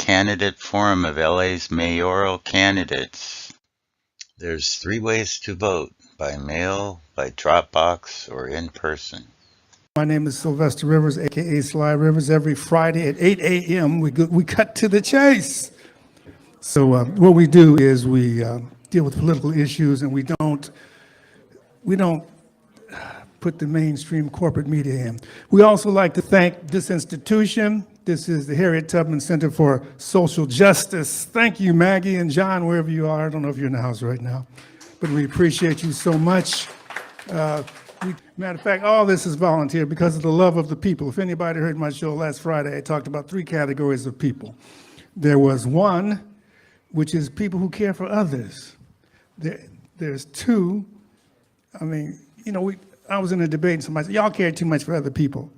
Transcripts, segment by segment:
candidate forum of LA's mayoral candidates. There's 3 ways to vote: by mail, by Dropbox, or in person. My name is Sylvester Rivers, aka Sly Rivers. Every Friday at 8 a.m. we cut to the chase. So what we do is we deal with political issues, and we don't put the mainstream corporate media in. We also like to thank this institution. This is the Harriet Tubman Center for Social Justice. Thank you, Maggie and John, wherever you are. I don't know if you're in the house right now, but we appreciate you so much. Matter of fact, all this is volunteer because of the love of the people. If anybody heard my show last Friday, I talked about 3 categories of people. There was 1, which is people who care for others. There's 2, I was in a debate and somebody said, y'all care too much for other people.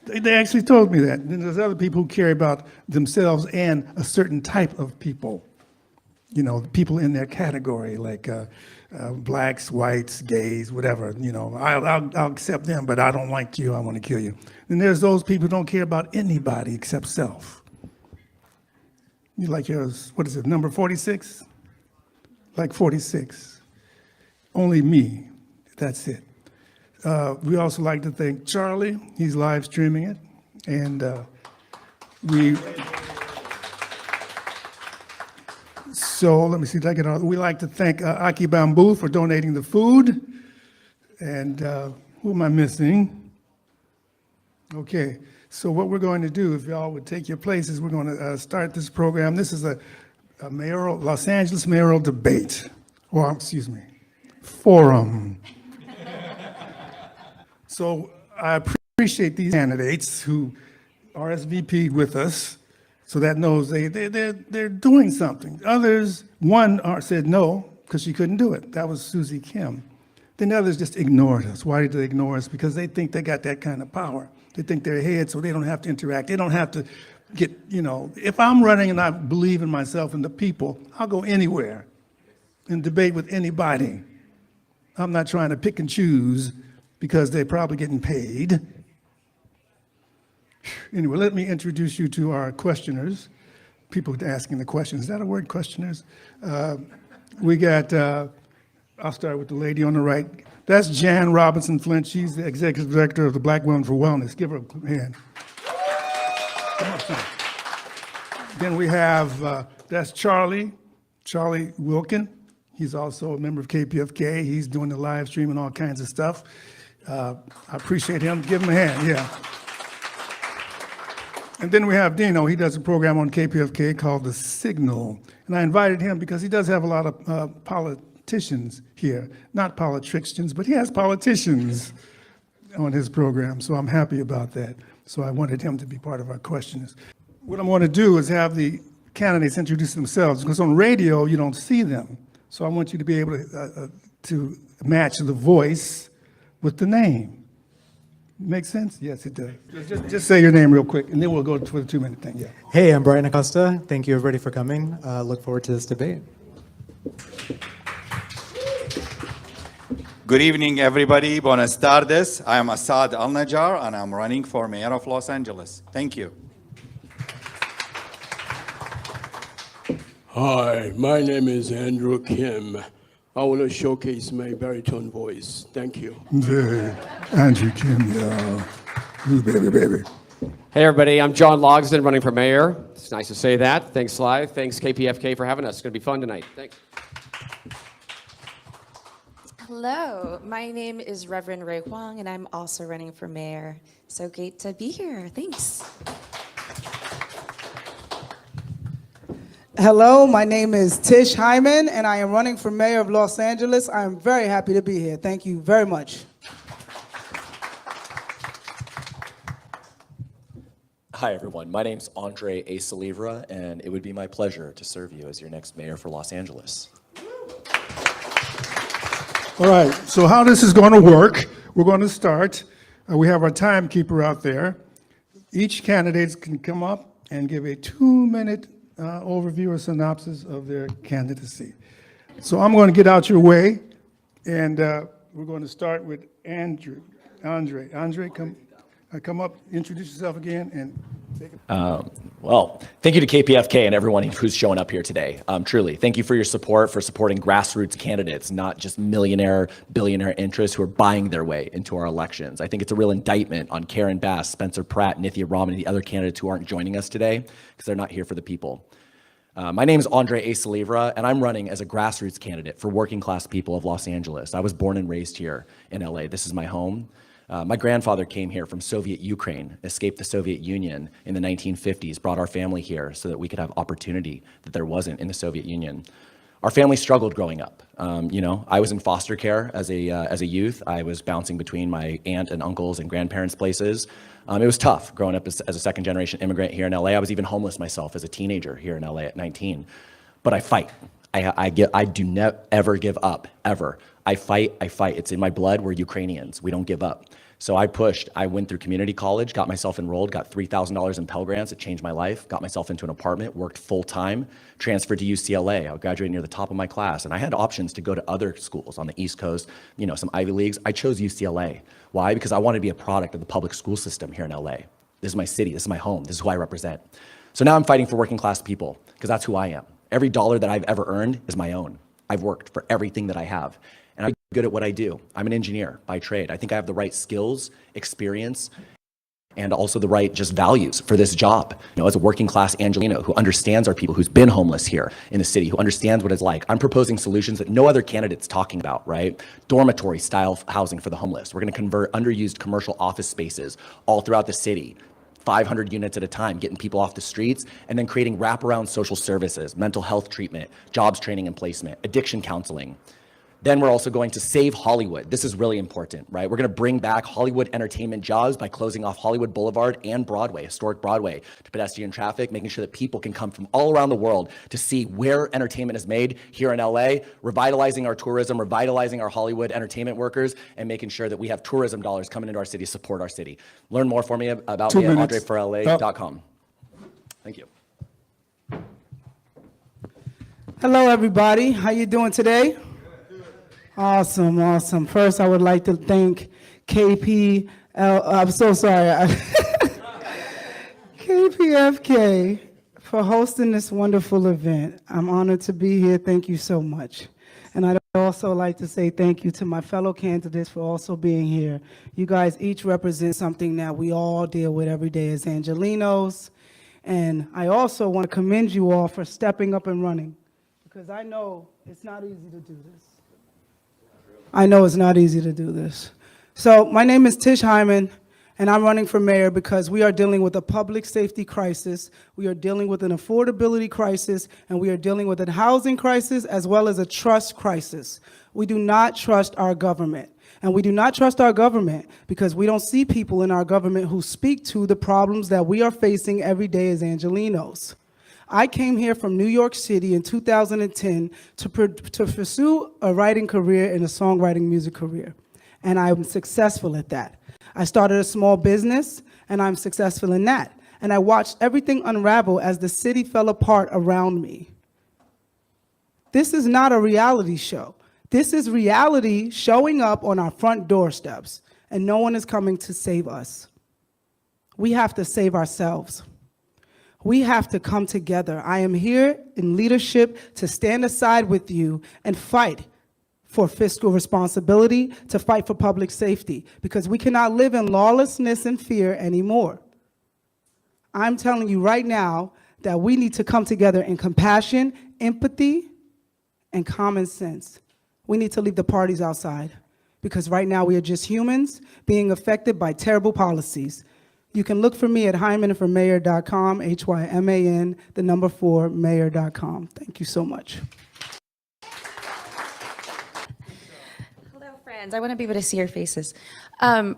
They actually told me that. Then there's other people who care about themselves and a certain type of people. People in their category, like blacks, whites, gays, whatever. I'll accept them, but I don't like you, I want to kill you. And there's those people who don't care about anybody except self. You like yours, what is it, number 46? Like 46. Only me, that's it. We also like to thank Charlie. He's live streaming it. And so let me see if I get on. We like to thank Aki Bamboo for donating the food. And who am I missing? Okay, so what we're going to do, if y'all would take your places, we're going to start this program. This is a Los Angeles mayoral debate, or excuse me, forum. So I appreciate these candidates who RSVP'd with us, so that knows they're doing something. Others, one said no because she couldn't do it. That was Susie Kim. Then others just ignored us. Why did they ignore us? Because they think they got that kind of power. They think they're ahead, so they don't have to interact. They don't have to get, if I'm running and I believe in myself and the people, I'll go anywhere and debate with anybody. I'm not trying to pick and choose because they're probably getting paid. Anyway, let me introduce you to our questioners, people asking the questions. Is that a word, questioners? We got, I'll start with the lady on the right. That's Jan Robinson Flint. She's the executive director of the Black Women for Wellness. Give her a hand. Come on, son. Then we have, that's Charlie Wilkin. He's also a member of KPFK. He's doing the live stream and all kinds of stuff. I appreciate him. Give him a hand, yeah. And then we have Dino. He does a program on KPFK called The Signal. And I invited him because he does have a lot of politicians here. Not politicians, but he has politicians on his program. So I'm happy about that. So I wanted him to be part of our questions. What I'm going to do is have the candidates introduce themselves, because on radio, you don't see them. So I want you to be able to match the voice with the name. Make sense? Yes, it does. Just say your name real quick, and then we'll go for the 2-minute thing. Yeah. Hey, I'm Brian Acosta. Thank you, everybody, for coming. Look forward to this debate. Good evening, everybody. Buenas tardes. I am Assad Al-Najjar, and I'm running for mayor of Los Angeles. Thank you. Hi, my name is Andrew Kim. I want to showcase my baritone voice. Thank you. Hey, Andrew Kim, ooh, baby. Hey, everybody. I'm John Logsdon, running for mayor. It's nice to say that. Thanks, Sly. Thanks, KPFK, for having us. It's going to be fun tonight. Thanks. Hello, my name is Reverend Ray Huang, and I'm also running for mayor. So great to be here. Thanks. Hello, my name is Tish Hyman, and I am running for mayor of Los Angeles. I am very happy to be here. Thank you very much. Hi, everyone. My name's Andre A. Salivra, and it would be my pleasure to serve you as your next mayor for Los Angeles. All right, so how this is going to work, we're going to start. We have our timekeeper out there. Each candidate can come up and give a 2-minute overview or synopsis of their candidacy. So I'm going to get out your way, and we're going to start with Andre. Andre, come up, introduce yourself again, and take it. Well, thank you to KPFK and everyone who's showing up here today. Truly, thank you for your support, for supporting grassroots candidates, not just millionaire, billionaire interests who are buying their way into our elections. I think it's a real indictment on Karen Bass, Spencer Pratt, Nithya Raman, and the other candidates who aren't joining us today because they're not here for the people. My name is Andre A. Salivra, and I'm running as a grassroots candidate for working class people of Los Angeles. I was born and raised here in LA. This is my home. My grandfather came here from Soviet Ukraine, escaped the Soviet Union in the 1950s, brought our family here so that we could have opportunity that there wasn't in the Soviet Union. Our family struggled growing up. I was in foster care as a youth. I was bouncing between my aunt and uncles and grandparents' places. It was tough growing up as a second generation immigrant here in LA. I was even homeless myself as a teenager here in LA at 19. But I fight. I do not ever give up, ever. I fight. It's in my blood. We're Ukrainians. We don't give up. So I pushed. I went through community college, got myself enrolled, got $3,000 in Pell Grants. It changed my life. Got myself into an apartment, worked full time, transferred to UCLA. I graduated near the top of my class. And I had options to go to other schools on the East Coast, some Ivy Leagues. I chose UCLA. Why? Because I wanted to be a product of the public school system here in LA. This is my city. This is my home. This is who I represent. So now I'm fighting for working class people because that's who I am. Every dollar that I've ever earned is my own. I've worked for everything that I have. And I'm good at what I do. I'm an engineer by trade. I think I have the right skills, experience, and also the right just values for this job. As a working class Angelino who understands our people, who's been homeless here in the city, who understands what it's like, I'm proposing solutions that no other candidate's talking about, right? Dormitory style housing for the homeless. We're gonna convert underused commercial office spaces all throughout the city, 500 units at a time, getting people off the streets, and then creating wraparound social services, mental health treatment, jobs training and placement, addiction counseling. Then we're also going to save Hollywood. This is really important, right? We're going to bring back Hollywood entertainment jobs by closing off Hollywood Boulevard and Broadway, historic Broadway, to pedestrian traffic, making sure that people can come from all around the world to see where entertainment is made here in LA, revitalizing our tourism, revitalizing our Hollywood entertainment workers, and making sure that we have tourism dollars coming into our city to support our city. Learn more for me about me at andreforla.com. Thank you. Hello, everybody. How you doing today? Awesome. First, I would like to thank I'm so sorry, KPFK for hosting this wonderful event. I'm honored to be here. Thank you so much. And I'd also like to say thank you to my fellow candidates for also being here. You guys each represent something that we all deal with every day as Angelinos. And I also want to commend you all for stepping up and running, because I know it's not easy to do this. So my name is Tish Hyman, and I'm running for mayor because we are dealing with a public safety crisis, we are dealing with an affordability crisis, and we are dealing with a housing crisis as well as a trust crisis. We do not trust our government. And we do not trust our government because we don't see people in our government who speak to the problems that we are facing every day as Angelinos. I came here from New York City in 2010 to pursue a writing career and a songwriting music career, and I'm successful at that. I started a small business, and I'm successful in that. And I watched everything unravel as the city fell apart around me. This is not a reality show. This is reality showing up on our front doorsteps, and no one is coming to save us. We have to save ourselves. We have to come together. I am here in leadership to stand aside with you and fight for fiscal responsibility, to fight for public safety, because we cannot live in lawlessness and fear anymore. I'm telling you right now that we need to come together in compassion, empathy, and common sense. We need to leave the parties outside, because right now we are just humans being affected by terrible policies. You can look for me at hymanformayor.com, HYMAN, 4, mayor.com. Thank you so much. Hello, friends. I want to be able to see your faces. Hi,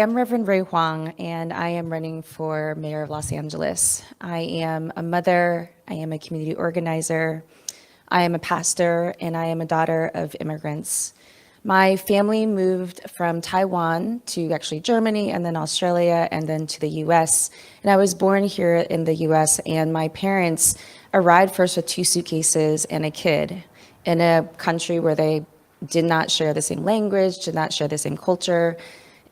I'm Reverend Ray Huang, and I am running for mayor of Los Angeles. I am a mother, I am a community organizer, I am a pastor, and I am a daughter of immigrants. My family moved from Taiwan to actually Germany, and then Australia, and then to the US. And I was born here in the US, and my parents arrived first with 2 suitcases and a kid in a country where they did not share the same language, did not share the same culture,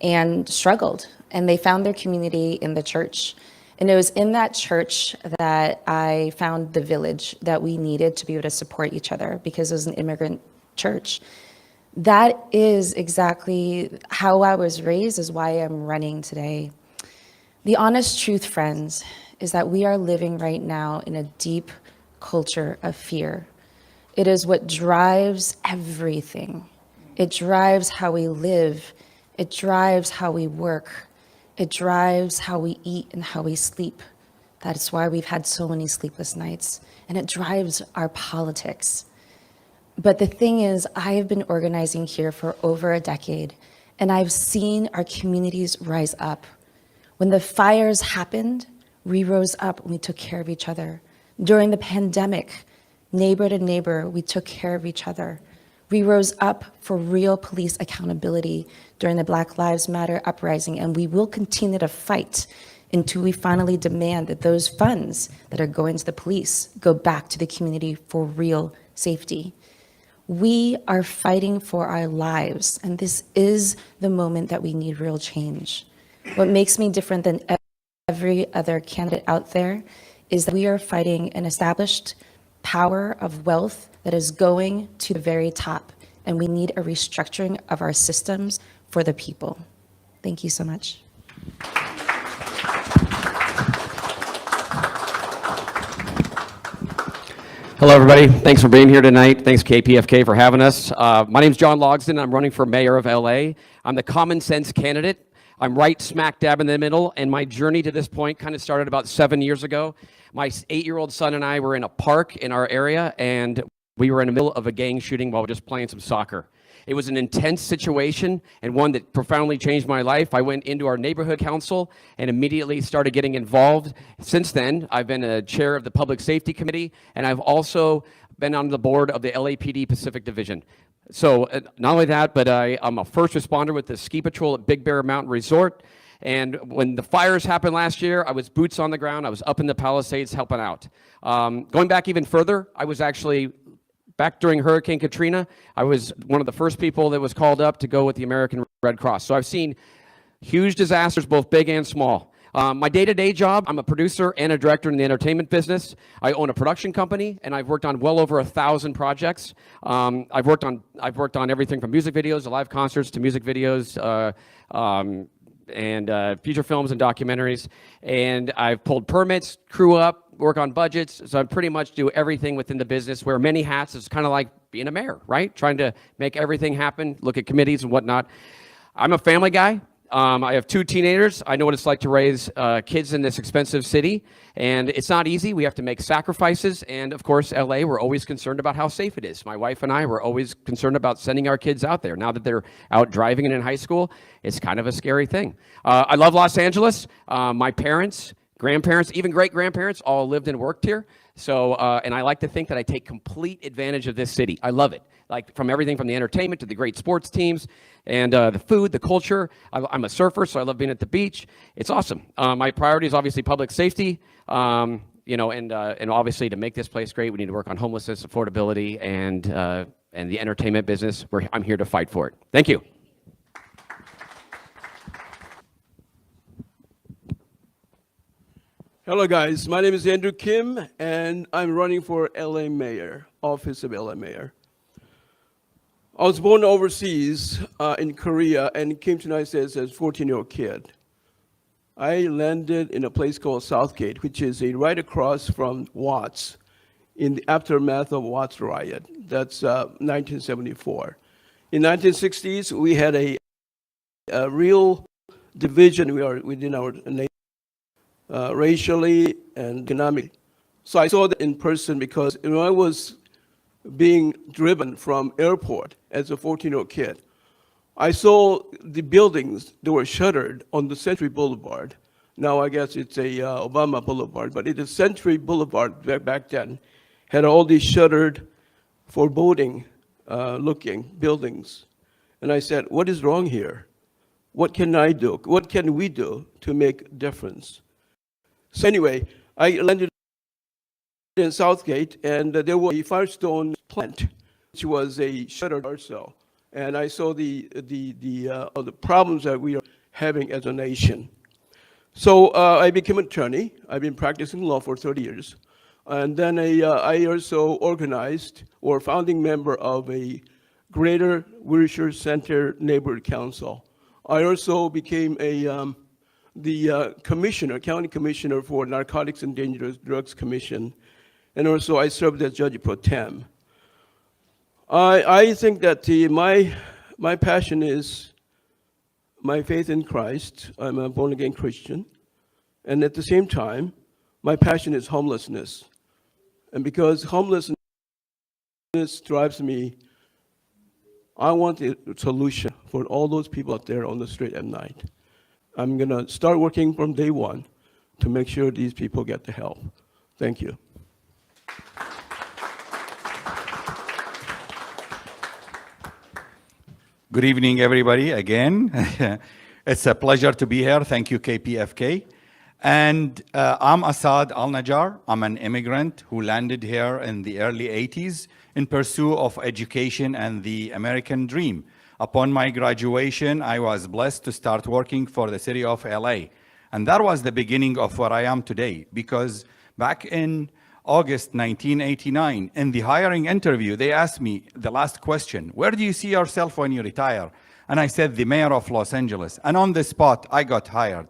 and struggled. And they found their community in the church. And it was in that church that I found the village that we needed to be able to support each other, because it was an immigrant church. That is exactly how I was raised, is why I'm running today. The honest truth, friends, is that we are living right now in a deep culture of fear. It is what drives everything. It drives how we live. It drives how we work. It drives how we eat and how we sleep. That's why we've had so many sleepless nights. And it drives our politics. But the thing is, I have been organizing here for over a decade, and I've seen our communities rise up. When the fires happened, we rose up and we took care of each other. During the pandemic, neighbor to neighbor, we took care of each other. We rose up for real police accountability during the Black Lives Matter uprising, and we will continue to fight until we finally demand that those funds that are going to the police go back to the community for real safety. We are fighting for our lives, and this is the moment that we need real change. What makes me different than every other candidate out there is that we are fighting an established power of wealth that is going to the very top, and we need a restructuring of our systems for the people. Thank you so much. Hello, everybody. Thanks for being here tonight. Thanks, KPFK, for having us. My name's John Logsdon. I'm running for mayor of LA. I'm the common sense candidate. I'm right smack dab in the middle, and my journey to this point kind of started about 7 years ago. My 8-year-old son and I were in a park in our area, and we were in the middle of a gang shooting while just playing some soccer. It was an intense situation and one that profoundly changed my life. I went into our neighborhood council and immediately started getting involved. Since then, I've been a chair of the Public Safety Committee, and I've also been on the board of the LAPD Pacific Division. So not only that, but I'm a first responder with the ski patrol at Big Bear Mountain Resort. And when the fires happened last year, I was boots on the ground. I was up in the Palisades helping out. Going back even further, I was actually back during Hurricane Katrina. I was one of the first people that was called up to go with the American Red Cross. So I've seen huge disasters, both big and small. My day-to-day job, I'm a producer and a director in the entertainment business. I own a production company, and I've worked on well over 1,000 projects. I've worked on everything from music videos to live concerts to music videos and feature films and documentaries. And I've pulled permits, crew up, work on budgets. So I pretty much do everything within the business, wear many hats. It's kind of like being a mayor, right? Trying to make everything happen, look at committees and whatnot. I'm a family guy. I have 2 teenagers. I know what it's like to raise kids in this expensive city, and it's not easy. We have to make sacrifices, and of course, LA, we're always concerned about how safe it is. My wife and I were always concerned about sending our kids out there. Now that they're out driving and in high school, it's kind of a scary thing. I love Los Angeles. My parents, grandparents, even great-grandparents all lived and worked here. So, and I like to think that I take complete advantage of this city. I love it. Like from everything from the entertainment to the great sports teams and the food, the culture. I'm a surfer, so I love being at the beach. It's awesome. My priority is obviously public safety, you know, and obviously to make this place great, we need to work on homelessness, affordability, and the entertainment business. I'm here to fight for it. Thank you. Hello, guys. My name is Andrew Kim, and I'm running for LA Mayor, office of LA Mayor. I was born overseas in Korea and came to the United States as a 14-year-old kid. I landed in a place called Southgate, which is right across from Watts, in the aftermath of Watts riot. That's 1974. In 1960s, we had a real division within our nation, racially and economically. So I saw that in person because when I was being driven from airport as a 14-year-old kid, I saw the buildings that were shuttered on the Century Boulevard. Now I guess it's a Obama Boulevard, but it is Century Boulevard back then, had all these shuttered, foreboding looking buildings. And I said, what is wrong here? What can I do? What can we do to make a difference? So anyway, I landed in Southgate, and there was a Firestone plant, which was a shuttered also. And I saw the problems that we are having as a nation. So I became an attorney. I've been practicing law for 30 years. And then I also organized or founding member of a Greater Wilshire Center Neighborhood Council. I also became the commissioner, county commissioner for Narcotics and Dangerous Drugs Commission. And also I served as judge pro tem. I think that my passion is my faith in Christ. I'm a born-again Christian. And at the same time, my passion is homelessness. And because homelessness drives me, I want a solution for all those people out there on the street at night. I'm going to start working from day one to make sure these people get the help. Thank you. Good evening, everybody, again. It's a pleasure to be here. Thank you, KPFK. And I'm Asad Al-Najjar. I'm an immigrant who landed here in the early 80s in pursuit of education and the American dream. Upon my graduation, I was blessed to start working for the city of LA. And that was the beginning of where I am today, because back in August 1989, in the hiring interview, they asked me the last question, where do you see yourself when you retire? And I said, the mayor of Los Angeles. And on the spot, I got hired.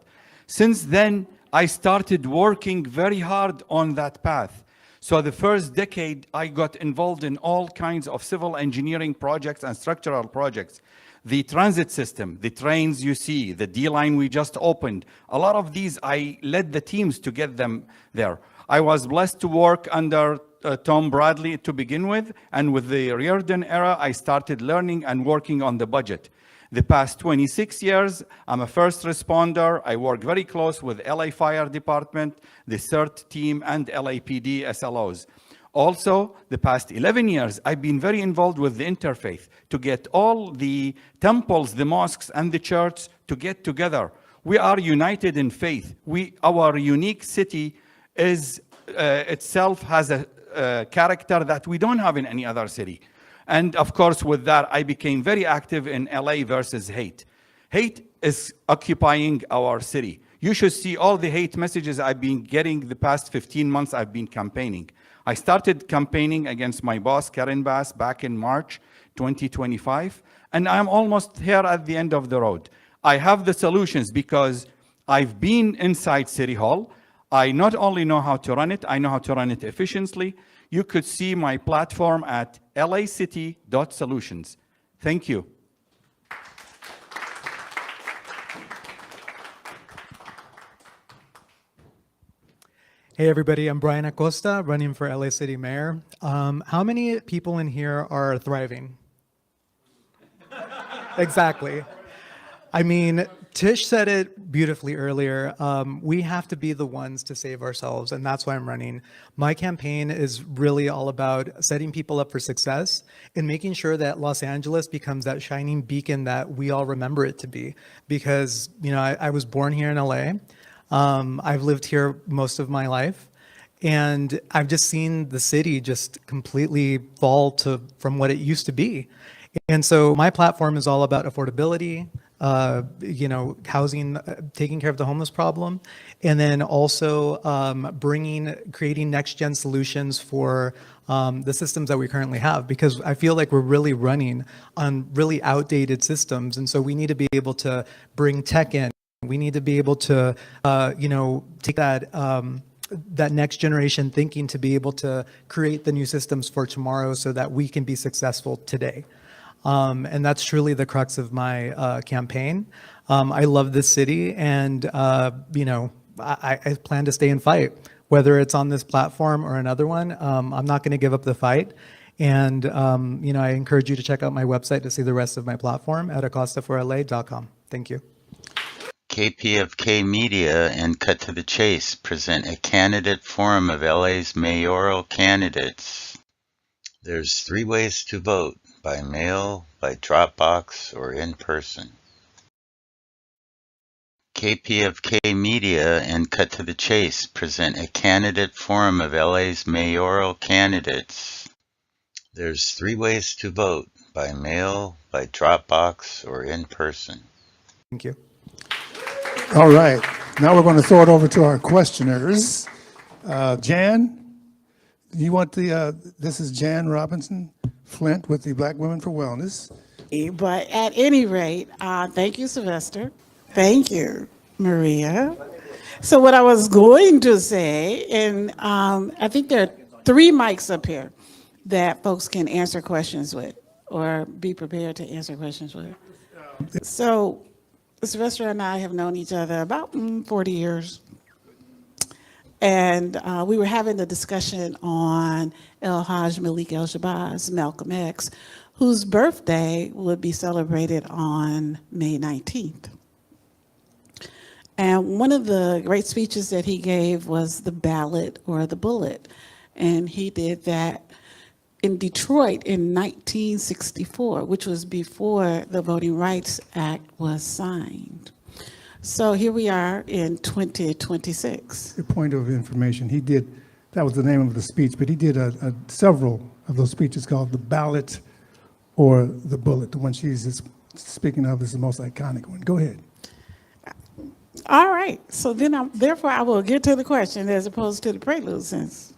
Since then, I started working very hard on that path. So the first decade, I got involved in all kinds of civil engineering projects and structural projects. The transit system, the trains you see, the D-line we just opened, a lot of these, I led the teams to get them there. I was blessed to work under Tom Bradley to begin with, and with the Reardon era, I started learning and working on the budget. The past 26 years, I'm a first responder. I work very close with LA Fire Department, the CERT team, and LAPD SLOs. Also, the past 11 years, I've been very involved with the interfaith to get all the temples, the mosques, and the churches to get together. We are united in faith. Our unique city itself has a character that we don't have in any other city. And of course, with that, I became very active in LA versus hate. Hate is occupying our city. You should see all the hate messages I've been getting the past 15 months I've been campaigning. I started campaigning against my boss, Karen Bass, back in March 2025, and I'm almost here at the end of the road. I have the solutions because I've been inside City Hall. I not only know how to run it, I know how to run it efficiently. You could see my platform at lacity.solutions. Thank you. Hey everybody, I'm Brian Acosta, running for LA City Mayor. How many people in here are thriving? Exactly. I mean, Tish said it beautifully earlier. We have to be the ones to save ourselves, and that's why I'm running. My campaign is really all about setting people up for success and making sure that Los Angeles becomes that shining beacon that we all remember it to be. Because, you know, I was born here in LA. I've lived here most of my life, and I've just seen the city just completely fall from what it used to be. And so my platform is all about affordability, you know, housing, taking care of the homeless problem, and then also creating next-gen solutions for the systems that we currently have, because I feel like we're really running on really outdated systems, and so we need to be able to bring tech in. We need to be able to, you know, take that that next generation thinking to be able to create the new systems for tomorrow so that we can be successful today. And that's truly the crux of my campaign. I love this city, and you know, I plan to stay and fight, whether it's on this platform or another one. I'm not going to give up the fight. And you know, I encourage you to check out my website to see the rest of my platform at acostaforla.com. Thank you. KPFK Media and Cut to the Chase present a candidate forum of LA's mayoral candidates. There's 3 ways to vote: by mail, by drop box, or in person. KPFK Media and Cut to the Chase present a candidate forum of LA's mayoral candidates. There's 3 ways to vote: by mail, by drop box, or in person. Thank you. All right. Now we're going to throw it over to our questioners. Jan, you want this is Jan Robinson Flint with the Black Women for Wellness. But at any rate, thank you, Sylvester. Thank you, Maria. So what I was going to say, and I think there are 3 mics up here that folks can answer questions with or be prepared to answer questions with. So Sylvester and I have known each other about 40 years. And we were having the discussion on El Hajj Malik El Shabazz, Malcolm X, whose birthday would be celebrated on May 19th. And one of the great speeches that he gave was the ballot or the bullet. And he did that in Detroit in 1964, which was before the Voting Rights Act was signed. So here we are in 2026. A point of information, he did, that was the name of the speech, but he did several of those speeches called the ballot or the bullet. The one she's speaking of is the most iconic one. Go ahead. All right, so then therefore I will get to the question as opposed to the prelude since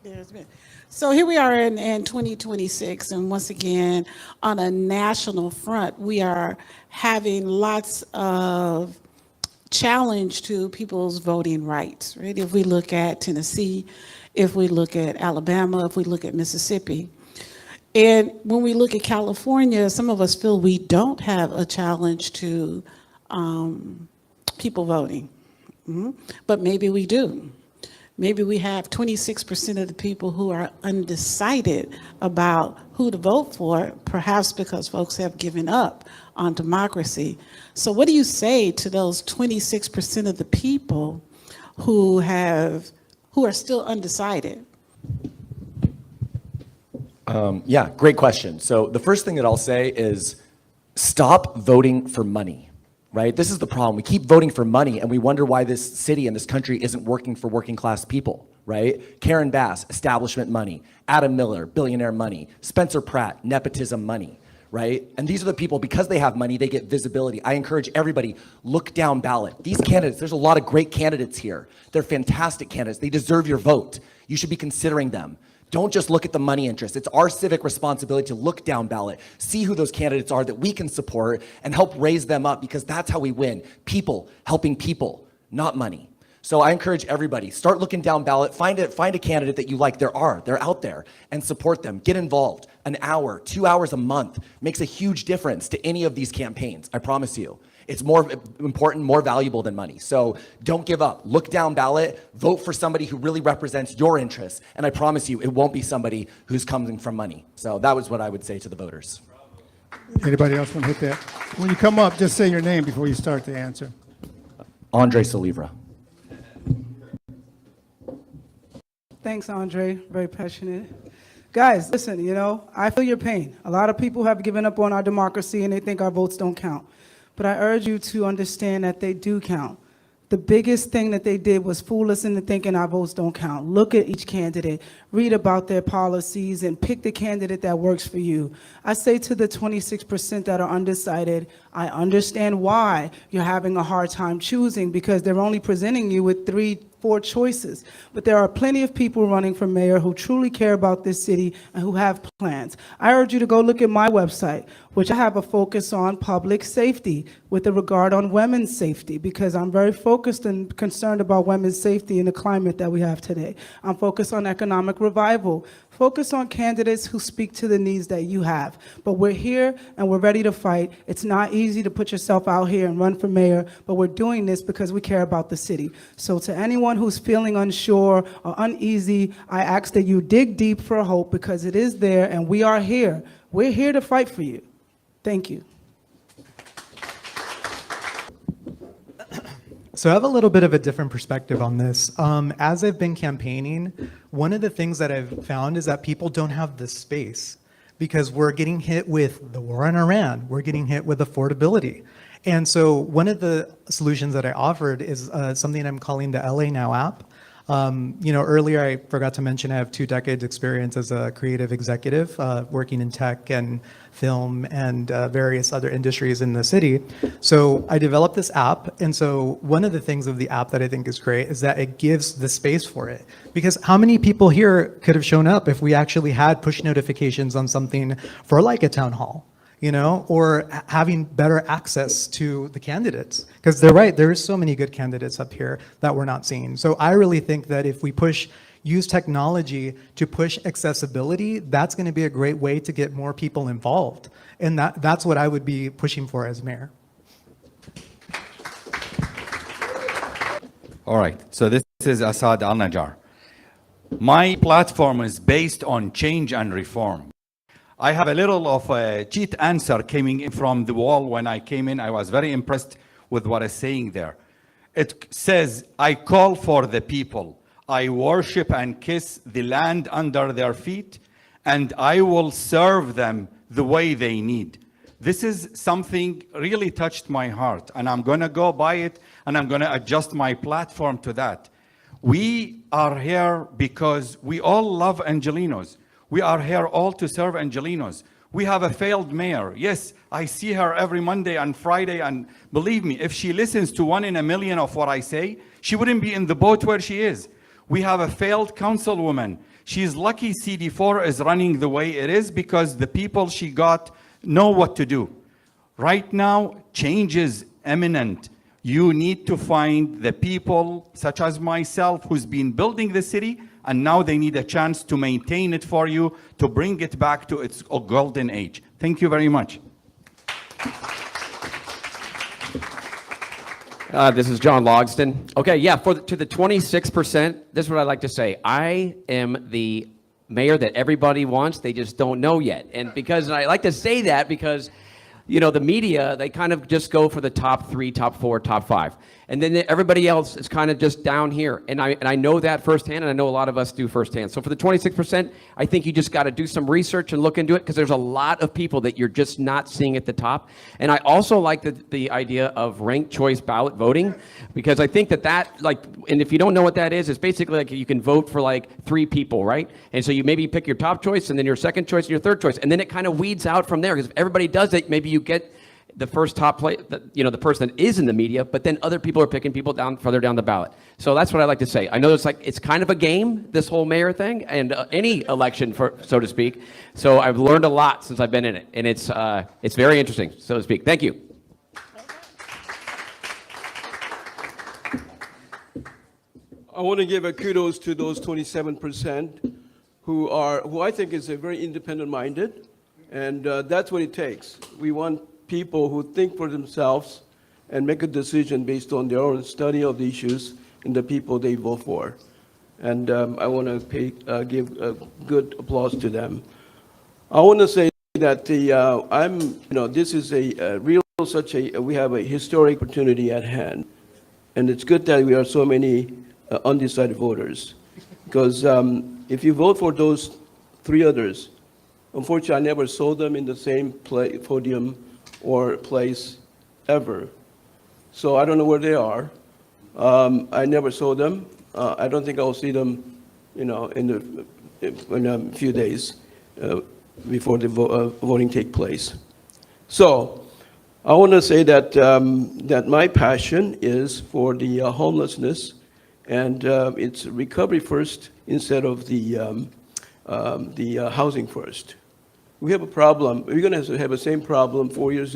there's been. So here we are in 2026, and once again, on a national front, we are having lots of challenge to people's voting rights, right? If we look at Tennessee, if we look at Alabama, if we look at Mississippi. And when we look at California, some of us feel we don't have a challenge to people voting, but maybe we do. Maybe we have 26% of the people who are undecided about who to vote for, perhaps because folks have given up on democracy. So what do you say to those 26% of the people who are still undecided? Yeah, great question. So the first thing that I'll say is stop voting for money. Right? This is the problem. We keep voting for money and we wonder why this city and this country isn't working for working class people, right? Karen Bass, establishment money. Adam Miller, billionaire money. Spencer Pratt, nepotism money, right? And these are the people, because they have money, they get visibility. I encourage everybody, look down ballot. These candidates, there's a lot of great candidates here. They're fantastic candidates. They deserve your vote. You should be considering them. Don't just look at the money interest. It's our civic responsibility to look down ballot, see who those candidates are that we can support and help raise them up, because that's how we win. People helping people, not money. So I encourage everybody, start looking down ballot, find a candidate that you like. They're out there, and support them. Get involved. An hour, 2 hours a month makes a huge difference to any of these campaigns, I promise you. It's more important, more valuable than money. So don't give up. Look down ballot, vote for somebody who really represents your interests, and I promise you, it won't be somebody who's coming from money. So that was what I would say to the voters. Anybody else want to hit that? When you come up, just say your name before you start the answer. Andre Salivra. Thanks, Andre. Very passionate. Guys, listen, I feel your pain. A lot of people have given up on our democracy and they think our votes don't count. But I urge you to understand that they do count. The biggest thing that they did was fool us into thinking our votes don't count. Look at each candidate, read about their policies, and pick the candidate that works for you. I say to the 26% that are undecided, I understand why you're having a hard time choosing, because they're only presenting you with 3-4 choices. But there are plenty of people running for mayor who truly care about this city and who have plans. I urge you to go look at my website, which I have a focus on public safety with a regard on women's safety, because I'm very focused and concerned about women's safety in the climate that we have today. I'm focused on economic revival, focus on candidates who speak to the needs that you have. But we're here and we're ready to fight. It's not easy to put yourself out here and run for mayor, but we're doing this because we care about the city. So to anyone who's feeling unsure or uneasy, I ask that you dig deep for hope, because it is there and we are here. We're here to fight for you. Thank you. So I have a little bit of a different perspective on this. As I've been campaigning, one of the things that I've found is that people don't have the space, because we're getting hit with the war in Iran. We're getting hit with affordability. And so one of the solutions that I offered is something I'm calling the LA Now app. Earlier I forgot to mention I have 2 decades experience as a creative executive, working in tech and film and various other industries in the city. So I developed this app. And so one of the things of the app that I think is great is that it gives the space for it. Because how many people here could have shown up if we actually had push notifications on something for like a town hall? Or having better access to the candidates. Because they're right, there is so many good candidates up here that we're not seeing. So I really think that if we use technology to push accessibility, that's going to be a great way to get more people involved. And that's what I would be pushing for as mayor. All right, so this is Assad Al-Najjar. My platform is based on change and reform. I have a little of a cheat answer coming in from the wall when I came in. I was very impressed with what it's saying there. It says, I call for the people. I worship and kiss the land under their feet, and I will serve them the way they need. This is something really touched my heart, and I'm going to go by it, and I'm going to adjust my platform to that. We are here because we all love Angelenos. We are here all to serve Angelenos. We have a failed mayor. Yes, I see her every Monday and Friday, and believe me, if she listens to 1 in a million of what I say, she wouldn't be in the boat where she is. We have a failed councilwoman. She's lucky CD4 is running the way it is because the people she got know what to do. Right now, change is imminent. You need to find the people, such as myself, who's been building the city, and now they need a chance to maintain it for you, to bring it back to its golden age. Thank you very much. This is John Logston. Okay, yeah, to the 26%, this is what I'd like to say. I am the mayor that everybody wants, they just don't know yet. And I like to say that because, the media, they kind of just go for the top 3, top 4, top 5. And then everybody else is kind of just down here. And I know that firsthand, and I know a lot of us do firsthand. So for the 26%, I think you just got to do some research and look into it because there's a lot of people that you're just not seeing at the top. And I also like the idea of ranked choice ballot voting because I think and if you don't know what that is, it's basically like you can vote for like 3 people, right? And so you maybe pick your top choice and then your second choice and your third choice. And then it kind of weeds out from there because if everybody does it, maybe you get the first top play, the person that is in the media, but then other people are picking people down further down the ballot. So that's what I like to say. I know it's kind of a game, this whole mayor thing, and any election, so to speak. So I've learned a lot since I've been in it, and it's very interesting, so to speak. Thank you. I want to give a kudos to those 27% who I think is a very independent-minded, and that's what it takes. We want people who think for themselves and make a decision based on their own study of the issues and the people they vote for. And I want to give a good applause to them. I want to say that this is we have a historic opportunity at hand. And it's good that we are so many undecided voters. Because if you vote for those 3 others, unfortunately, I never saw them in the same podium or place ever. So I don't know where they are. I never saw them. I don't think I'll see them, in a few days before the voting take place. So I want to say that that my passion is for the homelessness, and it's recovery first instead of the housing first. We have a problem. We're going to have the same problem 4 years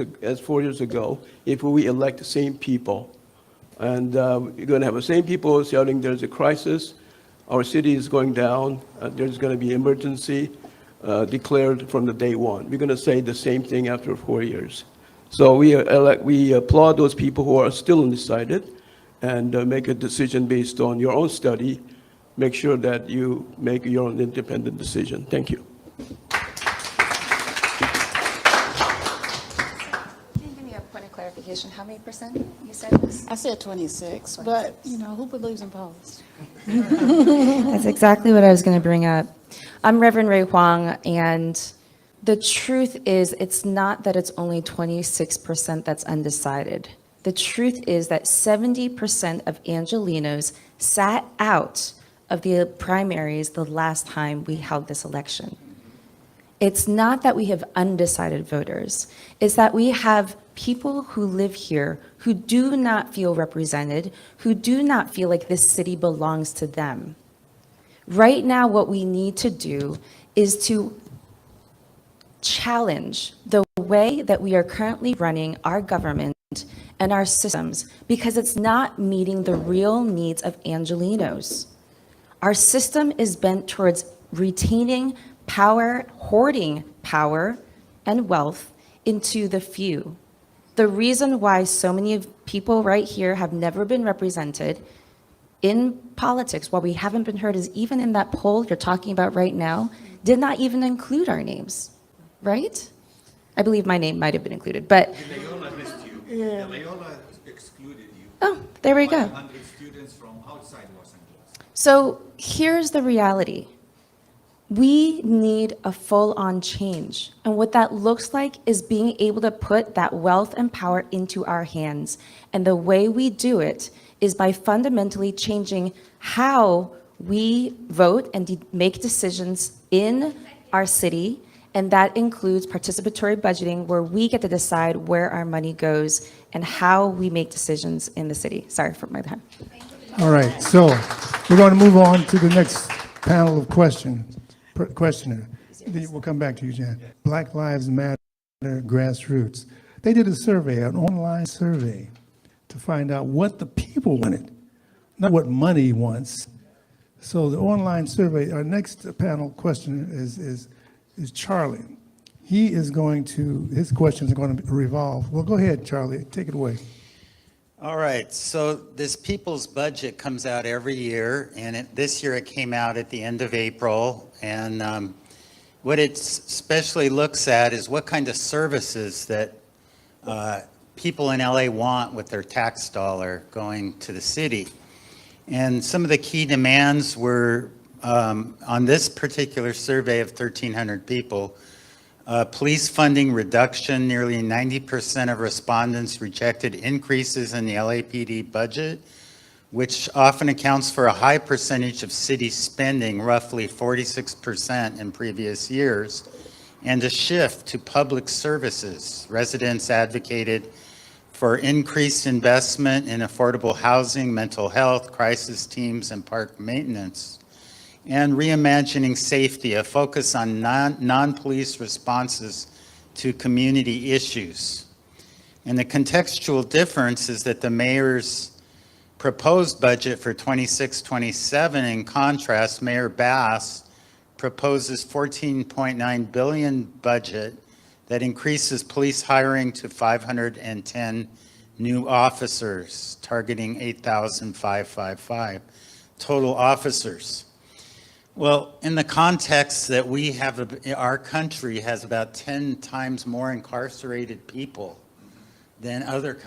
ago if we elect the same people. And we're going to have the same people shouting there's a crisis, our city is going down, there's going to be emergency declared from the day one. We're going to say the same thing after 4 years. So we applaud those people who are still undecided and make a decision based on your own study. Make sure that you make your own independent decision. Thank you. Clarification, how many percent you said? I said 26, but who believes in polls? That's exactly what I was going to bring up. I'm Reverend Ray Huang, and the truth is it's not that it's only 26% that's undecided. The truth is that 70% of Angelenos sat out of the primaries the last time we held this election. It's not that we have undecided voters. It's that we have people who live here who do not feel represented, who do not feel like this city belongs to them. Right now, what we need to do is to challenge the way that we are currently running our government and our systems, because it's not meeting the real needs of Angelenos. Our system is bent towards retaining power, hoarding power and wealth into the few. The reason why so many people right here have never been represented in politics, why we haven't been heard, is even in that poll you're talking about right now, did not even include our names, right? I believe my name might have been included, but. Loyola missed you. Yeah. Loyola excluded you. Oh, there we go. 100 students from outside Los Angeles. So here's the reality. We need a full-on change. And what that looks like is being able to put that wealth and power into our hands. And the way we do it is by fundamentally changing how we vote and make decisions in our city. And that includes participatory budgeting, where we get to decide where our money goes and how we make decisions in the city. Sorry for my time. All right, so we're going to move on to the next panel of questioner. We'll come back to you, Jan. Black Lives Matter grassroots. They did a survey, an online survey, to find out what the people wanted, not what money wants. So the online survey, our next panel questioner is Charlie. His questions are going to revolve. Well, go ahead, Charlie, take it away. All right, so this people's budget comes out every year, and this year it came out at the end of April. And what it especially looks at is what kind of services that people in LA want with their tax dollar going to the city. And some of the key demands were, on this particular survey of 1,300 people, police funding reduction. Nearly 90% of respondents rejected increases in the LAPD budget, which often accounts for a high percentage of city spending, roughly 46% in previous years, and a shift to public services. Residents advocated for increased investment in affordable housing, mental health, crisis teams, and park maintenance. And reimagining safety, a focus on non-police responses to community issues. And the contextual difference is that the mayor's proposed budget for 26-27, in contrast, Mayor Bass proposes $14.9 billion budget that increases police hiring to 510 new officers, targeting 8,555 total officers. Well, in the context that we have, our country has about 10 times more incarcerated people than other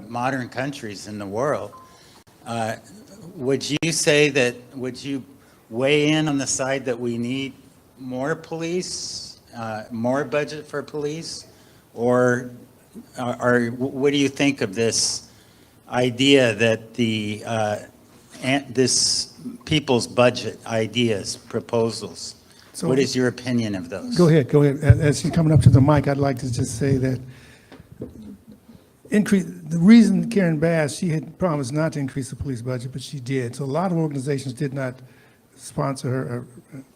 modern countries in the world. Would you weigh in on the side that we need more police, more budget for police? Or what do you think of this idea that this people's budget ideas, proposals? So- What is your opinion of those? Go ahead. As she's coming up to the mic, I'd like to just say that the reason Karen Bass, she had promised not to increase the police budget, but she did. So a lot of organizations did not sponsor her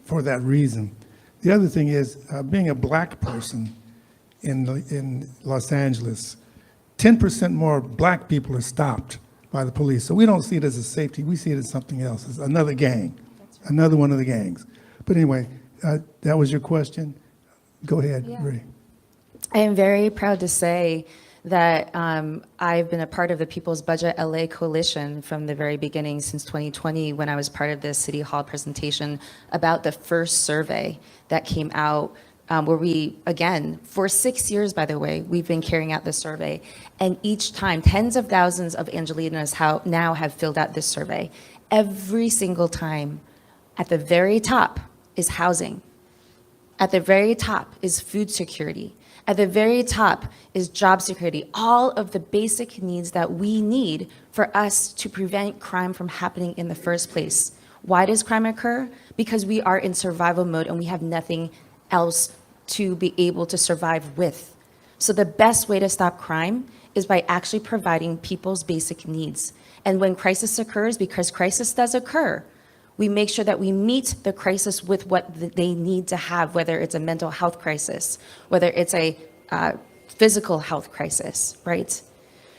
for that reason. The other thing is, being a black person in Los Angeles, 10% more black people are stopped by the police. So we don't see it as a safety, we see it as something else. It's another gang, another one of the gangs. But anyway, that was your question. Go ahead, Ray. I am very proud to say that I've been a part of the People's Budget LA Coalition from the very beginning, since 2020, when I was part of the City Hall presentation about the first survey that came out, where we, again, for 6 years, by the way, we've been carrying out this survey. And each time, tens of thousands of Angelenos now have filled out this survey. Every single time, at the very top is housing. At the very top is food security. At the very top is job security, all of the basic needs that we need for us to prevent crime from happening in the first place. Why does crime occur? Because we are in survival mode and we have nothing else to be able to survive with. So the best way to stop crime is by actually providing people's basic needs. And when crisis occurs, because crisis does occur, we make sure that we meet the crisis with what they need to have, whether it's a mental health crisis, whether it's a physical health crisis, right?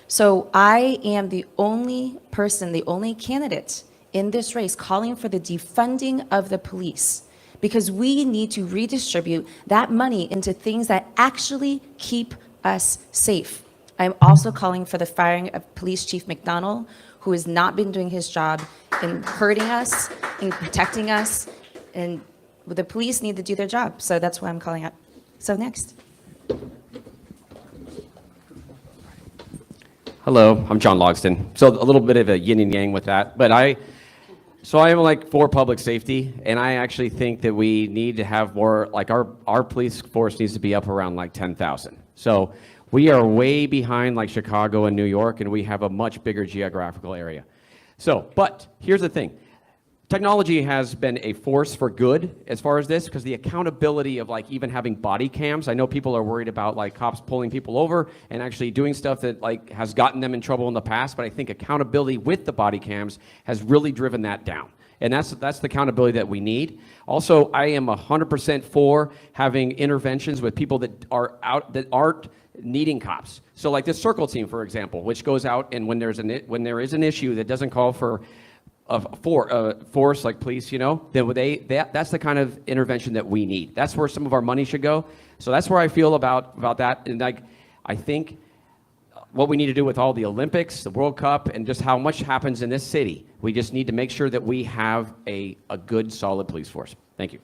So I am the only person, the only candidate in this race calling for the defunding of the police, because we need to redistribute that money into things that actually keep us safe. I'm also calling for the firing of Police Chief McDonald, who has not been doing his job in hurting us, in protecting us, and the police need to do their job. So that's why I'm calling out. So next. Hello, I'm John Logston. So a little bit of a yin and yang with that, but I am like for public safety, and I actually think that we need to have more, like our police force needs to be up around like 10,000. So we are way behind like Chicago and New York, and we have a much bigger geographical area. So, but here's the thing. Technology has been a force for good as far as this, because the accountability of like even having body cams, I know people are worried about like cops pulling people over and actually doing stuff that like has gotten them in trouble in the past, but I think accountability with the body cams has really driven that down. And that's the accountability that we need. Also, I am 100% for having interventions with people that aren't needing cops. So like this circle team, for example, which goes out and when there is an issue that doesn't call for force like police, you know, then that's the kind of intervention that we need. That's where some of our money should go. So that's where I feel about that. And like, I think what we need to do with all the Olympics, the World Cup, and just how much happens in this city, we just need to make sure that we have a good, solid police force. Thank you.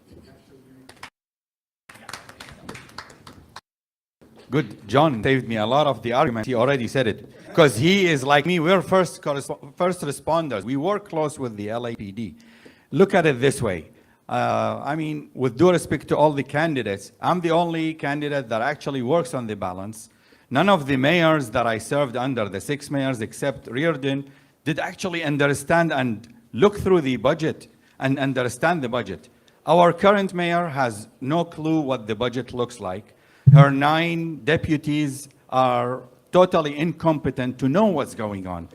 Good. John saved me a lot of the argument. He already said it. Because he is like me. We're first responders. We work close with the LAPD. Look at it this way. I mean, with due respect to all the candidates, I'm the only candidate that actually works on the balance. None of the mayors that I served under, the 6 mayors except Reardon, did actually understand and look through the budget and understand the budget. Our current mayor has no clue what the budget looks like. Her 9 deputies are totally incompetent to know what's going on.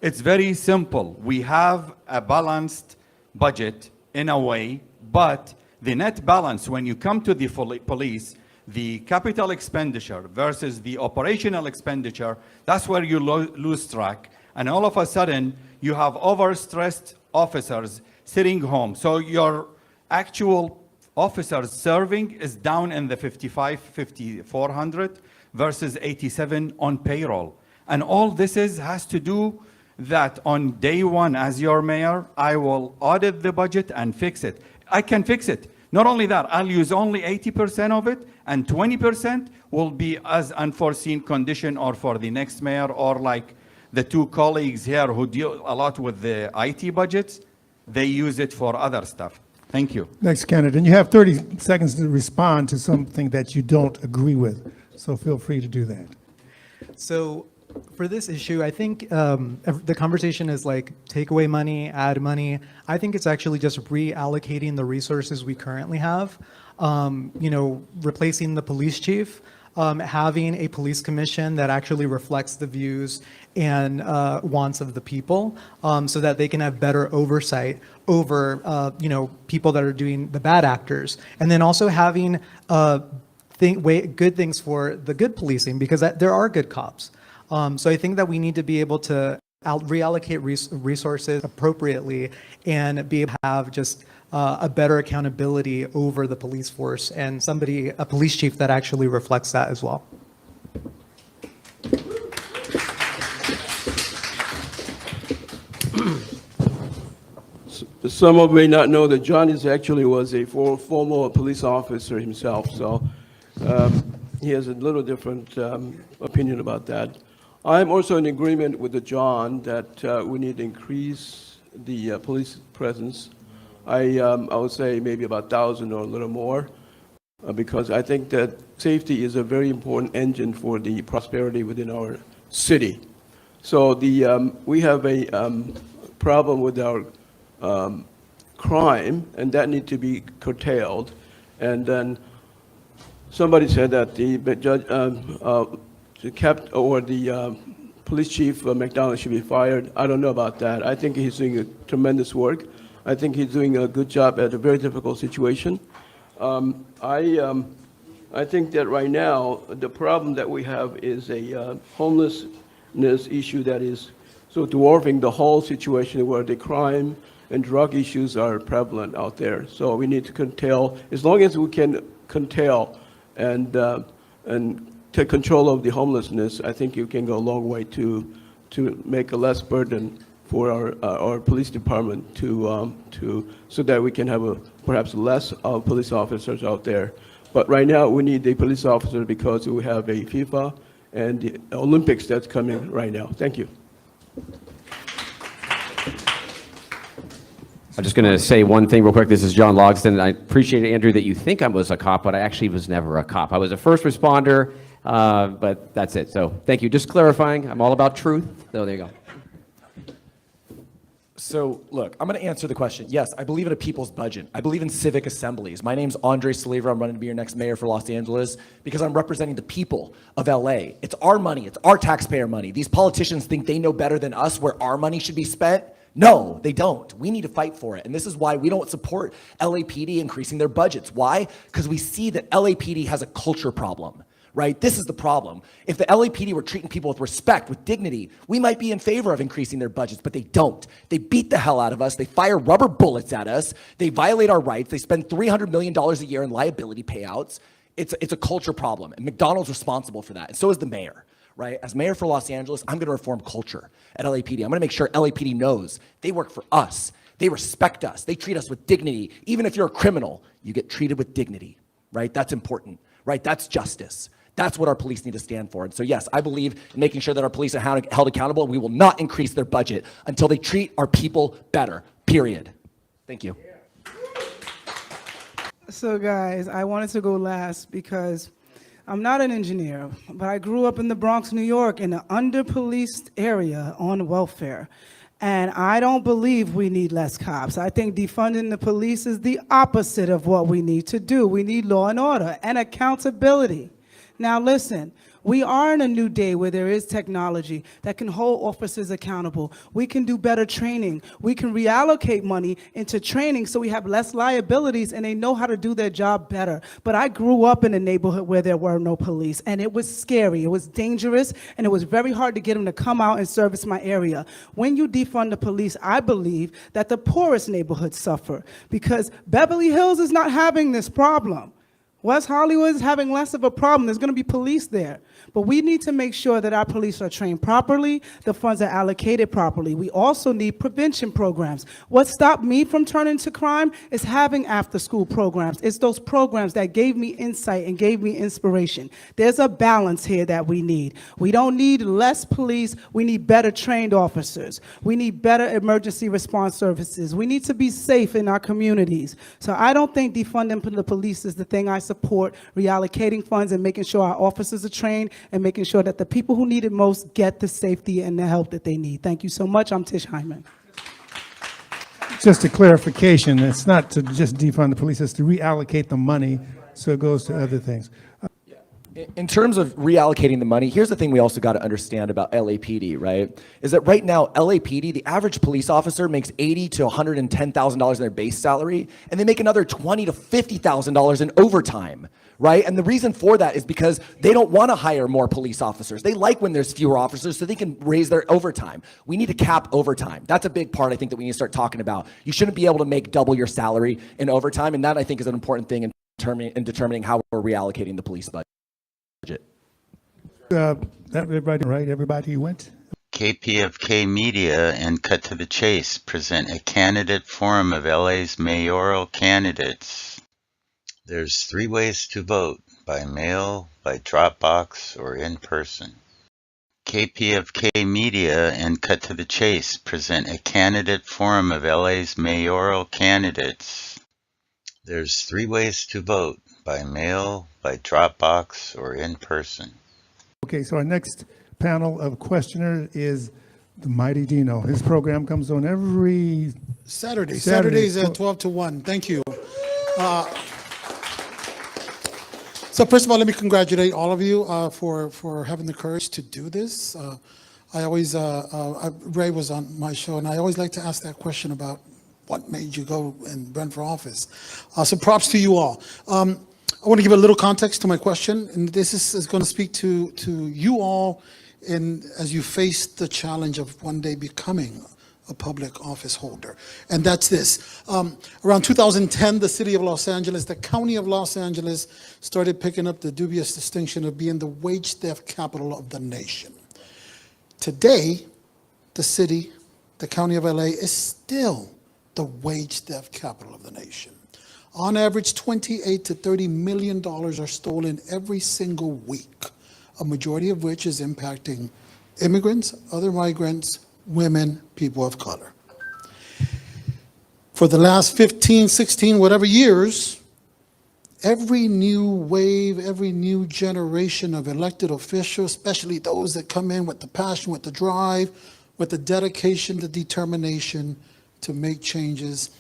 It's very simple. We have a balanced budget in a way, but the net balance, when you come to the police, the capital expenditure versus the operational expenditure, that's where you lose track. And all of a sudden, you have overstressed officers sitting home. So your actual officers serving is down in the 5,400 versus 87 on payroll. And all this has to do that on day one as your mayor, I will audit the budget and fix it. I can fix it. Not only that, I'll use only 80% of it, and 20% will be as unforeseen condition or for the next mayor, or like the 2 colleagues here who deal a lot with the IT budgets, they use it for other stuff. Thank you. Next candidate, and you have 30 seconds to respond to something that you don't agree with. So feel free to do that. So for this issue, I think the conversation is like take away money, add money. I think it's actually just reallocating the resources we currently have. You know, replacing the police chief, having a police commission that actually reflects the views and wants of the people, so that they can have better oversight over, you know, people that are doing the bad actors, and then also having good things for the good policing, because there are good cops. So I think that we need to be able to reallocate resources appropriately and be able to have just a better accountability over the police force and a police chief that actually reflects that as well. Some of you may not know that John was a former police officer himself, so he has a little different opinion about that. I'm also in agreement with John that we need to increase the police presence. I would say maybe about 1,000 or a little more, because I think that safety is a very important engine for the prosperity within our city. So we have a problem with our crime, and that need to be curtailed. And then somebody said that the judge, the police chief McDonald should be fired. I don't know about that. I think he's doing a tremendous work. I think he's doing a good job at a very difficult situation. I think that right now the problem that we have is a homelessness issue that is so dwarfing the whole situation where the crime and drug issues are prevalent out there. So we need to curtail, as long as we can curtail and take control of the homelessness, I think you can go a long way to make a less burden for our police department so that we can have perhaps less police officers out there. But right now we need a police officer because we have a FIFA and the Olympics that's coming right now. Thank you. I'm just going to say one thing real quick. This is John Logsdon. I appreciate, Andrew, that you think I was a cop, but I actually was never a cop. I was a first responder, but that's it. So thank you. Just clarifying, I'm all about truth. So there you go. So look, I'm going to answer the question. Yes, I believe in a people's budget. I believe in civic assemblies. My name's Andre Saliva. I'm running to be your next mayor for Los Angeles because I'm representing the people of LA. It's our money. It's our taxpayer money. These politicians think they know better than us where our money should be spent. No, they don't. We need to fight for it. And this is why we don't support LAPD increasing their budgets. Why? Because we see that LAPD has a culture problem. Right? This is the problem. If the LAPD were treating people with respect, with dignity, we might be in favor of increasing their budgets, but they don't. They beat the hell out of us. They fire rubber bullets at us. They violate our rights. They spend $300 million a year in liability payouts. It's a culture problem, and McDonald's responsible for that, and so is the mayor. Right? As mayor for Los Angeles, I'm going to reform culture at LAPD. I'm going to make sure LAPD knows they work for us. They respect us. They treat us with dignity. Even if you're a criminal, you get treated with dignity. Right? That's important. Right? That's justice. That's what our police need to stand for. And so, yes, I believe in making sure that our police are held accountable, and we will not increase their budget until they treat our people better, period. Thank you. So guys, I wanted to go last because I'm not an engineer, but I grew up in the Bronx, New York, in an under-policed area on welfare. And I don't believe we need less cops. I think defunding the police is the opposite of what we need to do. We need law and order and accountability. Now listen, we are in a new day where there is technology that can hold officers accountable. We can do better training. We can reallocate money into training so we have less liabilities and they know how to do their job better. But I grew up in a neighborhood where there were no police, and it was scary, it was dangerous, and it was very hard to get them to come out and service my area. When you defund the police, I believe that the poorest neighborhoods suffer because Beverly Hills is not having this problem. West Hollywood is having less of a problem. There's going to be police there. But we need to make sure that our police are trained properly, the funds are allocated properly. We also need prevention programs. What stopped me from turning to crime is having after-school programs. It's those programs that gave me insight and gave me inspiration. There's a balance here that we need. We don't need less police. We need better trained officers. We need better emergency response services. We need to be safe in our communities. So I don't think defunding the police is the thing I support. Reallocating funds and making sure our officers are trained and making sure that the people who need it most get the safety and the help that they need. Thank you so much. I'm Tish Hyman. Just a clarification, it's not to just defund the police, it's to reallocate the money so it goes to other things. In terms of reallocating the money, here's the thing we also got to understand about LAPD, right? Is that right now, LAPD, the average police officer makes $80,000 to $110,000 in their base salary, and they make another $20,000 to $50,000 in overtime, right? And the reason for that is because they don't want to hire more police officers. They like when there's fewer officers so they can raise their overtime. We need to cap overtime. That's a big part, I think, that we need to start talking about. You shouldn't be able to make double your salary in overtime, and that, I think, is an important thing in determining how we're reallocating the police budget. Everybody, right? Everybody went? KPFK Media and Cut to the Chase present a candidate forum of LA's mayoral candidates. There's 3 ways to vote: by mail, by Dropbox, or in person. KPFK Media and Cut to the Chase present a candidate forum of LA's mayoral candidates. There's 3 ways to vote: by mail, by Dropbox, or in person. Okay, so our next panel of questioners is the mighty Dino. His program comes on every Saturday. Saturday. Saturdays at 12 to 1. Thank you. So first of all, let me congratulate all of you for having the courage to do this. Ray was on my show, and I always like to ask that question about what made you go and run for office. So props to you all. I want to give a little context to my question, and this is going to speak to you all as you face the challenge of one day becoming a public office holder. And that's this. Around 2010, the city of Los Angeles, the county of Los Angeles, started picking up the dubious distinction of being the wage theft capital of the nation. Today, the county of LA is still the wage theft capital of the nation. On average, $28 to $30 million are stolen every single week, a majority of which is impacting immigrants, other migrants, women, people of color. For the last 15, 16, whatever years, every new wave, every new generation of elected officials, especially those that come in with the passion, with the drive, with the dedication, the determination to make changes.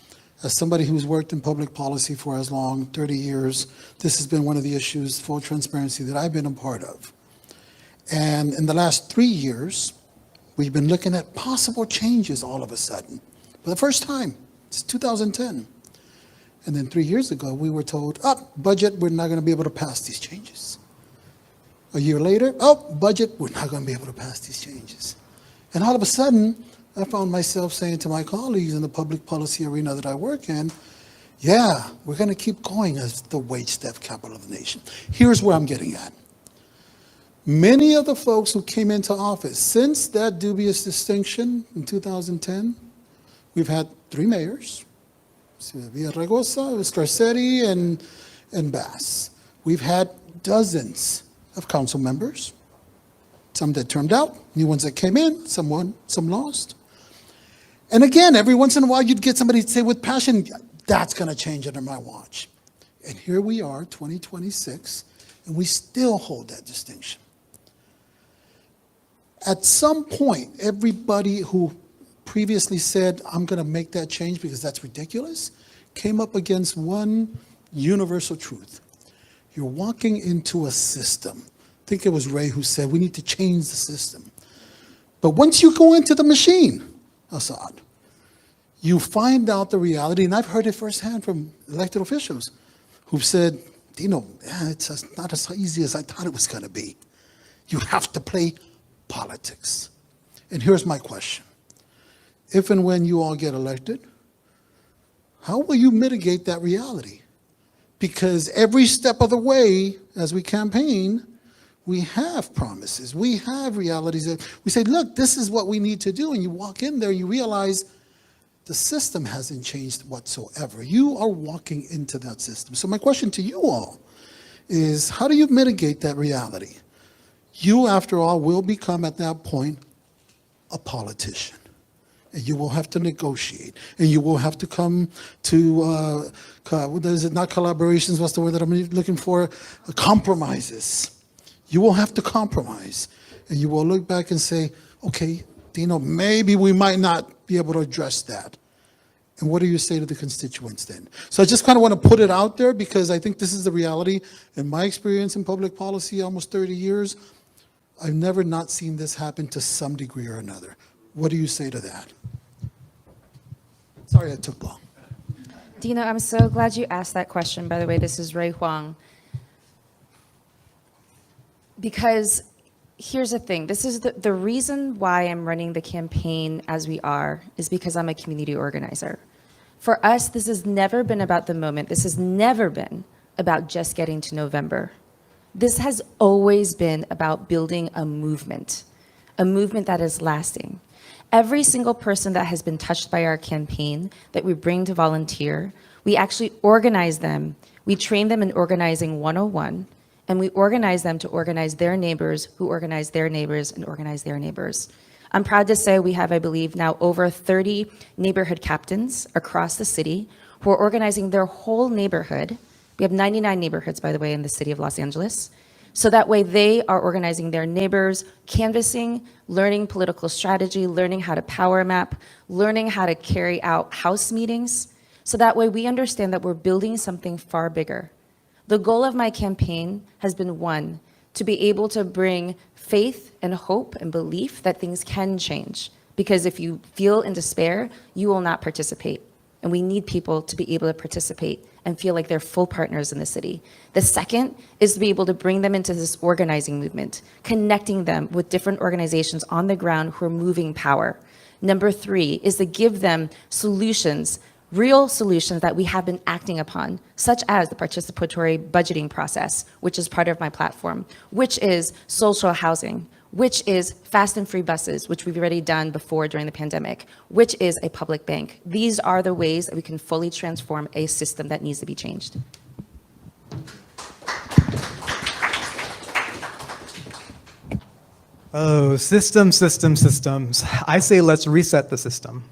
As somebody who's worked in public policy for as long, 30 years, this has been one of the issues, full transparency, that I've been a part of. And in the last 3 years, we've been looking at possible changes all of a sudden. For the first time, it's 2010. And then 3 years ago, we were told, budget, we're not going to be able to pass these changes. A year later, budget, we're not going to be able to pass these changes. And all of a sudden, I found myself saying to my colleagues in the public policy arena that I work in, yeah, we're going to keep going as the wage theft capital of the nation. Here's where I'm getting at. Many of the folks who came into office since that dubious distinction in 2010, we've had 3 mayors, Villaraigosa, Scarcetti, and Bass. We've had dozens of council members, some that turned out, new ones that came in, some won, some lost. And again, every once in a while, you'd get somebody to say with passion, that's going to change under my watch. And here we are, 2026, and we still hold that distinction. At some point, everybody who previously said, I'm going to make that change because that's ridiculous, came up against one universal truth. You're walking into a system. I think it was Ray who said, we need to change the system. But once you go into the machine, Assad, you find out the reality, and I've heard it firsthand from elected officials who've said, Dino, it's not as easy as I thought it was going to be. You have to play politics. And here's my question. If and when you all get elected, how will you mitigate that reality? Because every step of the way, as we campaign, we have promises, we have realities that we say, look, this is what we need to do. And you walk in there, you realize the system hasn't changed whatsoever. You are walking into that system. So my question to you all is, how do you mitigate that reality? You, after all, will become at that point a politician. And you will have to negotiate. And you will have to come to, what is it, not collaborations, what's the word that I'm looking for? Compromises. You will have to compromise. And you will look back and say, okay, Dino, maybe we might not be able to address that. And what do you say to the constituents then? So I just kind of want to put it out there because I think this is the reality. In my experience in public policy, almost 30 years, I've never not seen this happen to some degree or another. What do you say to that? Sorry I took long. Dino, I'm so glad you asked that question. By the way, this is Ray Huang. Because here's the thing. This is the reason why I'm running the campaign as we are is because I'm a community organizer. For us, this has never been about the moment. This has never been about just getting to November. This has always been about building a movement that is lasting. Every single person that has been touched by our campaign that we bring to volunteer, we actually organize them. We train them in organizing 101, and we organize them to organize their neighbors, who organize their neighbors, and organize their neighbors. I'm proud to say we have, I believe, now over 30 neighborhood captains across the city who are organizing their whole neighborhood. We have 99 neighborhoods, by the way, in the city of Los Angeles. So that way they are organizing their neighbors, canvassing, learning political strategy, learning how to power map, learning how to carry out house meetings. So that way we understand that we're building something far bigger. The goal of my campaign has been, one, to be able to bring faith and hope and belief that things can change. Because if you feel in despair, you will not participate. And we need people to be able to participate and feel like they're full partners in the city. The second is to be able to bring them into this organizing movement, connecting them with different organizations on the ground who are moving power. Number three is to give them solutions, real solutions that we have been acting upon, such as the participatory budgeting process, which is part of my platform, which is social housing, which is fast and free buses, which we've already done before during the pandemic, which is a public bank. These are the ways that we can fully transform a system that needs to be changed. Oh, systems. I say let's reset the system.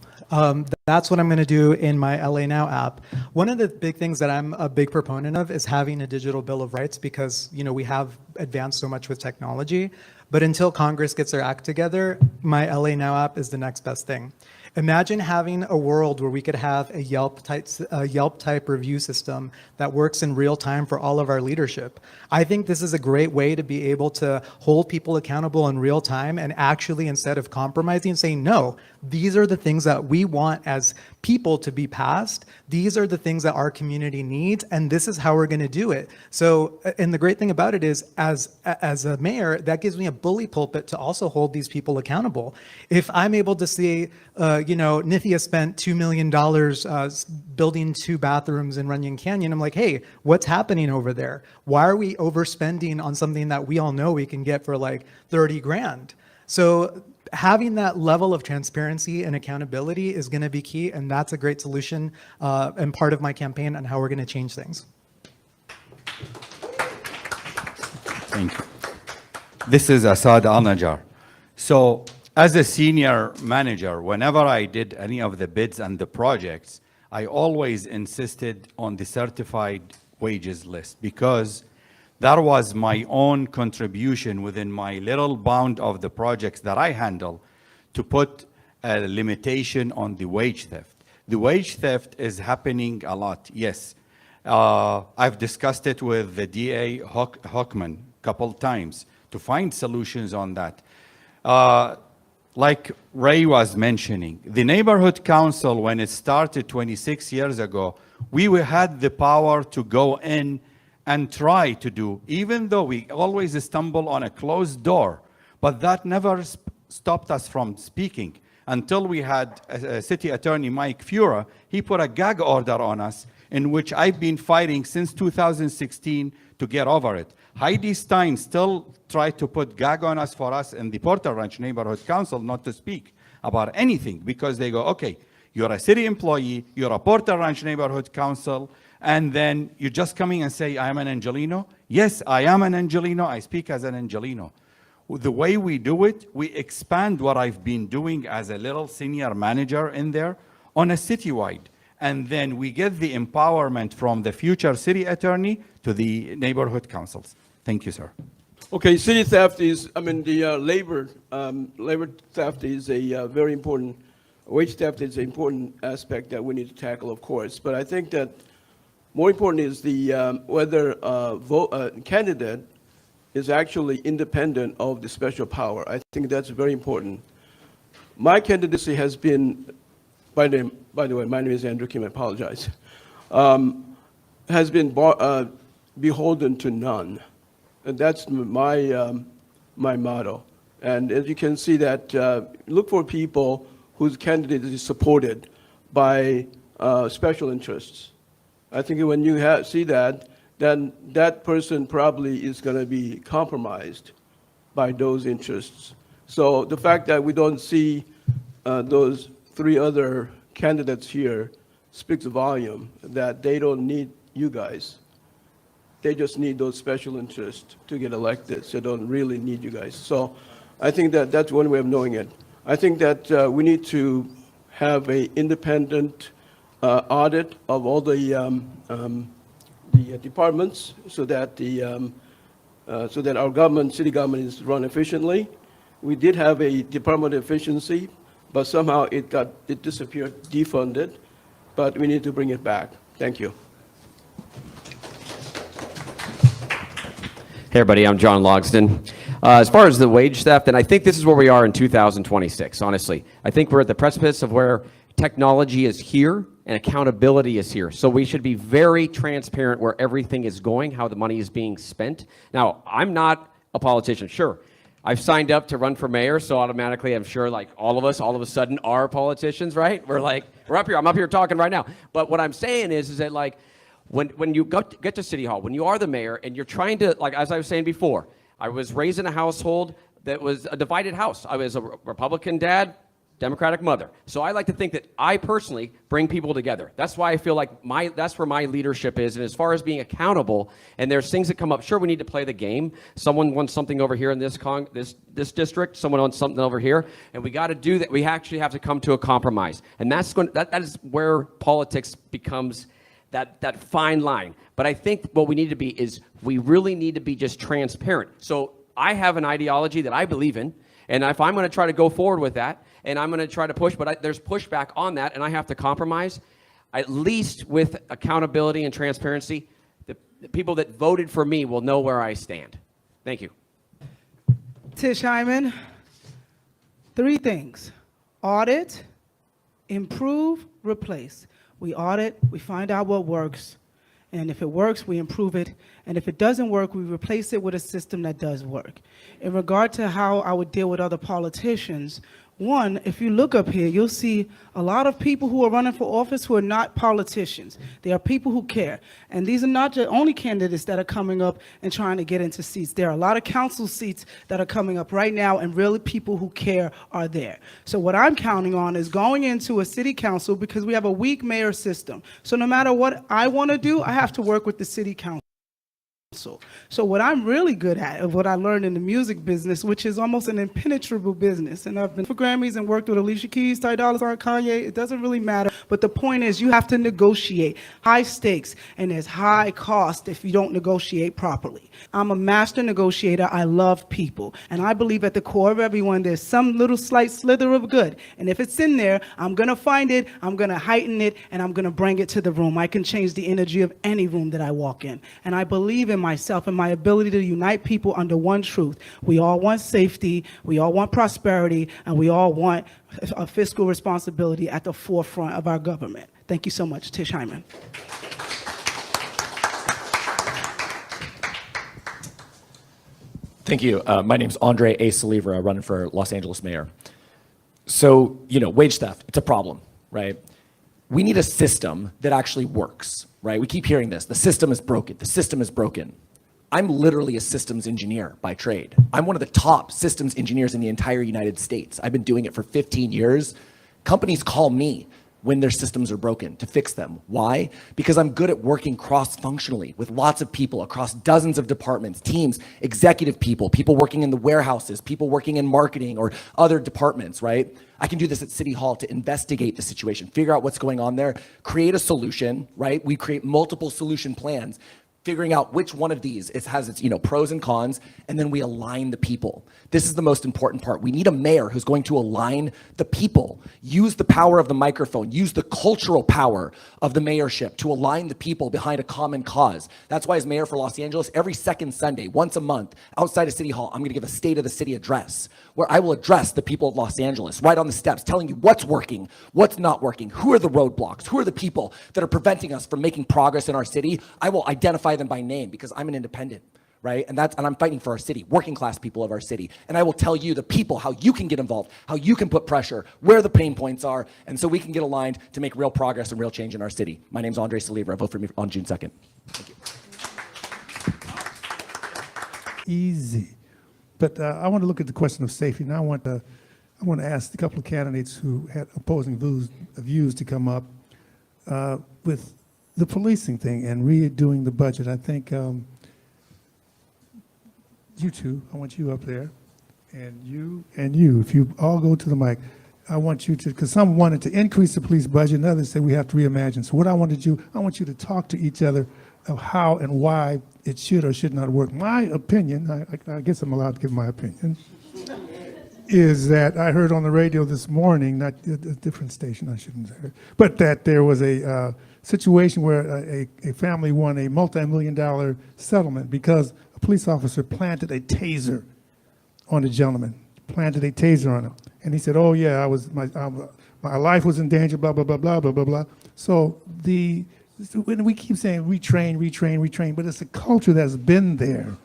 That's what I'm going to do in my LA Now app. One of the big things that I'm a big proponent of is having a digital bill of rights because, you know, we have advanced so much with technology. But until Congress gets their act together, my LA Now app is the next best thing. Imagine having a world where we could have a Yelp type review system that works in real time for all of our leadership. I think this is a great way to be able to hold people accountable in real time and actually, instead of compromising, saying, no, these are the things that we want as people to be passed. These are the things that our community needs, and this is how we're going to do it. So, and the great thing about it is, as a mayor, that gives me a bully pulpit to also hold these people accountable. If I'm able to see, Nithya spent $2 million building 2 bathrooms in Runyon Canyon, I'm like, hey, what's happening over there? Why are we overspending on something that we all know we can get for like 30 grand? So having that level of transparency and accountability is going to be key, and that's a great solution and part of my campaign on how we're going to change things. Thank you. This is Assad Al-Najjar. So as a senior manager, whenever I did any of the bids and the projects, I always insisted on the certified wages list because that was my own contribution within my little bound of the projects that I handle to put a limitation on the wage theft. The wage theft is happening a lot, yes. I've discussed it with the DA Hockman a couple times to find solutions on that. Like Ray was mentioning, the neighborhood council, when it started 26 years ago, we had the power to go in and try to do, even though we always stumble on a closed door, but that never stopped us from speaking until we had City Attorney Mike Fura. He put a gag order on us in which I've been fighting since 2016 to get over it. Heidi Stein still tried to put gag on us for us in the Porter Ranch Neighborhood Council not to speak about anything because they go, okay, you're a city employee, you're a Porter Ranch Neighborhood Council, and then you're just coming and say, I am an Angelino? Yes, I am an Angelino. I speak as an Angelino. The way we do it, we expand what I've been doing as a little senior manager in there on a citywide. And then we get the empowerment from the future city attorney to the neighborhood councils. Thank you, sir. Okay, city theft is, the labor theft is a very important, wage theft is an important aspect that we need to tackle, of course. But I think that more important is the whether a candidate is actually independent of the special power. I think that's very important. My candidacy has been, by the way, my name is Andrew Kim, I apologize, has been beholden to none. And that's my motto. And as you can see that, look for people whose candidate is supported by special interests. I think when you see that, then that person probably is going to be compromised by those interests. So the fact that we don't see those 3 other candidates here speaks a volume that they don't need you guys. They just need those special interests to get elected, so they don't really need you guys. So I think that that's one way of knowing it. I think that we need to have an independent audit of all the departments so that so that our government, city government, is run efficiently. We did have a Department of Efficiency, but somehow it disappeared, defunded, but we need to bring it back. Thank you. Hey everybody, I'm John Logsdon. As far as the wage theft, and I think this is where we are in 2026, honestly. I think we're at the precipice of where technology is here and accountability is here. So we should be very transparent where everything is going, how the money is being spent. Now, I'm not a politician, sure. I've signed up to run for mayor, so automatically I'm sure like all of us all of a sudden are politicians, right? We're up here, I'm up here talking right now. But what I'm saying is that like, when you get to City Hall, when you are the mayor and you're trying to, like as I was saying before, I was raised in a household that was a divided house. I was a Republican dad, Democratic mother. So I like to think that I personally bring people together. That's why I feel like that's where my leadership is. And as far as being accountable, and there's things that come up, sure, we need to play the game. Someone wants something over here in this district, someone wants something over here, and we got to do that. We actually have to come to a compromise. And that is where politics becomes that fine line. But I think what we need to be is we really need to be just transparent. So I have an ideology that I believe in, and if I'm going to try to go forward with that, and I'm going to try to push, but there's pushback on that, and I have to compromise, at least with accountability and transparency, the people that voted for me will know where I stand. Thank you. Tish Hyman, 3 things: audit, improve, replace. We audit, we find out what works, and if it works, we improve it, and if it doesn't work, we replace it with a system that does work. In regard to how I would deal with other politicians, one, if you look up here, you'll see a lot of people who are running for office who are not politicians. They are people who care. And these are not the only candidates that are coming up and trying to get into seats. There are a lot of council seats that are coming up right now, and really people who care are there. So what I'm counting on is going into a city council, because we have a weak mayor system. So no matter what I want to do, I have to work with the city council. So what I'm really good at, of what I learned in the music business, which is almost an impenetrable business, and I've been for Grammys and worked with Alicia Keys, Ty Dolla $ign, Kanye, it doesn't really matter, but the point is you have to negotiate high stakes, and there's high cost if you don't negotiate properly. I'm a master negotiator. I love people, and I believe at the core of everyone there's some little slight slither of good, and if it's in there, I'm gonna find it, I'm gonna heighten it, and I'm gonna bring it to the room. I can change the energy of any room that I walk in, and I believe in myself and my ability to unite people under one truth. We all want safety, we all want prosperity, and we all want a fiscal responsibility at the forefront of our government. Thank you so much. Tish Hyman. Thank you. My name's Andre A. Salivra, running for Los Angeles mayor. So, wage theft, it's a problem, right? We need a system that actually works, right? We keep hearing this. The system is broken. The system is broken. I'm literally a systems engineer by trade. I'm one of the top systems engineers in the entire United States. I've been doing it for 15 years. Companies call me when their systems are broken to fix them. Why? Because I'm good at working cross-functionally with lots of people across dozens of departments, teams, executive people, people working in the warehouses, people working in marketing or other departments, right? I can do this at City Hall to investigate the situation, figure out what's going on there, create a solution, right? We create multiple solution plans, figuring out which one of these has its pros and cons, and then we align the people. This is the most important part. We need a mayor who's going to align the people, use the power of the microphone, use the cultural power of the mayorship to align the people behind a common cause. That's why as mayor for Los Angeles, every second Sunday, once a month, outside of City Hall, I'm gonna give a State of the City address where I will address the people of Los Angeles right on the steps, telling you what's working, what's not working, who are the roadblocks, who are the people that are preventing us from making progress in our city. I will identify them by name because I'm an independent, right? And I'm fighting for our city, working class people of our city. And I will tell you, the people, how you can get involved, how you can put pressure, where the pain points are, and so we can get aligned to make real progress and real change in our city. My name's Andre Salivra. Vote for me on June 2nd. Thank you. Easy. But I want to look at the question of safety. Now I want to ask a couple of candidates who had opposing views to come up with the policing thing and redoing the budget. I think you two, I want you up there, and you, if you all go to the mic, I want you to, because some wanted to increase the police budget and others said we have to reimagine. So what I want you to talk to each other of how and why it should or should not work. My opinion, I guess I'm allowed to give my opinion, is that I heard on the radio this morning, not a different station, I shouldn't say, but that there was a situation where a family won a multi-million-dollar settlement because a police officer planted a taser on a gentleman, planted a taser on him. And he said, oh yeah, my life was in danger, blah, blah, blah, blah, blah, blah, blah. So when we keep saying retrain, but it's a culture that's been there.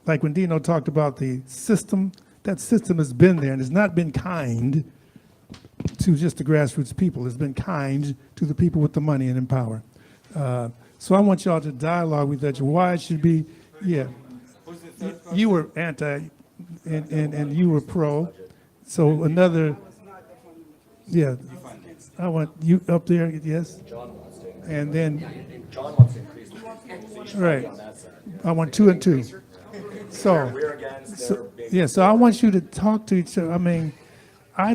Like when Dino talked about the system, that system has been there and has not been kind to just the grassroots people. It's been kind to the people with the money and in power. So I want y'all to dialogue with that. Why it should be, yeah. You were anti and you were pro. So another, yeah. I want you up there, yes? And then, John wants to increase the right. I want 2 and 2. So, yeah, so I want you to talk to each other. I mean, I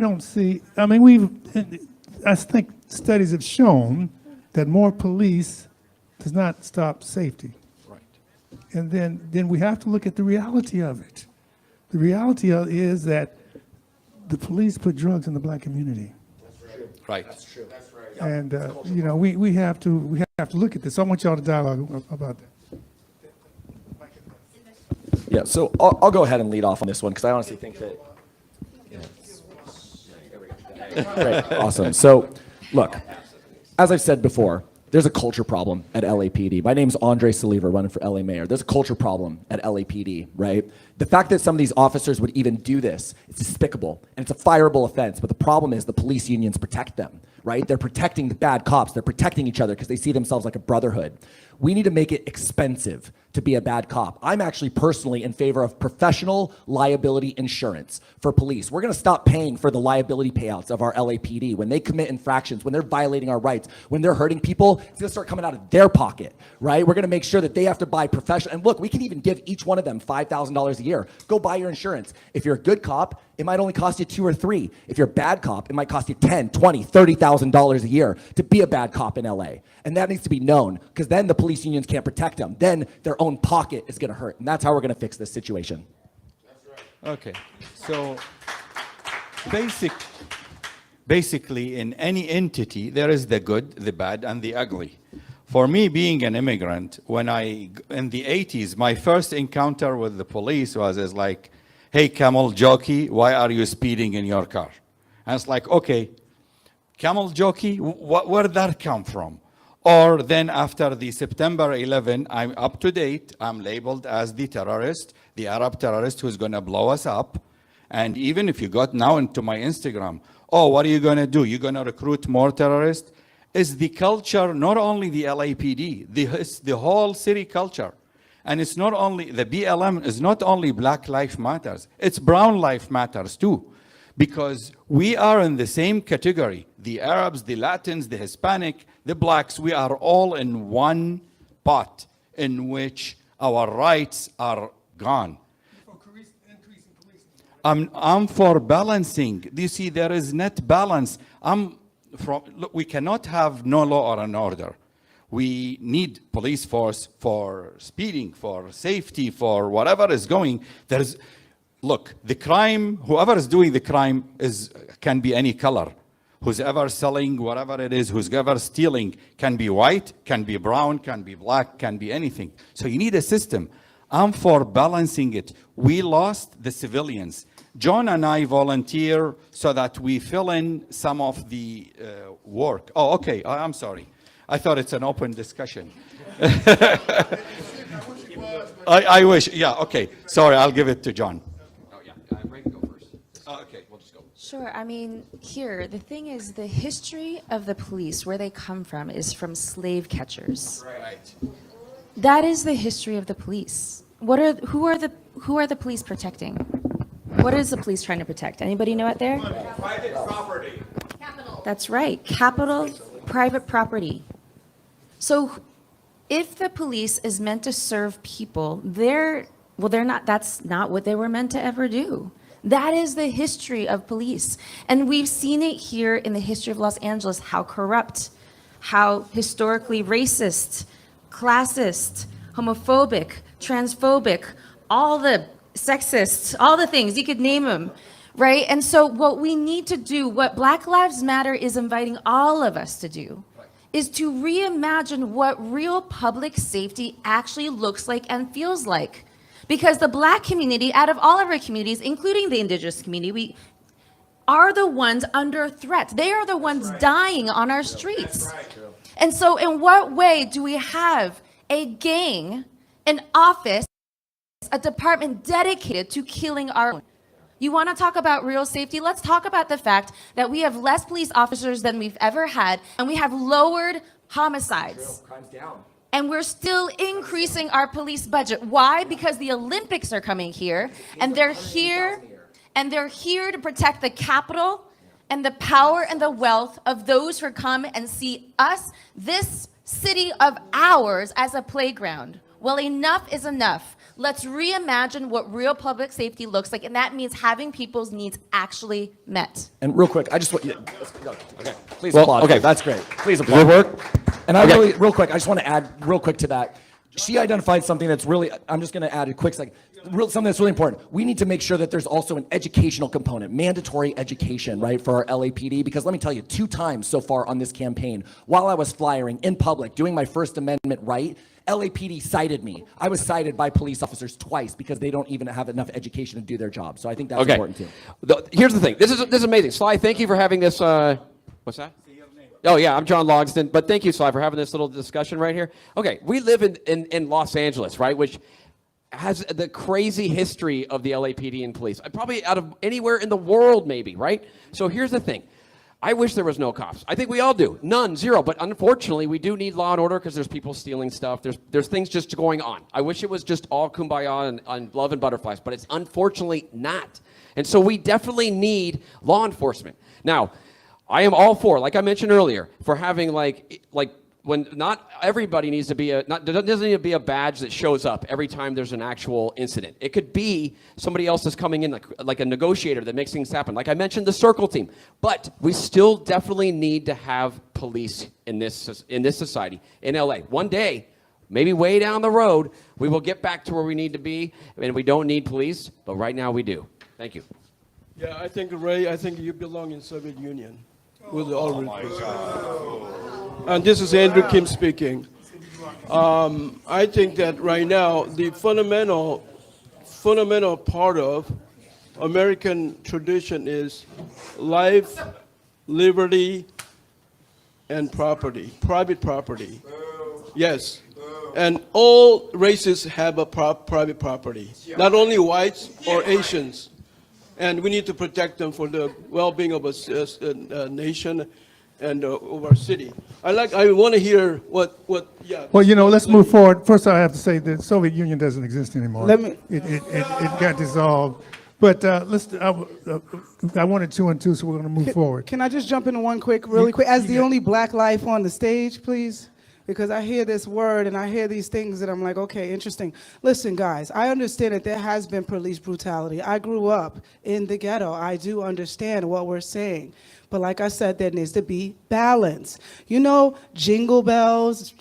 think studies have shown that more police does not stop safety. Right. And then we have to look at the reality of it. The reality is that the police put drugs in the black community. Right. That's true. That's right. And we have to look at this. I want y'all to dialogue about that. Yeah, so I'll go ahead and lead off on this one because I honestly think that. Great, awesome. So, look, as I've said before, there's a culture problem at LAPD. My name's Andre Saliva, running for LA mayor. There's a culture problem at LAPD, right? The fact that some of these officers would even do this, it's despicable, and it's a fireable offense. But the problem is the police unions protect them, right? They're protecting the bad cops. They're protecting each other because they see themselves like a brotherhood. We need to make it expensive to be a bad cop. I'm actually personally in favor of professional liability insurance for police. We're gonna stop paying for the liability payouts of our LAPD. When they commit infractions, when they're violating our rights, when they're hurting people, it's gonna start coming out of their pocket, right? We're gonna make sure that they have to buy professional, and look, we can even give each one of them $5,000 a year. Go buy your insurance. If you're a good cop, it might only cost you $2 or $3. If you're a bad cop, it might cost you $10, $20, $30,000 a year to be a bad cop in LA. And that needs to be known, because then the police unions can't protect them. Then their own pocket is gonna hurt. And that's how we're gonna fix this situation. Okay. So basically in any entity, there is the good, the bad, and the ugly. For me, being an immigrant, in the 80s, my first encounter with the police was like, hey, camel jockey, why are you speeding in your car? And it's like, okay, camel jockey, where did that come from? Or then after the September 11, I'm up to date. I'm labeled as the terrorist, the Arab terrorist who's going to blow us up. And even if you got now into my Instagram, oh, what are you going to do? You're going to recruit more terrorists? Is the culture, not only the LAPD, it's the whole city culture. And it's not only, the BLM is not only Black Lives Matters, it's Brown Lives Matters too. Because we are in the same category. The Arabs, the Latins, the Hispanic, the blacks, we are all in one pot in which our rights are gone. I'm for balancing. Do you see, there is net balance. Look, we cannot have no law or an order. We need police force for speeding, for safety, for whatever is going. Look, the crime, whoever is doing the crime can be any color. Who's ever selling whatever it is, who's ever stealing, can be white, can be brown, can be black, can be anything. So you need a system. I'm for balancing it. We lost the civilians. John and I volunteer so that we fill in some of the work. Oh, okay, I'm sorry. I thought it's an open discussion. I wish, yeah, okay. Sorry, I'll give it to John. Ray, go first. Okay, we'll just go. Sure. I mean, the thing is, the history of the police, where they come from, is from slave catchers. Right. That is the history of the police. Who are the police protecting? What is the police trying to protect? Anybody know out there? Private property. That's right. Capital, private property. So if the police is meant to serve people, they're not, that's not what they were meant to ever do. That is the history of police. And we've seen it here in the history of Los Angeles, how corrupt, how historically racist classist, homophobic, transphobic, all the sexists, all the things, you could name them, right? And so what we need to do, what Black Lives Matter is inviting all of us to do, is to reimagine what real public safety actually looks like and feels like. Because the Black community, out of all of our communities, including the Indigenous community, we are the ones under threat. They are the ones dying on our streets. And so in what way do we have a gang, an office, a department dedicated to killing our own? You want to talk about real safety? Let's talk about the fact that we have less police officers than we've ever had, and we have lowered homicides. Crime's down. And we're still increasing our police budget. Why? Because the Olympics are coming here, and they're here to protect the capital and the power and the wealth of those who come and see us, this city of ours, as a playground. Well, enough is enough. Let's reimagine what real public safety looks like, and that means having people's needs actually met. And real quick, I just want, okay, please Well, applaud. okay. That's great. Please Does applaud. it work? And I Okay. really, real quick, I just want to add real quick to that. She identified something that's really, I'm just going to add a quick second, something that's really important. We need to make sure that there's also an educational component, mandatory education, right, for our LAPD, because let me tell you, 2 times so far on this campaign, while I was flyering in public, doing my First Amendment right, LAPD cited me. I was cited by police officers twice because they don't even have enough education to do their job. So I think that's important too. Here's the thing. This is amazing. Sly, thank you for having this. What's that? Oh, yeah, I'm John Logsdon. But thank you, Sly, for having this little discussion right here. Okay, we live in Los Angeles, right, which has the crazy history of the LAPD and police. Probably out of anywhere in the world, maybe, right? So here's the thing. I wish there was no cops. I think we all do. None, zero. But unfortunately, we do need law and order because there's people stealing stuff. There's things just going on. I wish it was just all kumbaya and love and butterflies, but it's unfortunately not. And so we definitely need law enforcement. Now, I am all for, like I mentioned earlier, for having like when not everybody needs to be doesn't need to be a badge that shows up every time there's an actual incident. It could be somebody else that's coming in like a negotiator that makes things happen. Like I mentioned, the circle team. But we still definitely need to have police in this society in LA. One day, maybe way down the road, we will get back to where we need to be, and we don't need police. But right now, we do. Thank you. Yeah, I think, Ray, I think you belong in Soviet Union. With all respect. And this is Andrew Kim speaking. I think that right now the fundamental part of American tradition is life, liberty, and property, private property. Yes. And all races have a private property, not only whites or Asians. And we need to protect them for the well-being of a nation and of our city. I want to hear what. Yeah. Well, let's move forward. First, I have to say the Soviet Union doesn't exist anymore. It got dissolved. But I wanted 2 and 2, so we're going to move forward. Can I just jump into one really quick? As the only Black life on the stage, please? Because I hear this word and I hear these things that I'm like, okay, interesting. Listen, guys, I understand that there has been police brutality. I grew up in the ghetto. I do understand what we're saying. But like I said, there needs to be balance. Jingle bells,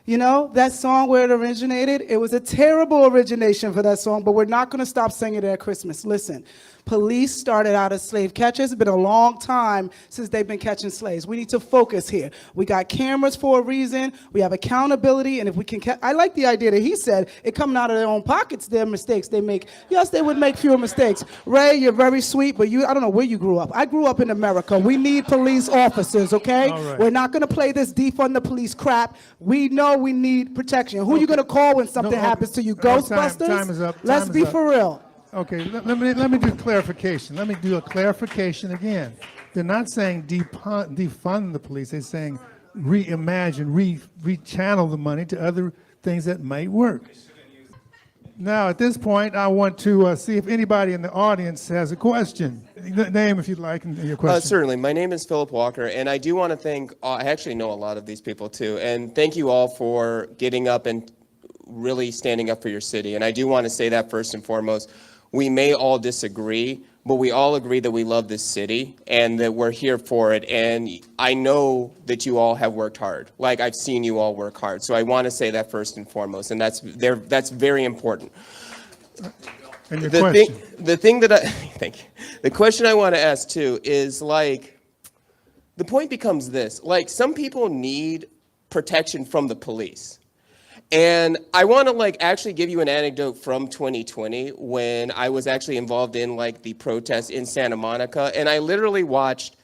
that song where it originated, it was a terrible origination for that song, but we're not going to stop singing it at Christmas. Listen. Police started out as slave catchers. It's been a long time since they've been catching slaves. We need to focus here. We got cameras for a reason. We have accountability. And if we can, I like the idea that he said, it coming out of their own pockets, their mistakes they make. Yes, they would make fewer mistakes. Ray, you're very sweet, but I don't know where you grew up. I grew up in America. We need police officers, okay? All right. We're not going to play this defund the police crap. We know we need protection. Who are you going to call when something happens to you? Ghostbusters? Time is up. Let's be for real. Okay, let me do clarification. Let me do a clarification again. They're not saying defund the police. They're saying reimagine, rechannel the money to other things that might work. Now, at this point, I want to see if anybody in the audience has a question. Name, if you'd like, and your question. Certainly. My name is Philip Walker, and I do want to thank, I actually know a lot of these people too, and thank you all for getting up and really standing up for your city. And I do want to say that first and foremost. We may all disagree, but we all agree that we love this city and that we're here for it. And I know that you all have worked hard. Like, I've seen you all work hard. So I want to say that first and foremost, and that's very important. And your question. The thing that thank you. The question I want to ask too is, like, the point becomes this: like, some people need protection from the police. And I want to, like, actually give you an anecdote from 2020 when I was actually involved in, like, the protests in Santa Monica, and I literally watched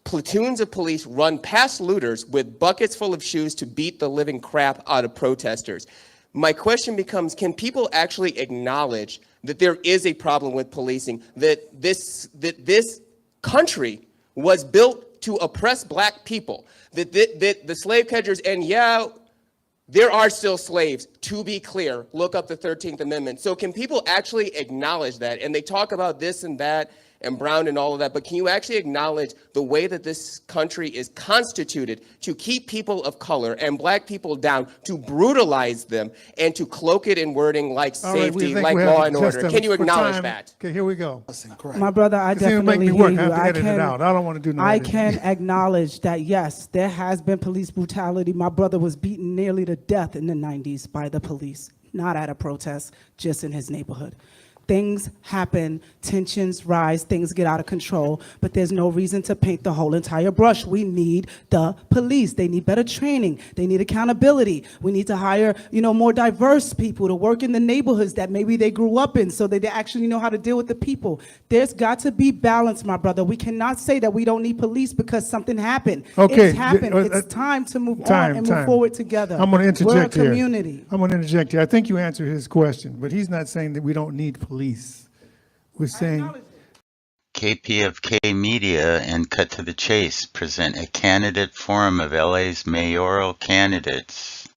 platoons of police run past looters with buckets full of shoes to beat the living crap out of protesters. My question becomes, can people actually acknowledge that there is a problem with policing, that this country was built to oppress black people, that the slave catchers, and yeah, there are still slaves, to be clear. Look up the 13th Amendment. So can people actually acknowledge that? And they talk about this and that and Brown and all of that, but can you actually acknowledge the way that this country is constituted to keep people of color and black people down, to brutalize them, and to cloak it in wording like safety, like law and order? Can you acknowledge that? Okay, here we go. My brother, I It's gonna make definitely me hear work. you. I have to edit it out. I don't want to do no I editing. can acknowledge that, yes, there has been police brutality. My brother was beaten nearly to death in the 90s by the police, not at a protest, just in his neighborhood. Things happen, tensions rise, things get out of control, but there's no reason to paint the whole entire brush. We need the police. They need better training. They need accountability. We need to hire, more diverse people to work in the neighborhoods that maybe they grew up in so that they actually know how to deal with the people. There's got to be balance, my brother. We cannot say that we don't need police because something happened. Okay, It's happened. It's time to move on and move forward together. I'm going to interject We're a here. community. I'm going to interject here. I think you answered his question, but he's not saying that we don't need police. We're saying KPFK Media and Cut to the Chase present a candidate forum of LA's mayoral candidates.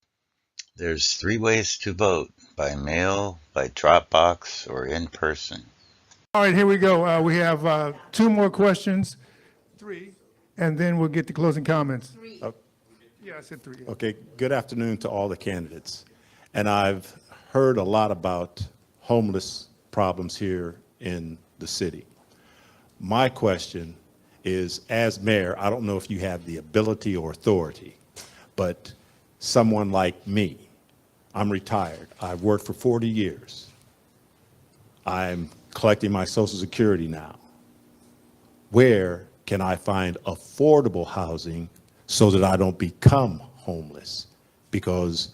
There's 3 ways to vote: by mail, by Dropbox, or in person. all right, here we go. We have 2 more questions, 3, and then we'll get to closing comments. 3. Yeah, I said 3. Okay, good afternoon to all the candidates. And I've heard a lot about homeless problems here in the city. My question is, as mayor, I don't know if you have the ability or authority, but someone like me, I'm retired. I've worked for 40 years. I'm collecting my Social Security now. Where can I find affordable housing so that I don't become homeless? Because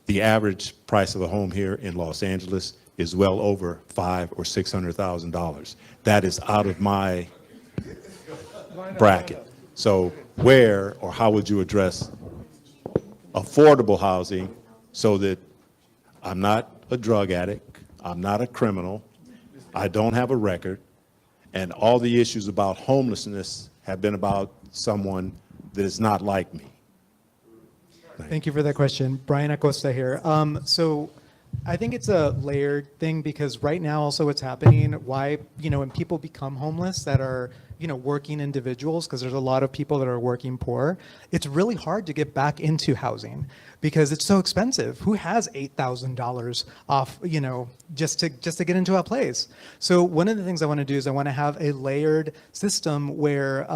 the average price of a home here in Los Angeles is well over $500,000 or $600,000. That is out of my bracket. So where or how would you address affordable housing so that I'm not a drug addict, I'm not a criminal, I don't have a record, and all the issues about homelessness have been about someone that is not like me? Thank you for that question. Brian Acosta here. So I think it's a layered thing because right now also what's happening, why, when people become homeless that are, working individuals, because there's a lot of people that are working poor, it's really hard to get back into housing because it's so expensive. Who has $8,000 off, just to get into a place? So one of the things I want to do is I want to have a layered system where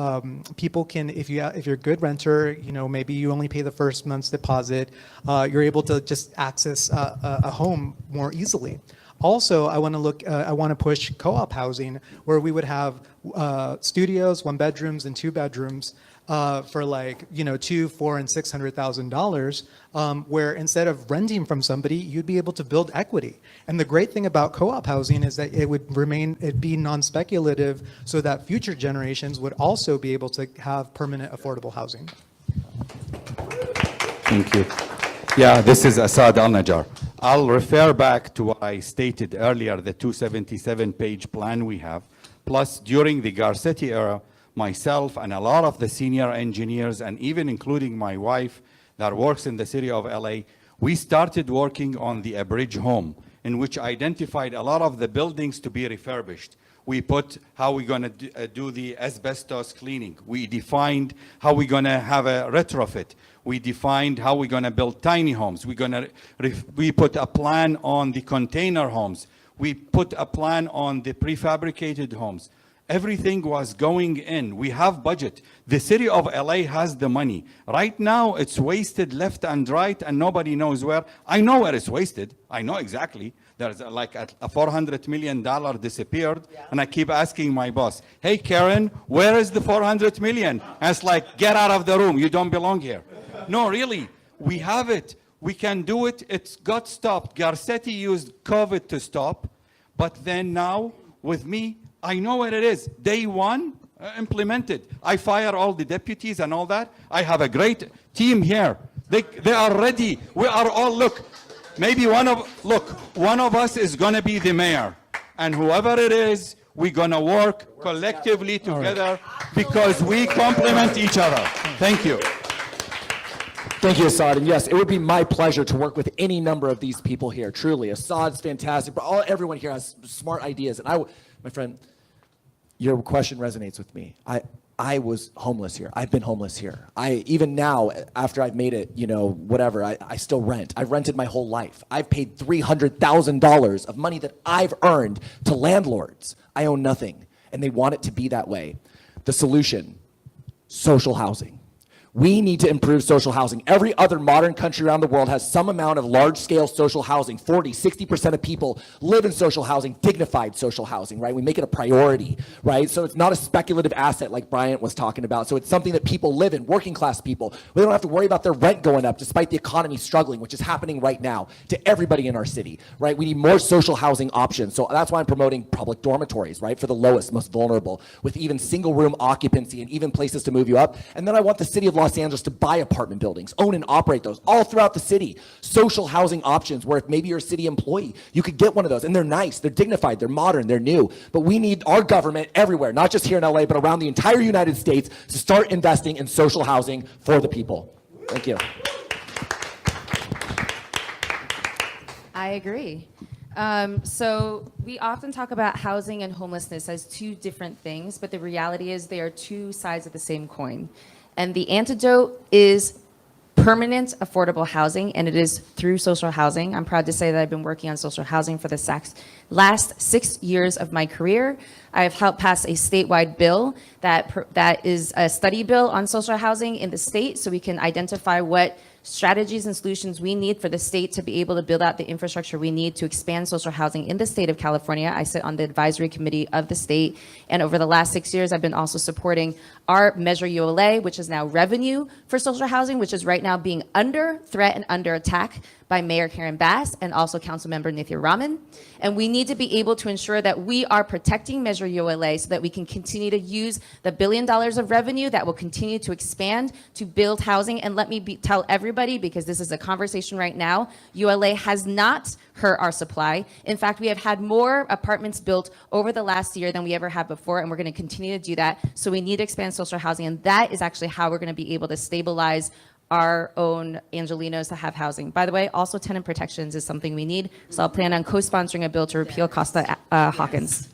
people can, if you're a good renter, maybe you only pay the first month's deposit, you're able to just access a home more easily. Also, I want to push co-op housing where we would have studios, 1 bedrooms and 2 bedrooms for like, $200,000, $400,000, and $600,000, where instead of renting from somebody, you'd be able to build equity. And the great thing about co-op housing is that it'd be non-speculative so that future generations would also be able to have permanent affordable housing. Thank you. Yeah, this is Assad Al-Najjar. I'll refer back to what I stated earlier, the 277-page plan we have. Plus, during the Garcetti era, myself and a lot of the senior engineers, and even including my wife that works in the city of LA, we started working on the Abridge home, in which identified a lot of the buildings to be refurbished. We put how we're going to do the asbestos cleaning. We defined how we're going to have a retrofit. We defined how we're going to build tiny homes. We put a plan on the container homes. We put a plan on the prefabricated homes. Everything was going in. We have budget. The city of LA has the money. Right now, it's wasted left and right, and nobody knows where. I know where it's wasted. I know exactly. There's like a $400 million disappeared, and I keep asking my boss, hey, Karen, where is the 400 million? And it's like, get out of the room. You don't belong here. No, really, we have it. We can do it. It's got stopped. Garcetti used COVID to stop, but then now, with me, I know what it is. Day one, implemented. I fire all the deputies and all that. I have a great team here. They are ready. We are all, look, maybe one of us is gonna be the mayor. And whoever it is, we're gonna work collectively together because we complement each other. Thank you. Thank you, Assad. And yes, it would be my pleasure to work with any number of these people here. Truly, Assad's fantastic, but everyone here has smart ideas. And my friend, your question resonates with me. I was homeless here. I've been homeless here. Even now, after I've made it, whatever, I still rent. I've rented my whole life. I've paid $300,000 of money that I've earned to landlords. I own nothing, and they want it to be that way. The solution, social housing. We need to improve social housing. Every other modern country around the world has some amount of large-scale social housing. 40, 60% of people live in social housing, dignified social housing, right? We make it a priority, right? So it's not a speculative asset like Bryant was talking about. So it's something that people live in, working class people. We don't have to worry about their rent going up despite the economy struggling, which is happening right now to everybody in our city, right? We need more social housing options. So that's why I'm promoting public dormitories, right? For the lowest, most vulnerable, with even single room occupancy and even places to move you up. And then I want the city of Los Angeles to buy apartment buildings, own and operate those all throughout the city. Social housing options where if maybe you're a city employee, you could get one of those. And they're nice, they're dignified, they're modern, they're new. But we need our government everywhere, not just here in LA, but around the entire United States to start investing in social housing for the people. Thank you. I agree. So we often talk about housing and homelessness as two different things, but the reality is they are two sides of the same coin. And the antidote is permanent affordable housing, and it is through social housing. I'm proud to say that I've been working on social housing for the last 6 years of my career. I've helped pass a statewide bill that is a study bill on social housing in the state, so we can identify what strategies and solutions we need for the state to be able to build out the infrastructure we need to expand social housing in the state of California. I sit on the advisory committee of the state, and over the last 6 years, I've been also supporting our Measure ULA, which is now revenue for social housing, which is right now being under threat and under attack by Mayor Karen Bass and also Councilmember Nithya Raman. And we need to be able to ensure that we are protecting Measure ULA so that we can continue to use the $1 billion of revenue that will continue to expand to build housing. And let me tell everybody, because this is a conversation right now, ULA has not hurt our supply. In fact, we have had more apartments built over the last year than we ever had before, and we're going to continue to do that. So we need to expand social housing, and that is actually how we're going to be able to stabilize our own Angelenos to have housing. By the way, also tenant protections is something we need, so I'll plan on co-sponsoring a bill to repeal Costa Hawkins.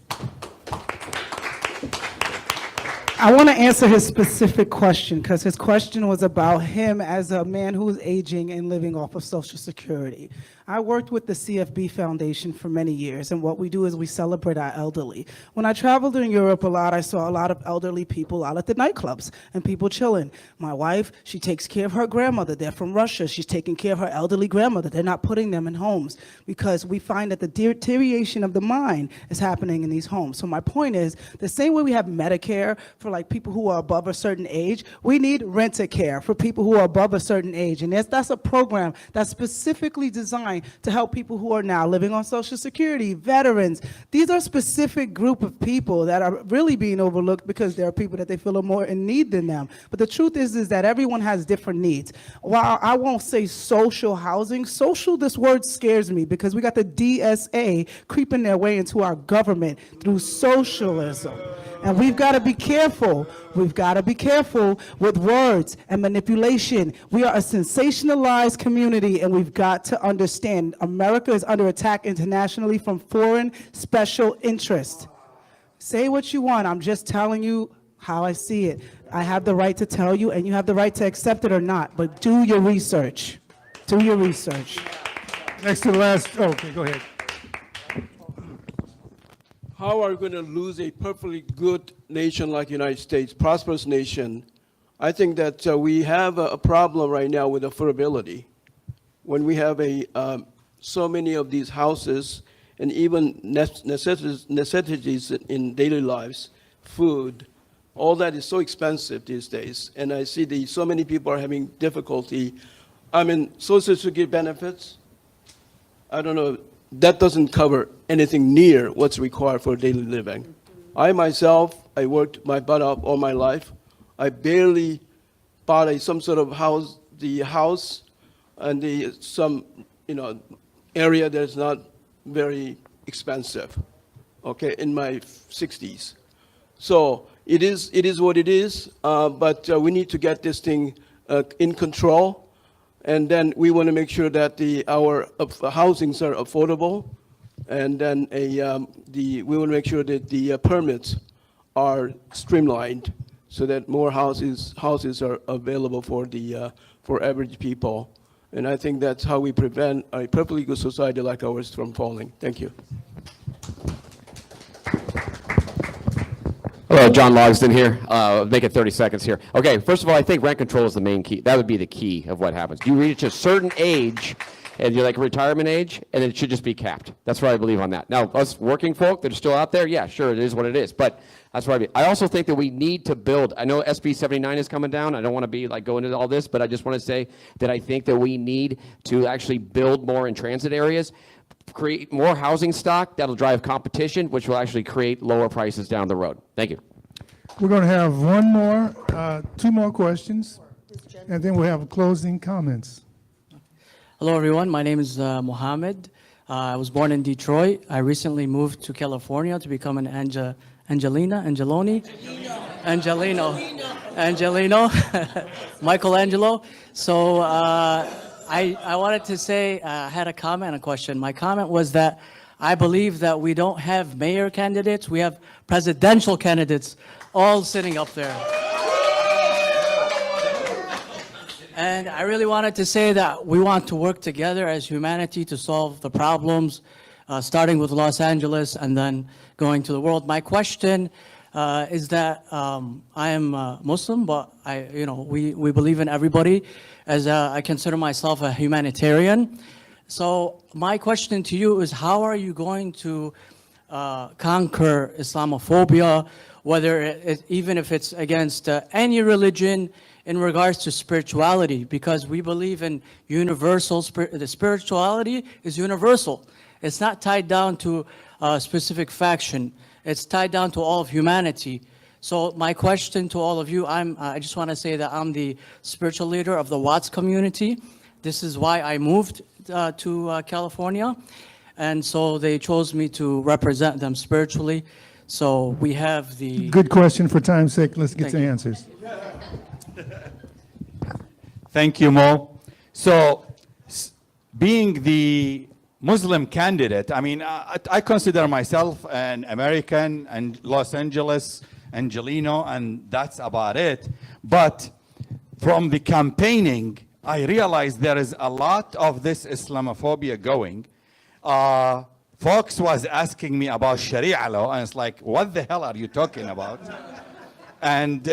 I want to answer his specific question because his question was about him as a man who is aging and living off of Social Security. I worked with the CFB Foundation for many years, and what we do is we celebrate our elderly. When I traveled in Europe a lot, I saw a lot of elderly people out at the nightclubs and people chilling. My wife, she takes care of her grandmother. They're from Russia. She's taking care of her elderly grandmother. They're not putting them in homes because we find that the deterioration of the mind is happening in these homes. So my point is, the same way we have Medicare for like people who are above a certain age, we need Rent-A-Care for people who are above a certain age. And that's a program that's specifically designed to help people who are now living on Social Security, veterans. These are specific group of people that are really being overlooked because there are people that they feel are more in need than them. But the truth is that everyone has different needs. While I won't say social housing, social, this word scares me because we got the DSA creeping their way into our government through socialism. And we've got to be careful. We've got to be careful with words and manipulation. We are a sensationalized community, and we've got to understand America is under attack internationally from foreign special interests. Say what you want. I'm just telling you how I see it. I have the right to tell you, and you have the right to accept it or not, but do your research. Do your research. Next to the last, okay, go ahead. how are we going to lose a perfectly good nation like the United States, prosperous nation? I think that we have a problem right now with affordability. When we have so many of these houses and even necessities in daily lives, food, all that is so expensive these days. And I see so many people are having difficulty. I mean, Social Security benefits, I don't know, that doesn't cover anything near what's required for daily living. I myself, I worked my butt off all my life. I barely bought some sort of house, and some area that's not very expensive, okay, in my 60s. So it is what it is, but we need to get this thing in control. And then we want to make sure that our housings are affordable, and then we want to make sure that the permits are streamlined, so that more houses are available for average people. And I think that's how we prevent a perfectly good society like ours from falling. Thank you. Hello, John Logsdon here. Make it 30 seconds here. Okay, first of all, I think rent control is the main key. That would be the key of what happens. You reach a certain age, and you're like retirement age, and it should just be capped. That's what I believe on that. Now, us working folk that are still out there, yeah, sure, it is what it is. But that's what I mean. I also think that we need to build. I know SB 79 is coming down. I don't want to be like going into all this, but I just want to say that I think that we need to actually build more in transit areas, create more housing stock that'll drive competition, which will actually create lower prices down the road. Thank you. We're going to have two more questions, and then we'll have closing comments. Hello, everyone. My name is Mohammed. I was born in Detroit. I recently moved to California to become an Angelino, Michelangelo. So I wanted to say, I had a comment and a question. My comment was that I believe that we don't have mayor candidates, we have presidential candidates all sitting up there. And I really wanted to say that we want to work together as humanity to solve the problems, starting with Los Angeles and then going to the world. My question is that I am Muslim, but we believe in everybody, as I consider myself a humanitarian. So my question to you is, how are you going to conquer Islamophobia, even if it's against any religion, in regards to spirituality? Because we believe in universal, the spirituality is universal. It's not tied down to a specific faction. It's tied down to all of humanity. So my question to all of you, I just want to say that I'm the spiritual leader of the Watts community. This is why I moved to California. And so they chose me to represent them spiritually. So we have the... Good question. For time's sake, let's get to answers. Thank you, Mo. So, being the Muslim candidate, I mean, I consider myself an American and Los Angeles, Angelino, and that's about it. But from the campaigning, I realized there is a lot of this Islamophobia going. Folks was asking me about Sharia law, and it's like, what the hell are you talking about? And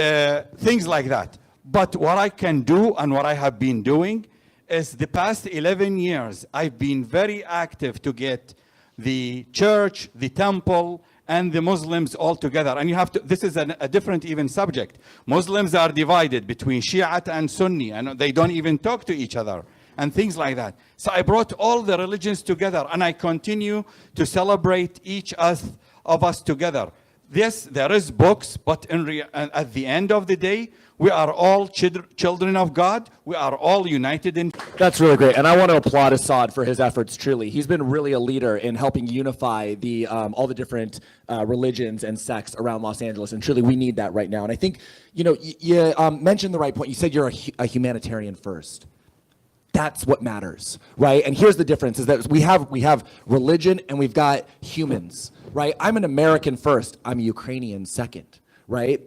things like that. But what I can do and what I have been doing is the past 11 years, I've been very active to get the church, the temple, and the Muslims all together. And you have to, this is a different even subject. Muslims are divided between Shiite and Sunni, and they don't even talk to each other, and things like that. So I brought all the religions together, and I continue to celebrate each of us together. Yes, there is books, but at the end of the day, we are all children of God. We are all united in... That's really great. And I want to applaud Assad for his efforts, truly. He's been really a leader in helping unify all the different religions and sects around Los Angeles. And truly, we need that right now. And I think, you mentioned the right point. You said you're a humanitarian first. That's what matters, right? And here's the difference, is that we have religion and we've got humans, right? I'm an American first. I'm a Ukrainian second, right?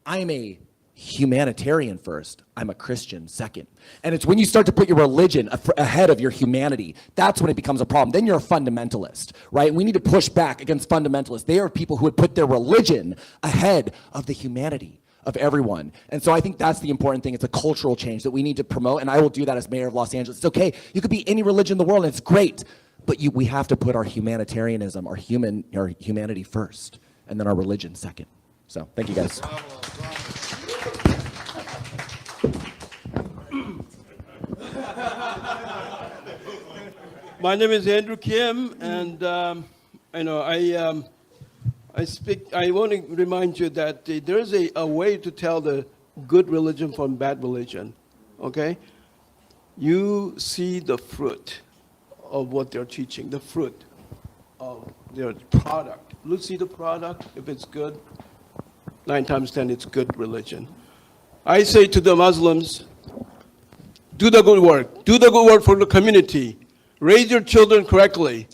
I'm a humanitarian first, I'm a Christian second. And it's when you start to put your religion ahead of your humanity, that's when it becomes a problem. Then you're a fundamentalist, right? We need to push back against fundamentalists. They are people who would put their religion ahead of the humanity of everyone. And so I think that's the important thing. It's a cultural change that we need to promote, and I will do that as mayor of Los Angeles. It's okay, you could be any religion in the world, and it's great, but we have to put our humanitarianism, our humanity first, and then our religion second. So thank you guys. My name is Andrew Kim, and I want to remind you that there's a way to tell the good religion from bad religion. Okay, you see the fruit of what they're teaching, the fruit of their product. Look, see the product. If it's good, 9 times 10, it's good religion. I say to the Muslims, do the good work. Do the good work for the community. Raise your children correctly,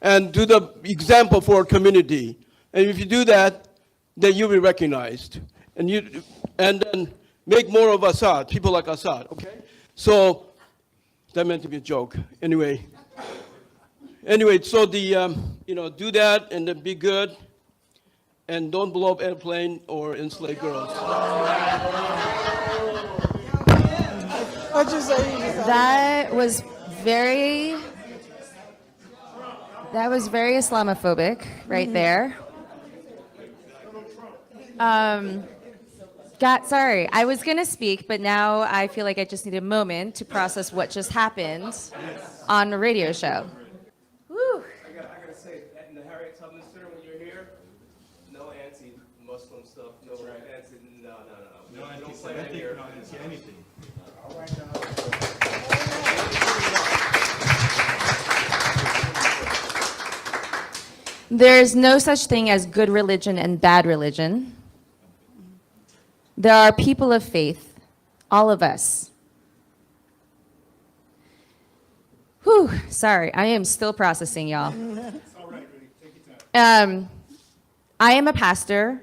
and do the example for our community. And if you do that, then you'll be recognized. And then make more of Assad, people like Assad, okay? So, that meant to be a joke. Anyway, so do that and then be good. And don't blow up airplane or enslave girls. What'd you say? That was very Islamophobic right there. Sorry, I was gonna speak, but now I feel like I just need a moment to process what just happened on a radio show. Woo. I gotta say, in the Harriet Tubman Center when you're here, no anti-Muslim stuff, no anti, no. No anti-Semitic, no anti-anything. All right, now. There's no such thing as good religion and bad religion. There are people of faith, all of us. Whew, sorry, I am still processing, y'all. I am a pastor,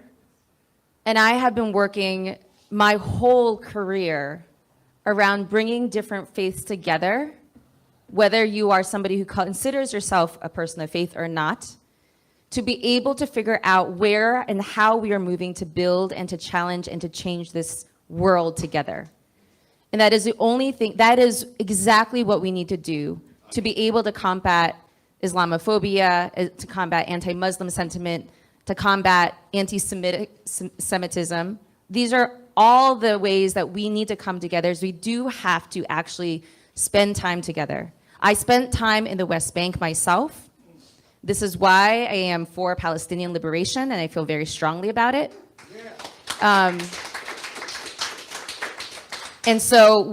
and I have been working my whole career around bringing different faiths together, whether you are somebody who considers yourself a person of faith or not, to be able to figure out where and how we are moving to build and to challenge and to change this world together. And that is the only thing, that is exactly what we need to do to be able to combat Islamophobia, to combat anti-Muslim sentiment, to combat anti-Semitism. These are all the ways that we need to come together, as we do have to actually spend time together. I spent time in the West Bank myself. This is why I am for Palestinian liberation, and I feel very strongly about it. And so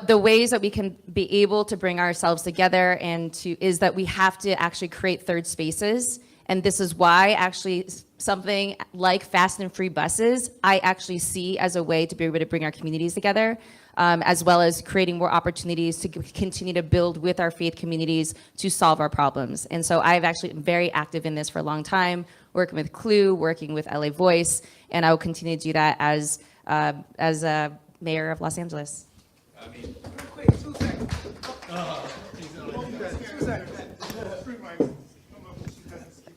the ways that we can be able to bring ourselves together is that we have to actually create third spaces. And this is why actually something like fast and free buses, I actually see as a way to be able to bring our communities together, as well as creating more opportunities to continue to build with our faith communities to solve our problems. And so I've actually been very active in this for a long time, working with Clue, working with LA Voice, and I will continue to do that as mayor of Los Angeles.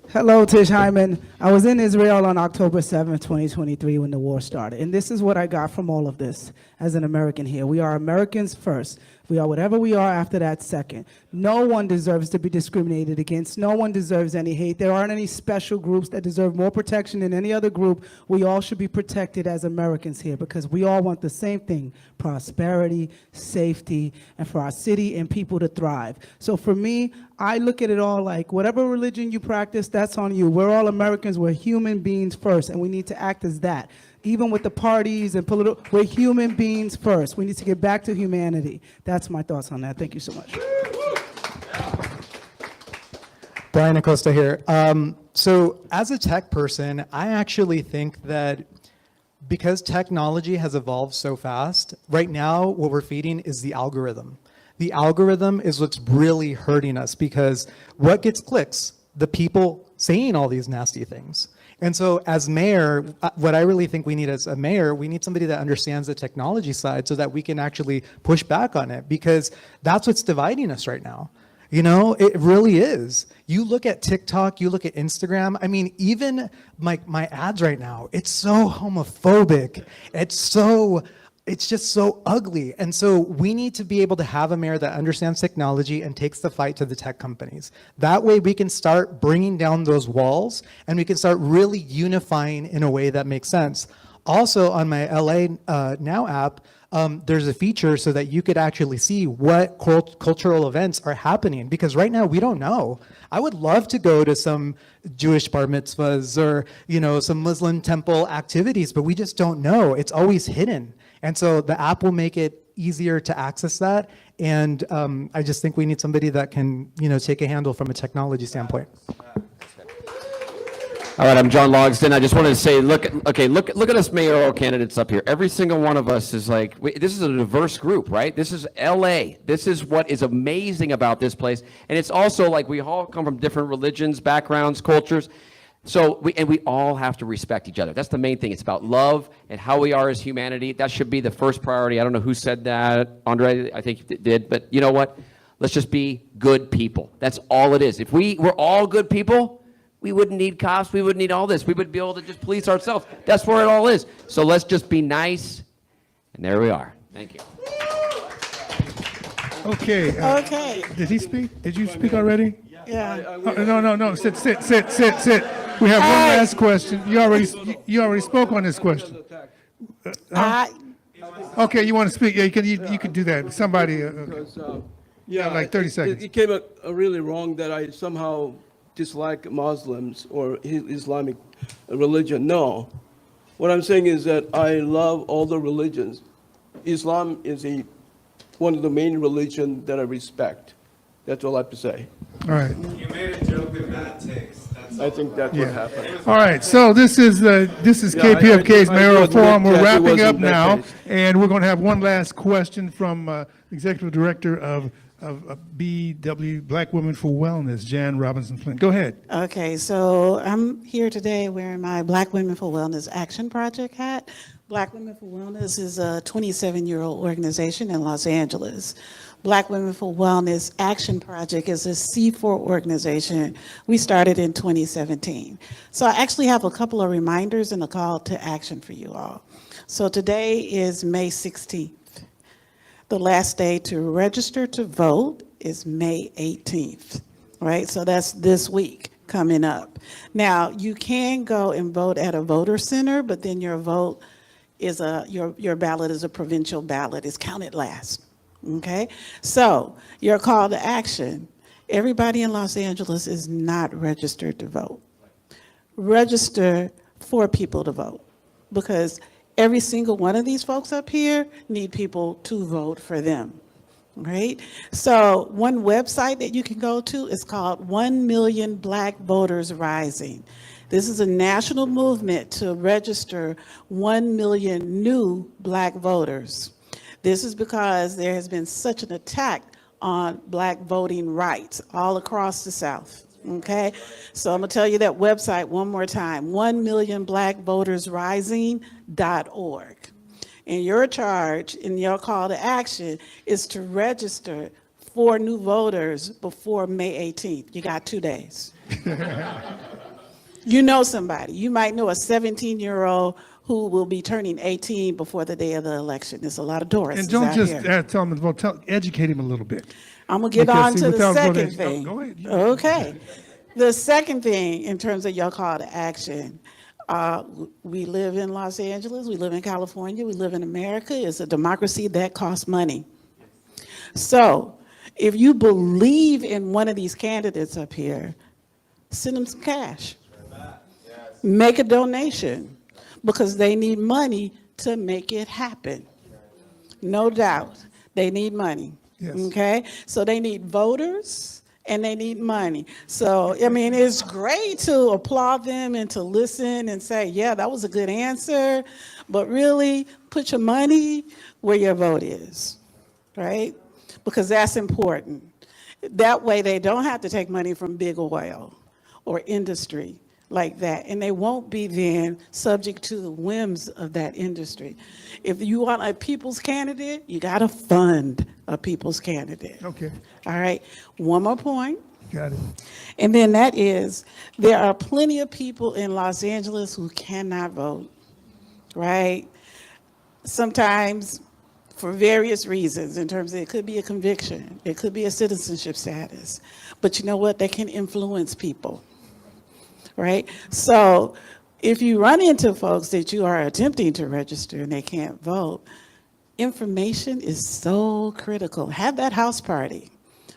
Hello, Tish Hyman. I was in Israel on October 7th, 2023, when the war started. And this is what I got from all of this as an American here. We are Americans first. We are whatever we are after that second. No one deserves to be discriminated against. No one deserves any hate. There aren't any special groups that deserve more protection than any other group. We all should be protected as Americans here because we all want the same thing: prosperity, safety, and for our city and people to thrive. So for me, I look at it all like whatever religion you practice, that's on you. We're all Americans. We're human beings first, and we need to act as that. Even with the parties and political, we're human beings first. We need to get back to humanity. That's my thoughts on that. Thank you so much. Brian Acosta here. So as a tech person, I actually think that because technology has evolved so fast, right now what we're feeding is the algorithm. The algorithm is what's really hurting us because what gets clicks? The people saying all these nasty things. And so as mayor, what I really think we need as a mayor, we need somebody that understands the technology side so that we can actually push back on it, because that's what's dividing us right now. You know, it really is. You look at TikTok, you look at Instagram. I mean, even my ads right now, it's so homophobic. It's just so ugly. And so we need to be able to have a mayor that understands technology and takes the fight to the tech companies. That way we can start bringing down those walls and we can start really unifying in a way that makes sense. Also on my LA Now app, there's a feature so that you could actually see what cultural events are happening, because right now we don't know. I would love to go to some Jewish bar mitzvahs or, you know, some Muslim temple activities, but we just don't know. It's always hidden. And so the app will make it easier to access that. And I just think we need somebody that can, you know, take a handle from a technology standpoint. All right, I'm John Logsdon. I just wanted to say, look at us mayoral candidates up here. Every single one of us is like, this is a diverse group, right? This is LA. This is what is amazing about this place. And it's also like we all come from different religions, backgrounds, cultures. So we all have to respect each other. That's the main thing. It's about love and how we are as humanity. That should be the first priority. I don't know who said that. Andre, I think you did. But you know what? Let's just be good people. That's all it is. If we were all good people, we wouldn't need cops. We wouldn't need all this. We would be able to just police ourselves. That's where it all is. So let's just be nice. And there we are. Thank you. Okay. Okay. Did he speak? Did you speak already? Yeah. No. Sit. We have one last question. You already spoke on this question. Okay, you want to speak? Yeah, you can do that. Somebody. Because, like 30 seconds. It came out really wrong that I somehow dislike Muslims or Islamic religion. No. What I'm saying is that I love all the religions. Islam is one of the main religions that I respect. That's all I have to say. All right. You made a joke with bad taste. I think that's what happened. All right. So this is KPFK's Mayoral Forum. We're wrapping up now, and we're going to have one last question from Executive Director of BW, Black Women for Wellness, Jan Robinson Flint. Go ahead. Okay, so I'm here today wearing my Black Women for Wellness Action Project hat. Black Women for Wellness is a 27-year-old organization in Los Angeles. Black Women for Wellness Action Project is a C4 organization. We started in 2017. So I actually have a couple of reminders and a call to action for you all. So today is May 16th. The last day to register to vote is May 18th, right? So that's this week coming up. Now, you can go and vote at a voter center, but then your vote is your ballot is a provincial ballot. It's counted last, okay? So your call to action, everybody in Los Angeles is not registered to vote. Register for people to vote, because every single one of these folks up here need people to vote for them, right? So one website that you can go to is called 1 Million Black Voters Rising. This is a national movement to register 1 million new black voters. This is because there has been such an attack on black voting rights all across the South. Okay, so I'm gonna tell you that website one more time, 1millionblackvotersrising.org. And your charge and your call to action is to register 4 new voters before May 18th. You got 2 days. You know somebody. You might know a 17-year-old who will be turning 18 before the day of the election. There's a lot of Doris. And don't just tell him to vote. Educate him a little bit. I'm going to get on to the second voting, thing. go ahead. Okay. The second thing in terms of your call to action, we live in Los Angeles, we live in California, we live in America. It's a democracy that costs money. So if you believe in one of these candidates up here, send them some cash. Make a donation, because they need money to make it happen. No doubt, they need money. Yes. Okay, so they need voters and they need money. So, I mean, it's great to applaud them and to listen and say, yeah, that was a good answer, but really put your money where your vote is, right? Because that's important. That way they don't have to take money from big oil or industry like that, and they won't be then subject to the whims of that industry. If you want a people's candidate, you got to fund a people's candidate. Okay, All right. One more point. got it. And then that is, there are plenty of people in Los Angeles who cannot vote, right? Sometimes for various reasons, in terms of it could be a conviction, it could be a citizenship status. But you know what? They can influence people, right? So if you run into folks that you are attempting to register and they can't vote, information is so critical. Have that house party,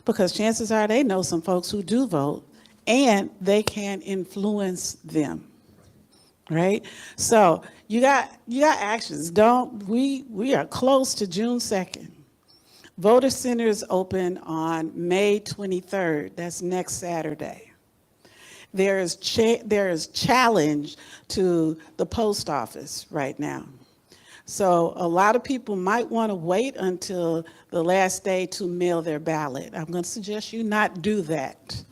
because chances are they know some folks who do vote and they can influence them, right? So you got actions. We are close to June 2nd. Voter centers open on May 23rd. That's next Saturday. There is challenge to the post office right now. So a lot of people might want to wait until the last day to mail their ballot. I'm going to suggest you not do that.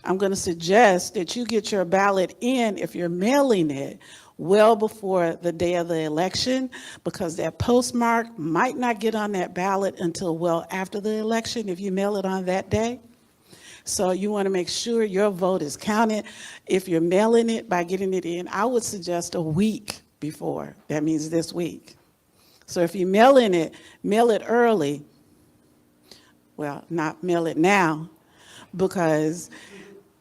I'm going to suggest that you get your ballot in, if you're mailing it, well before the day of the election, because that postmark might not get on that ballot until well after the election if you mail it on that day. So you want to make sure your vote is counted. If you're mailing it by getting it in, I would suggest a week before. That means this week. So if you're mailing it, mail it early. Well, not mail it now, because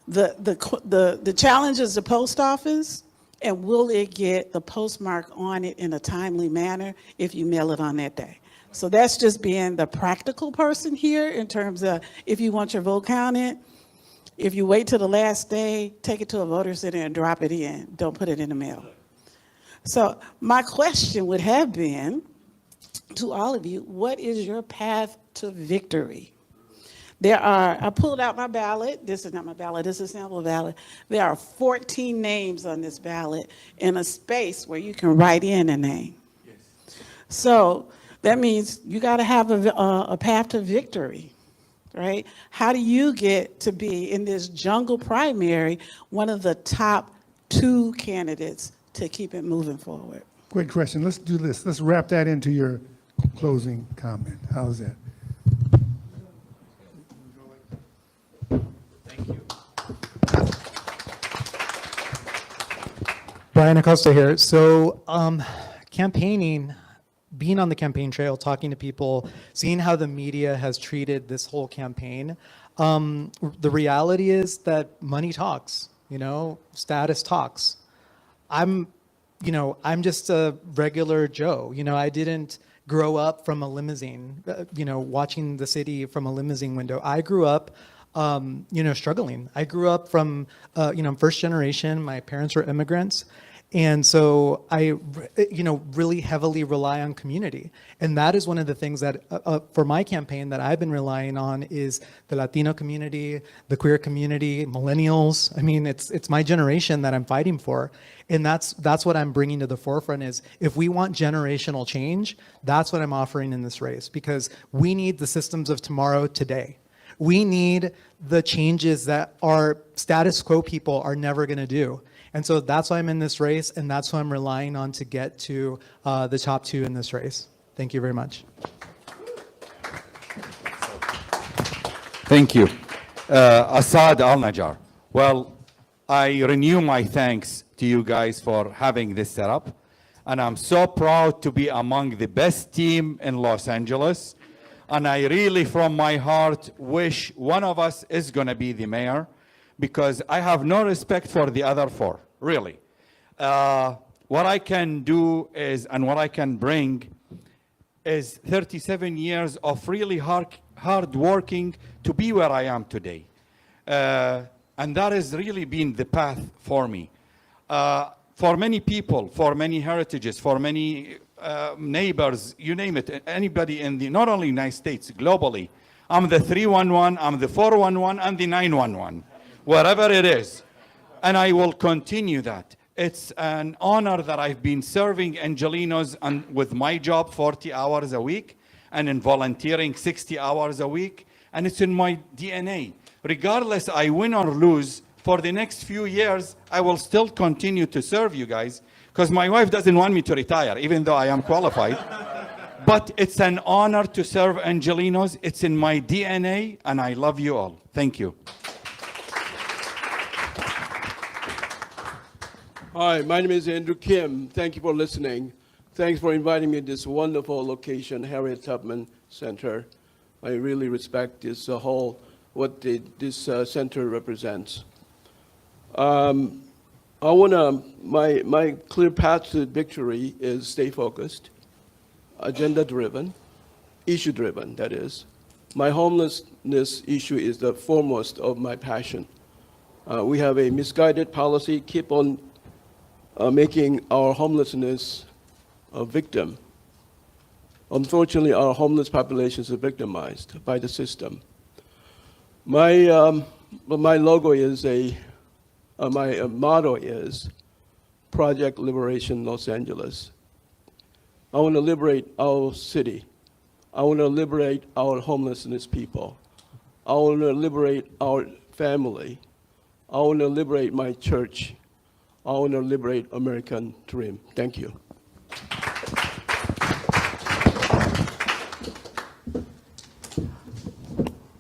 the challenge is the post office, and will it get the postmark on it in a timely manner if you mail it on that day? So that's just being the practical person here in terms of if you want your vote counted, if you wait till the last day, take it to a voter center and drop it in. Don't put it in the mail. So my question would have been to all of you, what is your path to victory? I pulled out my ballot. This is not my ballot, this is a sample ballot. There are 14 names on this ballot in a space where you can write in a name. Yes. So that means you got to have a path to victory, right? How do you get to be in this jungle primary, one of the top 2 candidates to keep it moving forward? Great question. Let's do this. Let's wrap that into your closing comment. How's that? Brian Acosta here. So campaigning, being on the campaign trail, talking to people, seeing how the media has treated this whole campaign, the reality is that money talks, status talks. I'm just a regular Joe. I didn't grow up from a limousine, watching the city from a limousine window. I grew up struggling. I grew up from, first generation. My parents were immigrants. And so I, really heavily rely on community. And that is one of the things that, for my campaign, that I've been relying on is the Latino community, the queer community, millennials. I mean, it's my generation that I'm fighting for. And that's what I'm bringing to the forefront is if we want generational change, that's what I'm offering in this race, because we need the systems of tomorrow today. We need the changes that our status quo people are never going to do. And so that's why I'm in this race, and that's who I'm relying on to get to the top 2 in this race. Thank you very much. Thank you. Assad Al-Najjar. Well, I renew my thanks to you guys for having this setup. And I'm so proud to be among the best team in Los Angeles. And I really, from my heart, wish one of us is going to be the mayor, because I have no respect for the other 4, really. What I can do is, and what I can bring is 37 years of really hard working to be where I am today. And that has really been the path for me. For many people, for many heritages, for many neighbors, you name it, anybody in not only United States, globally, I'm the 311, I'm the 411, and the 911. Wherever it is. And I will continue that. It's an honor that I've been serving Angelenos with my job 40 hours a week and in volunteering 60 hours a week. And it's in my DNA. Regardless, I win or lose, for the next few years, I will still continue to serve you guys because my wife doesn't want me to retire, even though I am qualified. But it's an honor to serve Angelenos. It's in my DNA, and I love you all. Thank you. Hi, my name is Andrew Kim. Thank you for listening. Thanks for inviting me to this wonderful location, Harriet Tubman Center. I really respect this what this center represents. My clear path to victory is stay focused, agenda-driven, issue-driven, that is. My homelessness issue is the foremost of my passion. We have a misguided policy, keep on making our homelessness a victim. Unfortunately, our homeless populations are victimized by the system. My logo is my motto is Project Liberation Los Angeles. I want to liberate our city. I want to liberate our homelessness people. I want to liberate our family. I want to liberate my church. I want to liberate American dream. Thank you.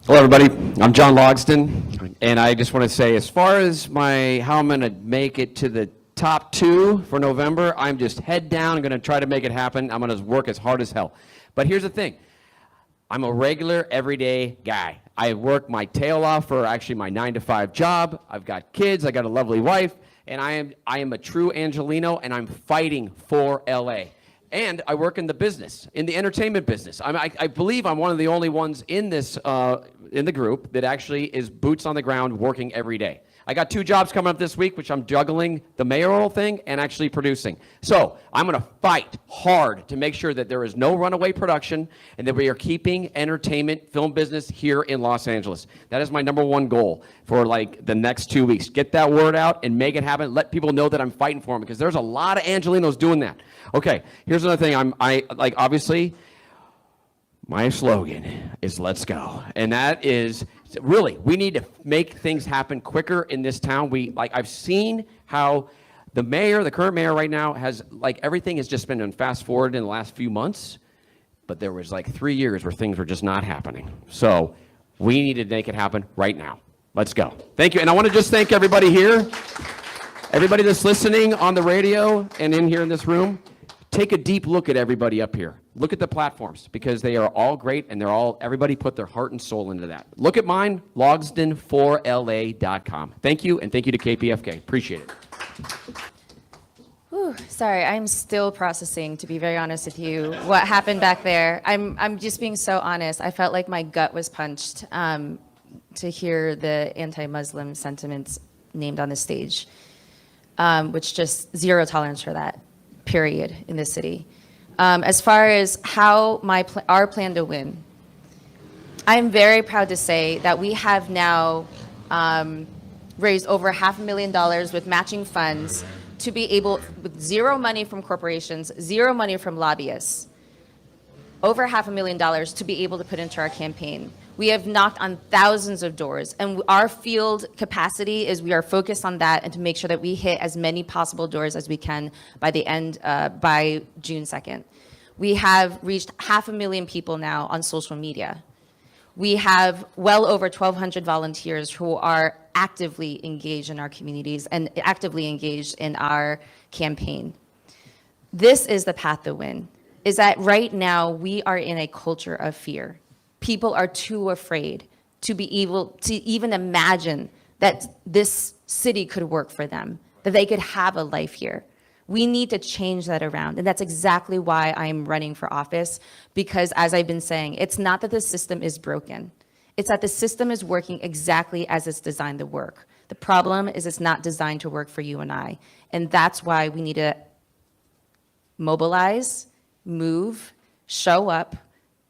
Hello, everybody. I'm John Logston, and I just want to say, as far as how I'm going to make it to the top 2 for November, I'm just head down. I'm going to try to make it happen. I'm going to work as hard as hell. But here's the thing. I'm a regular, everyday guy. I work my tail off for actually my 9-to-5 job. I've got kids. I got a lovely wife, and I am a true Angeleno, and I'm fighting for LA. And I work in the business, in the entertainment business. I believe I'm one of the only ones in this in the group that actually is boots on the ground working every day. I got 2 jobs coming up this week, which I'm juggling the mayoral thing and actually producing. So I'm going to fight hard to make sure that there is no runaway production and that we are keeping entertainment, film business here in Los Angeles. That is my #1 goal for like the next 2 weeks. Get that word out and make it happen. Let people know that I'm fighting for them because there's a lot of Angelenos doing that. Okay, here's another thing. Obviously, my slogan is let's go. And that is really, we need to make things happen quicker in this town. I've seen how the current mayor right now has, everything has just been fast forward in the last few months, but there was 3 years where things were just not happening. So we need to make it happen right now. Let's go. Thank you. And I want to just thank everybody here, everybody that's listening on the radio and in here in this room. Take a deep look at everybody up here. Look at the platforms because they are all great and everybody put their heart and soul into that. Look at mine, logsden4la.com. Thank you, and thank you to KPFK. Appreciate it. Whew, sorry, I'm still processing, to be very honest with you, what happened back there. I'm just being so honest. I felt like my gut was punched to hear the anti-Muslim sentiments named on the stage, which just zero tolerance for that. Period, in this city. As far as how our plan to win, I'm very proud to say that we have now raised over $500,000 with matching funds to be able, with zero money from corporations, zero money from lobbyists, over $500,000 to be able to put into our campaign. We have knocked on thousands of doors, and our field capacity is we are focused on that and to make sure that we hit as many possible doors as we can by by June 2nd. We have reached 500,000 people now on social media. We have well over 1,200 volunteers who are actively engaged in our communities and actively engaged in our campaign. This is the path to win, is that right now we are in a culture of fear. People are too afraid to be able to even imagine that this city could work for them, that they could have a life here. We need to change that around. And that's exactly why I'm running for office, because as I've been saying, it's not that the system is broken. It's that the system is working exactly as it's designed to work. The problem is it's not designed to work for you and I. And that's why we need to mobilize, move, show up,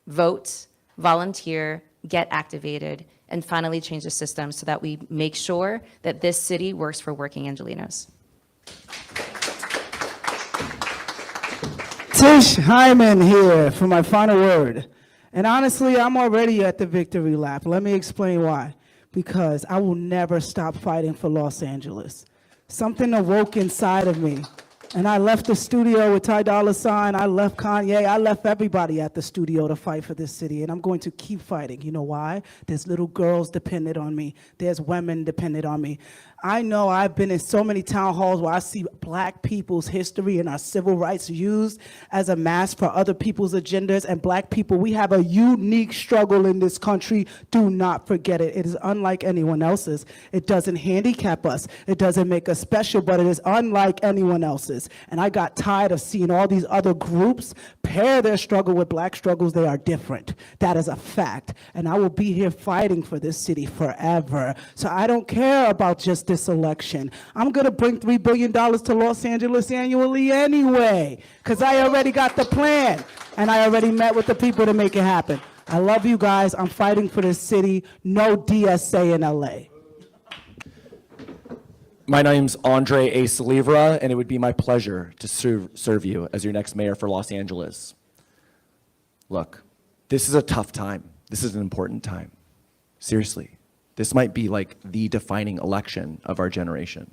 vote, volunteer, get activated, and finally change the system so that we make sure that this city works for working Angelenos. Tish Hyman here for my final word. And honestly, I'm already at the victory lap. Let me explain why. because I will never stop fighting for Los Angeles. Something awoke inside of me. And I left the studio with Ty Dolla $ign, I left Kanye, I left everybody at the studio to fight for this city, and I'm going to keep fighting. You know why? There's little girls dependent on me. There's women dependent on me. I know I've been in so many town halls where I see black people's history and our civil rights used as a mask for other people's agendas, and black people, we have a unique struggle in this country. Do not forget it. It is unlike anyone else's. It doesn't handicap us. It doesn't make us special, but it is unlike anyone else's. And I got tired of seeing all these other groups pair their struggle with black struggles. They are different. That is a fact. And I will be here fighting for this city forever. So I don't care about just this election. I'm going to bring $3 billion to Los Angeles annually anyway, because I already got the plan, and I already met with the people to make it happen. I love you guys. I'm fighting for this city. No DSA in LA. My name's Andre A. Salivra, and it would be my pleasure to serve you as your next mayor for Los Angeles. Look, this is a tough time. This is an important time. Seriously. This might be like the defining election of our generation.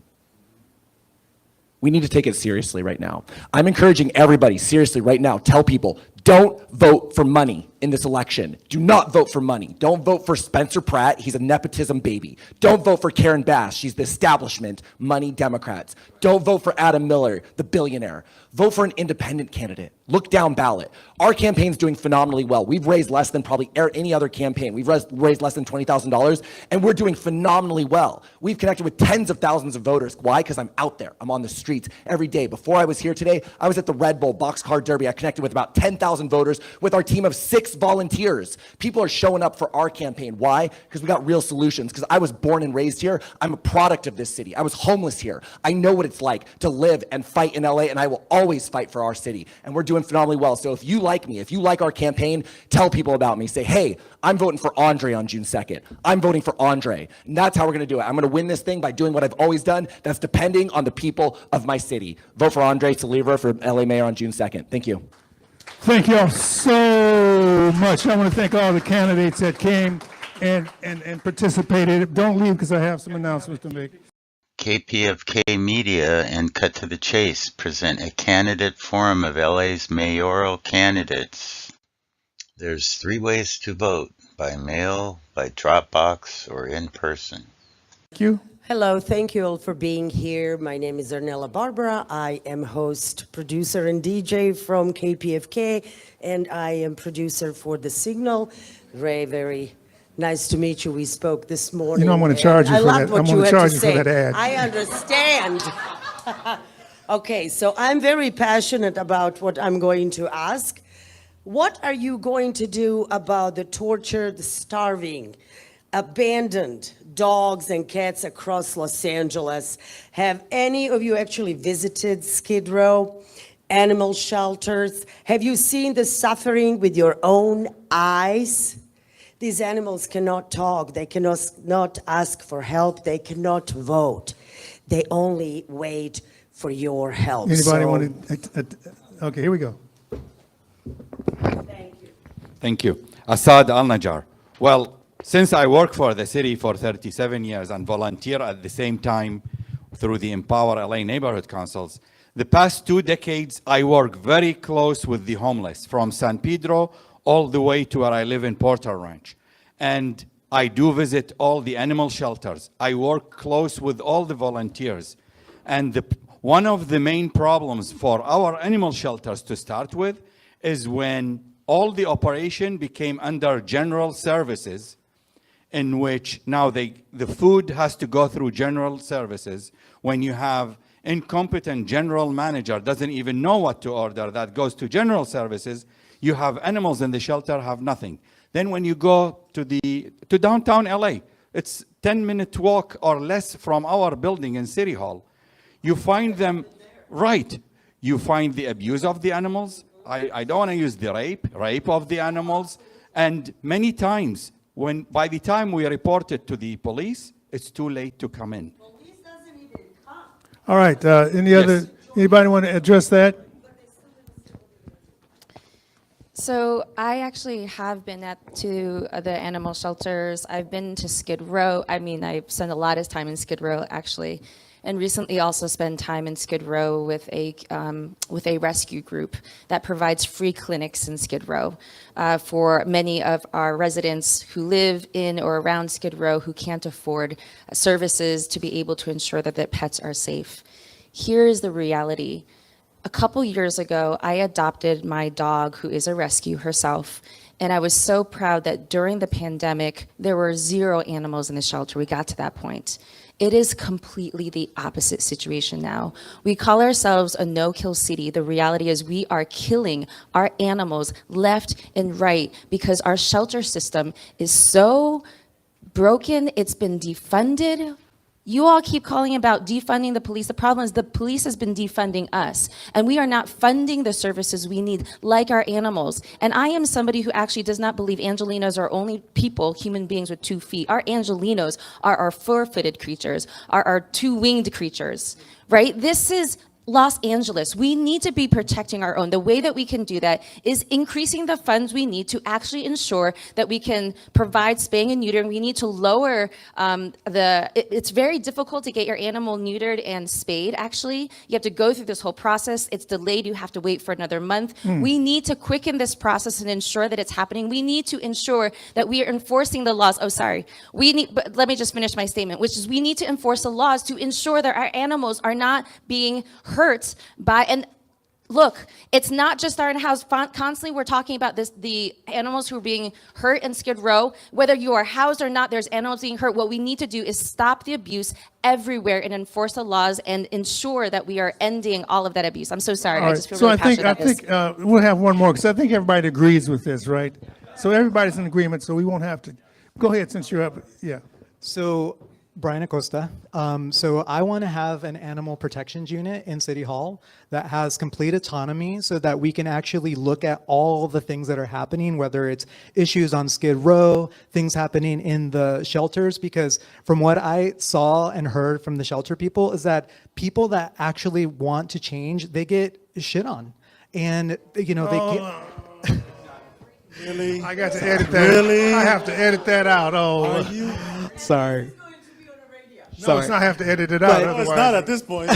We need to take it seriously right now. I'm encouraging everybody, seriously, right now, tell people, don't vote for money in this election. Do not vote for money. Don't vote for Spencer Pratt. He's a nepotism baby. Don't vote for Karen Bass. She's the establishment, money Democrats. Don't vote for Adam Miller, the billionaire. Vote for an independent candidate. Look down ballot. Our campaign's doing phenomenally well. We've raised less than probably any other campaign. We've raised less than $20,000, and we're doing phenomenally well. We've connected with tens of thousands of voters. Why? Because I'm out there. I'm on the streets every day. Before I was here today, I was at the Red Bull Boxcar Derby. I connected with about 10,000 voters with our team of 6 volunteers. People are showing up for our campaign. Why? Because we got real solutions. Because I was born and raised here. I'm a product of this city. I was homeless here. I know what it's like to live and fight in LA, and I will always fight for our city. And we're doing phenomenally well. So if you like me, if you like our campaign, tell people about me. Say, hey, I'm voting for Andre on June 2nd. I'm voting for Andre. And that's how we're going to do it. I'm going to win this thing by doing what I've always done. That's depending on the people of my city. Vote for Andre Salivra for LA Mayor on June 2nd. Thank you. Thank you all so much. I want to thank all the candidates that came and participated. Don't leave because I have some announcements to make. KPFK Media and Cut to the Chase present a candidate forum of LA's mayoral candidates. There's 3 ways to vote: by mail, by Dropbox, or in person. Thank you. Hello, thank you all for being here. My name is Ornella Barbara. I am host, producer, and DJ from KPFK, and I am producer for The Signal. Ray, very nice to meet you. We spoke this morning. You know I'm going to charge you for that. I'm going to charge you for that ad. I understand. Okay, so I'm very passionate about what I'm going to ask. What are you going to do about the tortured, starving, abandoned dogs and cats across Los Angeles? Have any of you actually visited Skid Row, animal shelters? Have you seen the suffering with your own eyes? These animals cannot talk. They cannot not ask for help. They cannot vote. They only wait for your help. Anybody want to? Okay, here we go. Thank you. Thank you. Assad Al-Najjar. Well, since I work for the city for 37 years and volunteer at the same time through the Empower LA Neighborhood Councils, the past 2 decades, I work very close with the homeless from San Pedro all the way to where I live in Porter Ranch. And I do visit all the animal shelters. I work close with all the volunteers. And one of the main problems for our animal shelters to start with is when all the operation became under general services, in which now the food has to go through general services. When you have incompetent general manager doesn't even know what to order, that goes to general services, you have animals in the shelter have nothing. Then when you go to downtown LA, it's 10-minute walk or less from our building in City Hall. You find them, right, you find the abuse of the animals. I don't want to use the rape of the animals. And many times, by the time we report it to the police, it's too late to come in. Police doesn't even come. All right. Anybody want to address that? So I actually have been to the animal shelters. I've been to Skid Row. I mean, I've spent a lot of time in Skid Row, actually, and recently also spent time in Skid Row with a rescue group that provides free clinics in Skid Row for many of our residents who live in or around Skid Row who can't afford services to be able to ensure that their pets are safe. Here is the reality. A couple years ago, I adopted my dog, who is a rescue herself, and I was so proud that during the pandemic, there were 0 animals in the shelter. We got to that point. It is completely the opposite situation now. We call ourselves a no-kill city. The reality is we are killing our animals left and right because our shelter system is so broken, it's been defunded. You all keep calling about defunding the police. The problem is the police has been defunding us, and we are not funding the services we need, like our animals. And I am somebody who actually does not believe Angelinos are only people, human beings with 2 feet. Our Angelinos are our 4-footed creatures, are our 2-winged creatures, right? This is Los Angeles. We need to be protecting our own. The way that we can do that is increasing the funds we need to actually ensure that we can provide spaying and neutering. We need to lower it's very difficult to get your animal neutered and spayed, actually. You have to go through this whole process. It's delayed. You have to wait for another month. We need to quicken this process and ensure that it's happening. We need to ensure that we are enforcing the laws. Oh, sorry. But let me just finish my statement, which is we need to enforce the laws to ensure that our animals are not being hurt by, and look, it's not just our in-house. Constantly we're talking about this, the animals who are being hurt in Skid Row. Whether you are housed or not, there's animals being hurt. What we need to do is stop the abuse everywhere and enforce the laws and ensure that we are ending all of that abuse. I'm so sorry. I just feel really passionate about this. I think we'll have one more, because I think everybody agrees with this, right? So everybody's in agreement, so we won't have to. Go ahead, since you're up. Yeah. So Brian Acosta. So I want to have an animal protections unit in City Hall that has complete autonomy so that we can actually look at all the things that are happening, whether it's issues on Skid Row, things happening in the shelters, because from what I saw and heard from the shelter people is that people that actually want to change, they get shit on. And, you know, they get... Really? I got to edit that. Really? I have to edit that out. Oh. Are you? Sorry. No, it's not have to edit it out. No, it's not at this point.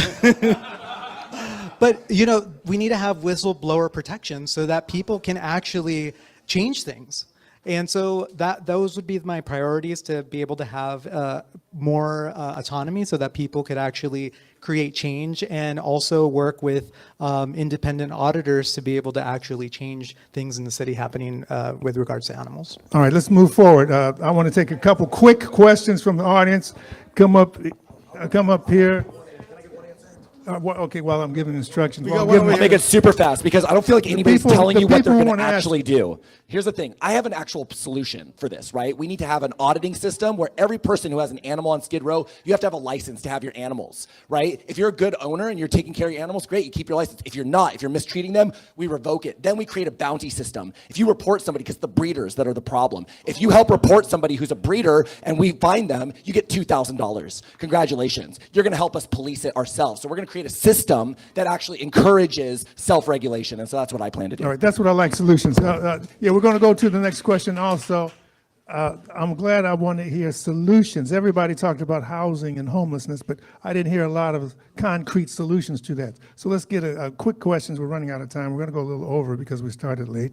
But, you know, we need to have whistleblower protection so that people can actually change things. And so those would be my priorities, to be able to have more autonomy so that people could actually create change, and also work with independent auditors to be able to actually change things in the city happening with regards to animals. All right, let's move forward. I want to take a couple quick questions from the audience. Come up here. Okay, while I'm giving instructions. I'll make it super fast, because I don't feel like anybody's telling you what they're going to actually do. Here's the thing. I have an actual solution for this, right? We need to have an auditing system where every person who has an animal on Skid Row, you have to have a license to have your animals, right? If you're a good owner and you're taking care of your animals, great, you keep your license. If you're not, if you're mistreating them, we revoke it. Then we create a bounty system. If you report somebody, because it's the breeders that are the problem. If you help report somebody who's a breeder and we find them, you get $2,000. Congratulations. You're going to help us police it ourselves. So we're going to create a system that actually encourages self-regulation, and so that's what I plan to do. All right, that's what I like, solutions. Yeah, we're going to go to the next question also. I'm glad I want to hear solutions. Everybody talked about housing and homelessness, but I didn't hear a lot of concrete solutions to that. So let's get a quick questions. We're running out of time. We're going to go a little over because we started late.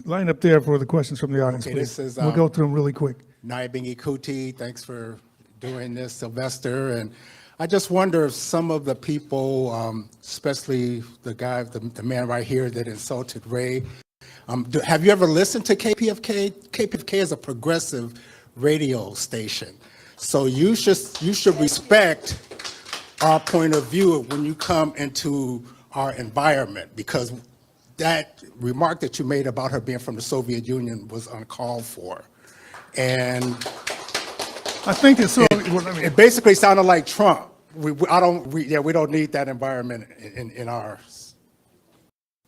Line up there for the questions from the audience, Okay, please. this is, We'll go through them really quick. Naibingi Kuti, thanks for doing this, Sylvester. And I just wonder if some of the people, especially the man right here that insulted Ray, have you ever listened to KPFK? KPFK is a progressive radio station. So you should respect our point of view when you come into our environment, because that remark that you made about her being from the Soviet Union was uncalled for. And I think it basically sounded like Trump. We don't need that environment in our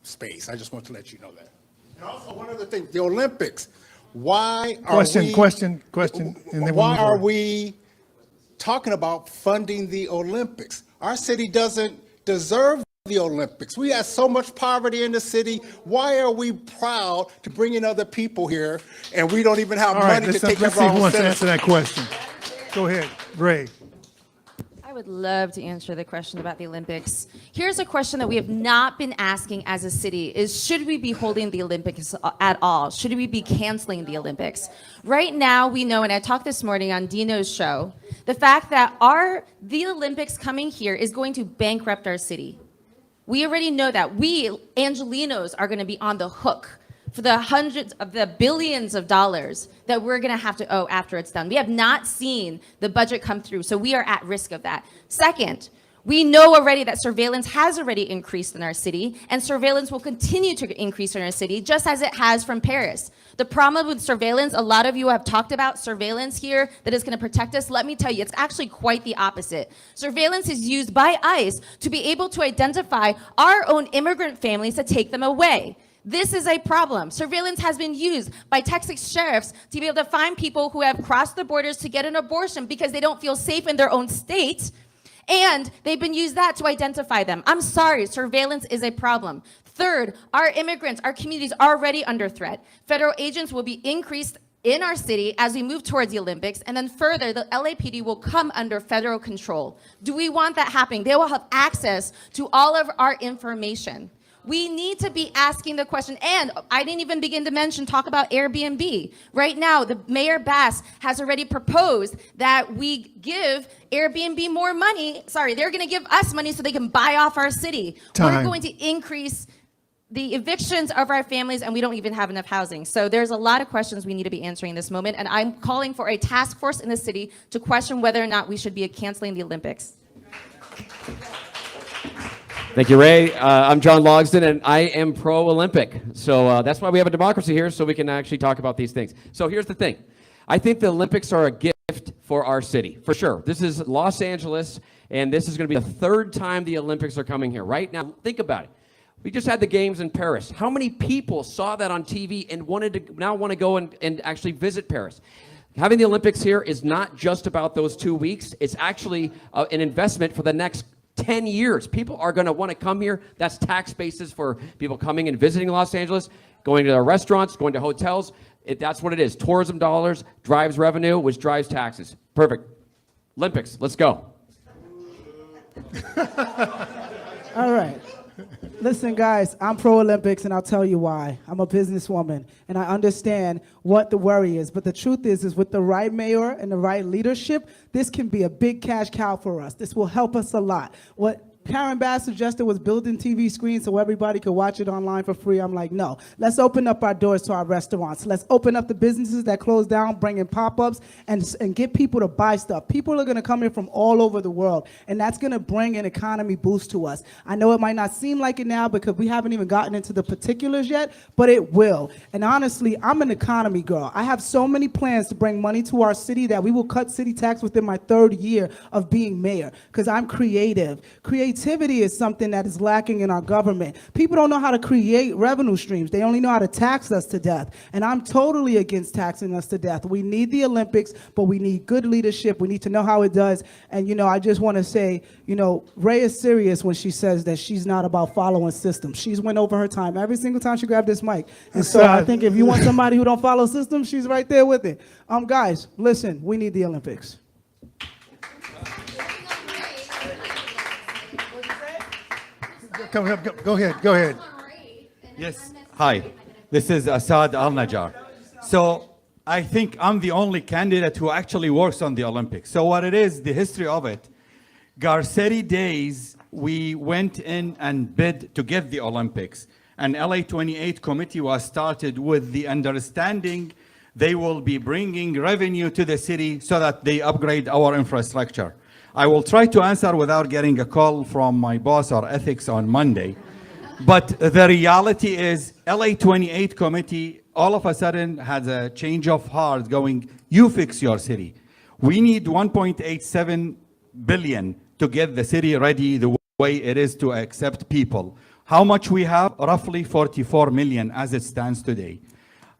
space. I just want to let you know that. And also, one other thing, the Olympics. Why are we talking about funding the Olympics? Our city doesn't deserve the Olympics. We have so much poverty in the city. Why are we proud to bring in other people here and we don't even have All right, money to let's take care see of our who own wants to answer citizens? that question. Go ahead, Ray. I would love to answer the question about the Olympics. Here's a question that we have not been asking as a city is, should we be holding the Olympics at all? Should we be canceling the Olympics? Right now, we know, and I talked this morning on Dino's show, the fact that the Olympics coming here is going to bankrupt our city. We already know that. We, Angelinos, are going to be on the hook for the hundreds of the billions of dollars that we're going to have to owe after it's done. We have not seen the budget come through, so we are at risk of that. Second, we know already that surveillance has already increased in our city, and surveillance will continue to increase in our city, just as it has from Paris. The problem with surveillance, a lot of you have talked about surveillance here that is going to protect us. Let me tell you, it's actually quite the opposite. Surveillance is used by ICE to be able to identify our own immigrant families to take them away. This is a problem. Surveillance has been used by Texas sheriffs to be able to find people who have crossed the borders to get an abortion because they don't feel safe in their own state. And they've been used that to identify them. I'm sorry, surveillance is a problem. Third, our immigrants, our communities are already under threat. Federal agents will be increased in our city as we move towards the Olympics, and then further, the LAPD will come under federal control. Do we want that happening? They will have access to all of our information. We need to be asking the question, and I didn't even begin to talk about Airbnb. Right now, the Mayor Bass has already proposed that we give Airbnb more money. Sorry, they're going to give us money so they can buy off our city. We're going to increase the evictions of our families, and we don't even have enough housing. So there's a lot of questions we need to be answering in this moment, and I'm calling for a task force in the city to question whether or not we should be canceling the Olympics. Thank you, Ray. I'm John Logsdon, and I am pro-Olympic. So that's why we have a democracy here, so we can actually talk about these things. So here's the thing. I think the Olympics are a gift for our city, for sure. This is Los Angeles, and this is going to be the third time the Olympics are coming here. Right now, think about it. We just had the games in Paris. How many people saw that on TV and want to go and actually visit Paris? Having the Olympics here is not just about those 2 weeks. It's actually an investment for the next 10 years. People are going to want to come here. That's tax bases for people coming and visiting Los Angeles, going to their restaurants, going to hotels. That's what it is. Tourism dollars drives revenue, which drives taxes. Perfect. Olympics, let's go. All right. Listen, guys, I'm pro-Olympics, and I'll tell you why. I'm a businesswoman, and I understand what the worry is. But the truth is with the right mayor and the right leadership, this can be a big cash cow for us. This will help us a lot. What Karen Bass suggested was building TV screens so everybody could watch it online for free. I'm like, no. Let's open up our doors to our restaurants. Let's open up the businesses that close down, bring in pop-ups, and get people to buy stuff. People are going to come here from all over the world, and that's going to bring an economy boost to us. I know it might not seem like it now because we haven't even gotten into the particulars yet, but it will. And honestly, I'm an economy girl. I have so many plans to bring money to our city that we will cut city tax within my 3rd year of being mayor because I'm creative. Creativity is something that is lacking in our government. People don't know how to create revenue streams. They only know how to tax us to death. And I'm totally against taxing us to death. We need the Olympics, but we need good leadership. We need to know how it does. And, I just want to say, Ray is serious when she says that she's not about following systems. She's went over her time every single time she grabbed this mic. And so I think if you want somebody who don't follow systems, she's right there with it. Guys, listen, we need the Olympics. Go ahead. Yes. Hi, this is Assad Al-Najjar. So I think I'm the only candidate who actually works on the Olympics. So what it is, the history of it, Garcetti days, we went in and bid to get the Olympics. An LA 28 committee was started with the understanding they will be bringing revenue to the city so that they upgrade our infrastructure. I will try to answer without getting a call from my boss or ethics on Monday. But the reality is LA 28 committee all of a sudden has a change of heart going, you fix your city. We need 1.87 billion to get the city ready the way it is to accept people. How much we have? Roughly 44 million as it stands today.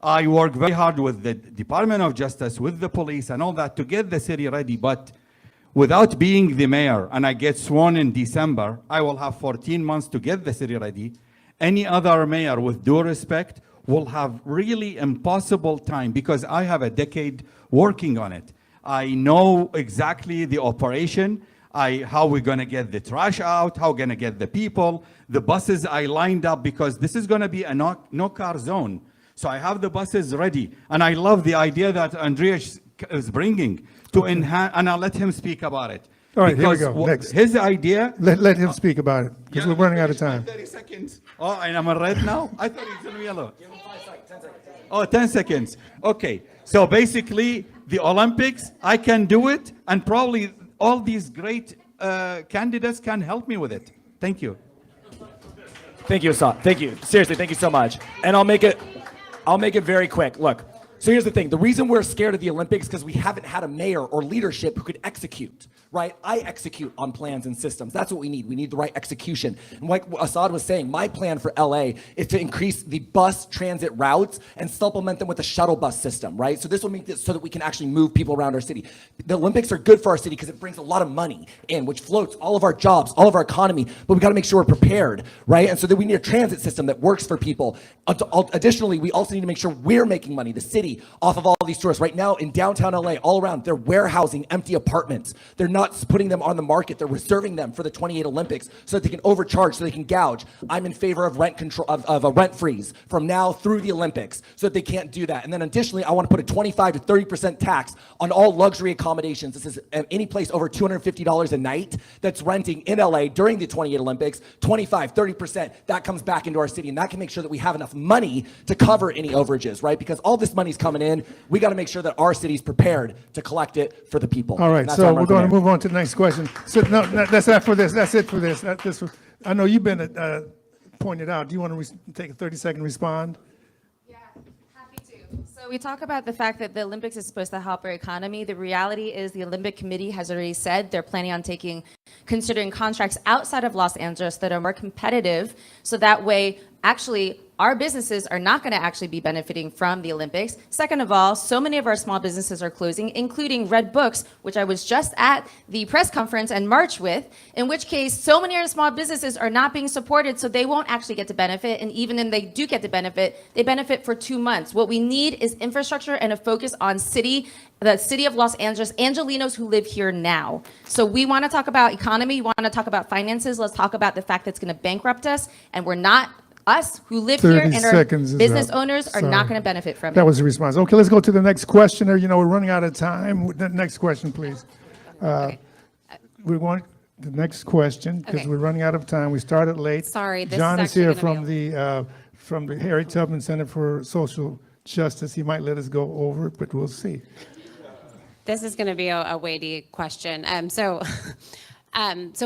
I work very hard with the Department of Justice, with the police and all that to get the city ready, but Without being the mayor and I get sworn in December, I will have 14 months to get the city ready. Any other mayor, with due respect, will have really impossible time because I have a decade working on it. I know exactly the operation, how we're gonna get the trash out, how we're gonna get the people, the buses I lined up because this is gonna be a no car zone. So I have the buses ready. And I love the idea that Andreas is bringing to enhance, and I'll let him speak about it. All right, here we Because go. Next. his idea. Let him speak about it, because we're running out of time. 30 seconds. Oh, and I'm on red now? I thought it was in yellow. Oh, 10 seconds. Okay. So basically, the Olympics, I can do it, and probably all these great candidates can help me with it. Thank you. Thank you, Assad. Thank you. Seriously, thank you so much. And I'll make it very quick. Look, so here's the thing. The reason we're scared of the Olympics is because we haven't had a mayor or leadership who could execute, right? I execute on plans and systems. That's what we need. We need the right execution. And like Assad was saying, my plan for LA is to increase the bus transit routes and supplement them with a shuttle bus system, right? So this will make this so that we can actually move people around our city. The Olympics are good for our city because it brings a lot of money in, which floats all of our jobs, all of our economy, but we got to make sure we're prepared, right? And so that we need a transit system that works for people. Additionally, we also need to make sure we're making money, the city, off of all these tourists. Right now in downtown LA, all around, they're warehousing empty apartments. They're not putting them on the market. They're reserving them for the 28 Olympics so that they can overcharge, so they can gouge. I'm in favor of rent control, of a rent freeze from now through the Olympics so that they can't do that. And then additionally, I want to put a 25 to 30% tax on all luxury accommodations. This is any place over $250 a night that's renting in LA during the 28 Olympics, 25, 30%, that comes back into our city. And that can make sure that we have enough money to cover any overages, right? Because all this money's coming in. We got to make sure that our city's prepared to collect it for the people. All right, so we're going to move on to the next question. So no, that's not for this. That's it for this. I know you've been pointed out. Do you want to take a 30-second respond? So we talk about the fact that the Olympics is supposed to help our economy. The reality is the Olympic Committee has already said they're planning on considering contracts outside of Los Angeles that are more competitive. So that way, actually, our businesses are not going to actually be benefiting from the Olympics. Second of all, so many of our small businesses are closing, including Red Books, which I was just at the press conference and march with, in which case so many of our small businesses are not being supported, so they won't actually get to benefit. And even if they do get to benefit, they benefit for 2 months. What we need is infrastructure and a focus on the city of Los Angeles, Angelinos who live here now. So we want to talk about economy, we want to talk about finances, let's talk about the fact that it's going to bankrupt us, and we're not. Us who live here and our business owners are not going to benefit from it. That was the response. Okay, let's go to the next questioner. You know, we're running out of time. The next question, please. We want the next question because we're running out of time. We started late. Sorry, this John is is here actually from the Harriet Tubman Center for Social Justice. He might let us go over it, but we'll see. This is going to be a weighty question. So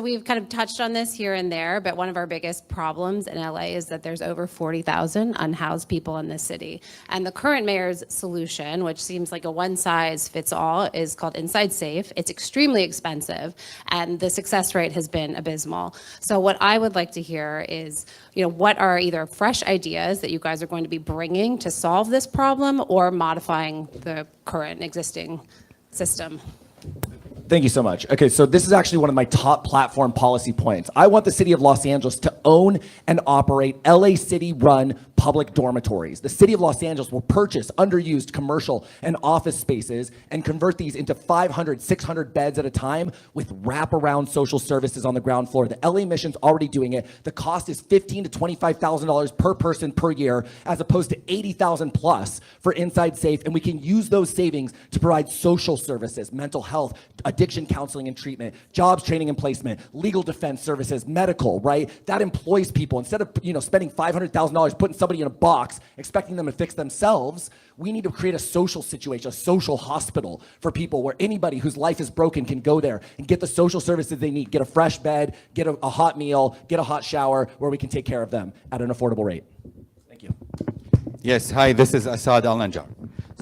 we've kind of touched on this here and there, but one of our biggest problems in LA is that there's over 40,000 unhoused people in this city. And the current mayor's solution, which seems like a one-size-fits-all, is called Inside Safe. It's extremely expensive, and the success rate has been abysmal. So what I would like to hear is, what are either fresh ideas that you guys are going to be bringing to solve this problem or modifying the current existing system? Thank you so much. Okay, so this is actually one of my top platform policy points. I want the city of Los Angeles to own and operate LA City-run public dormitories. The city of Los Angeles will purchase underused commercial and office spaces and convert these into 500, 600 beds at a time with wraparound social services on the ground floor. The LA Mission's already doing it. The cost is $15,000 to $25,000 per person per year, as opposed to $80,000 plus for Inside Safe. And we can use those savings to provide social services, mental health, addiction counseling and treatment, jobs training and placement, legal defense services, medical, right? That employs people. Instead of spending $500,000 putting somebody in a box, expecting them to fix themselves, we need to create a social situation, a social hospital for people where anybody whose life is broken can go there and get the social services they need, get a fresh bed, get a hot meal, get a hot shower, where we can take care of them at an affordable rate. Thank you. Yes, hi, this is Assad Al-Najjar.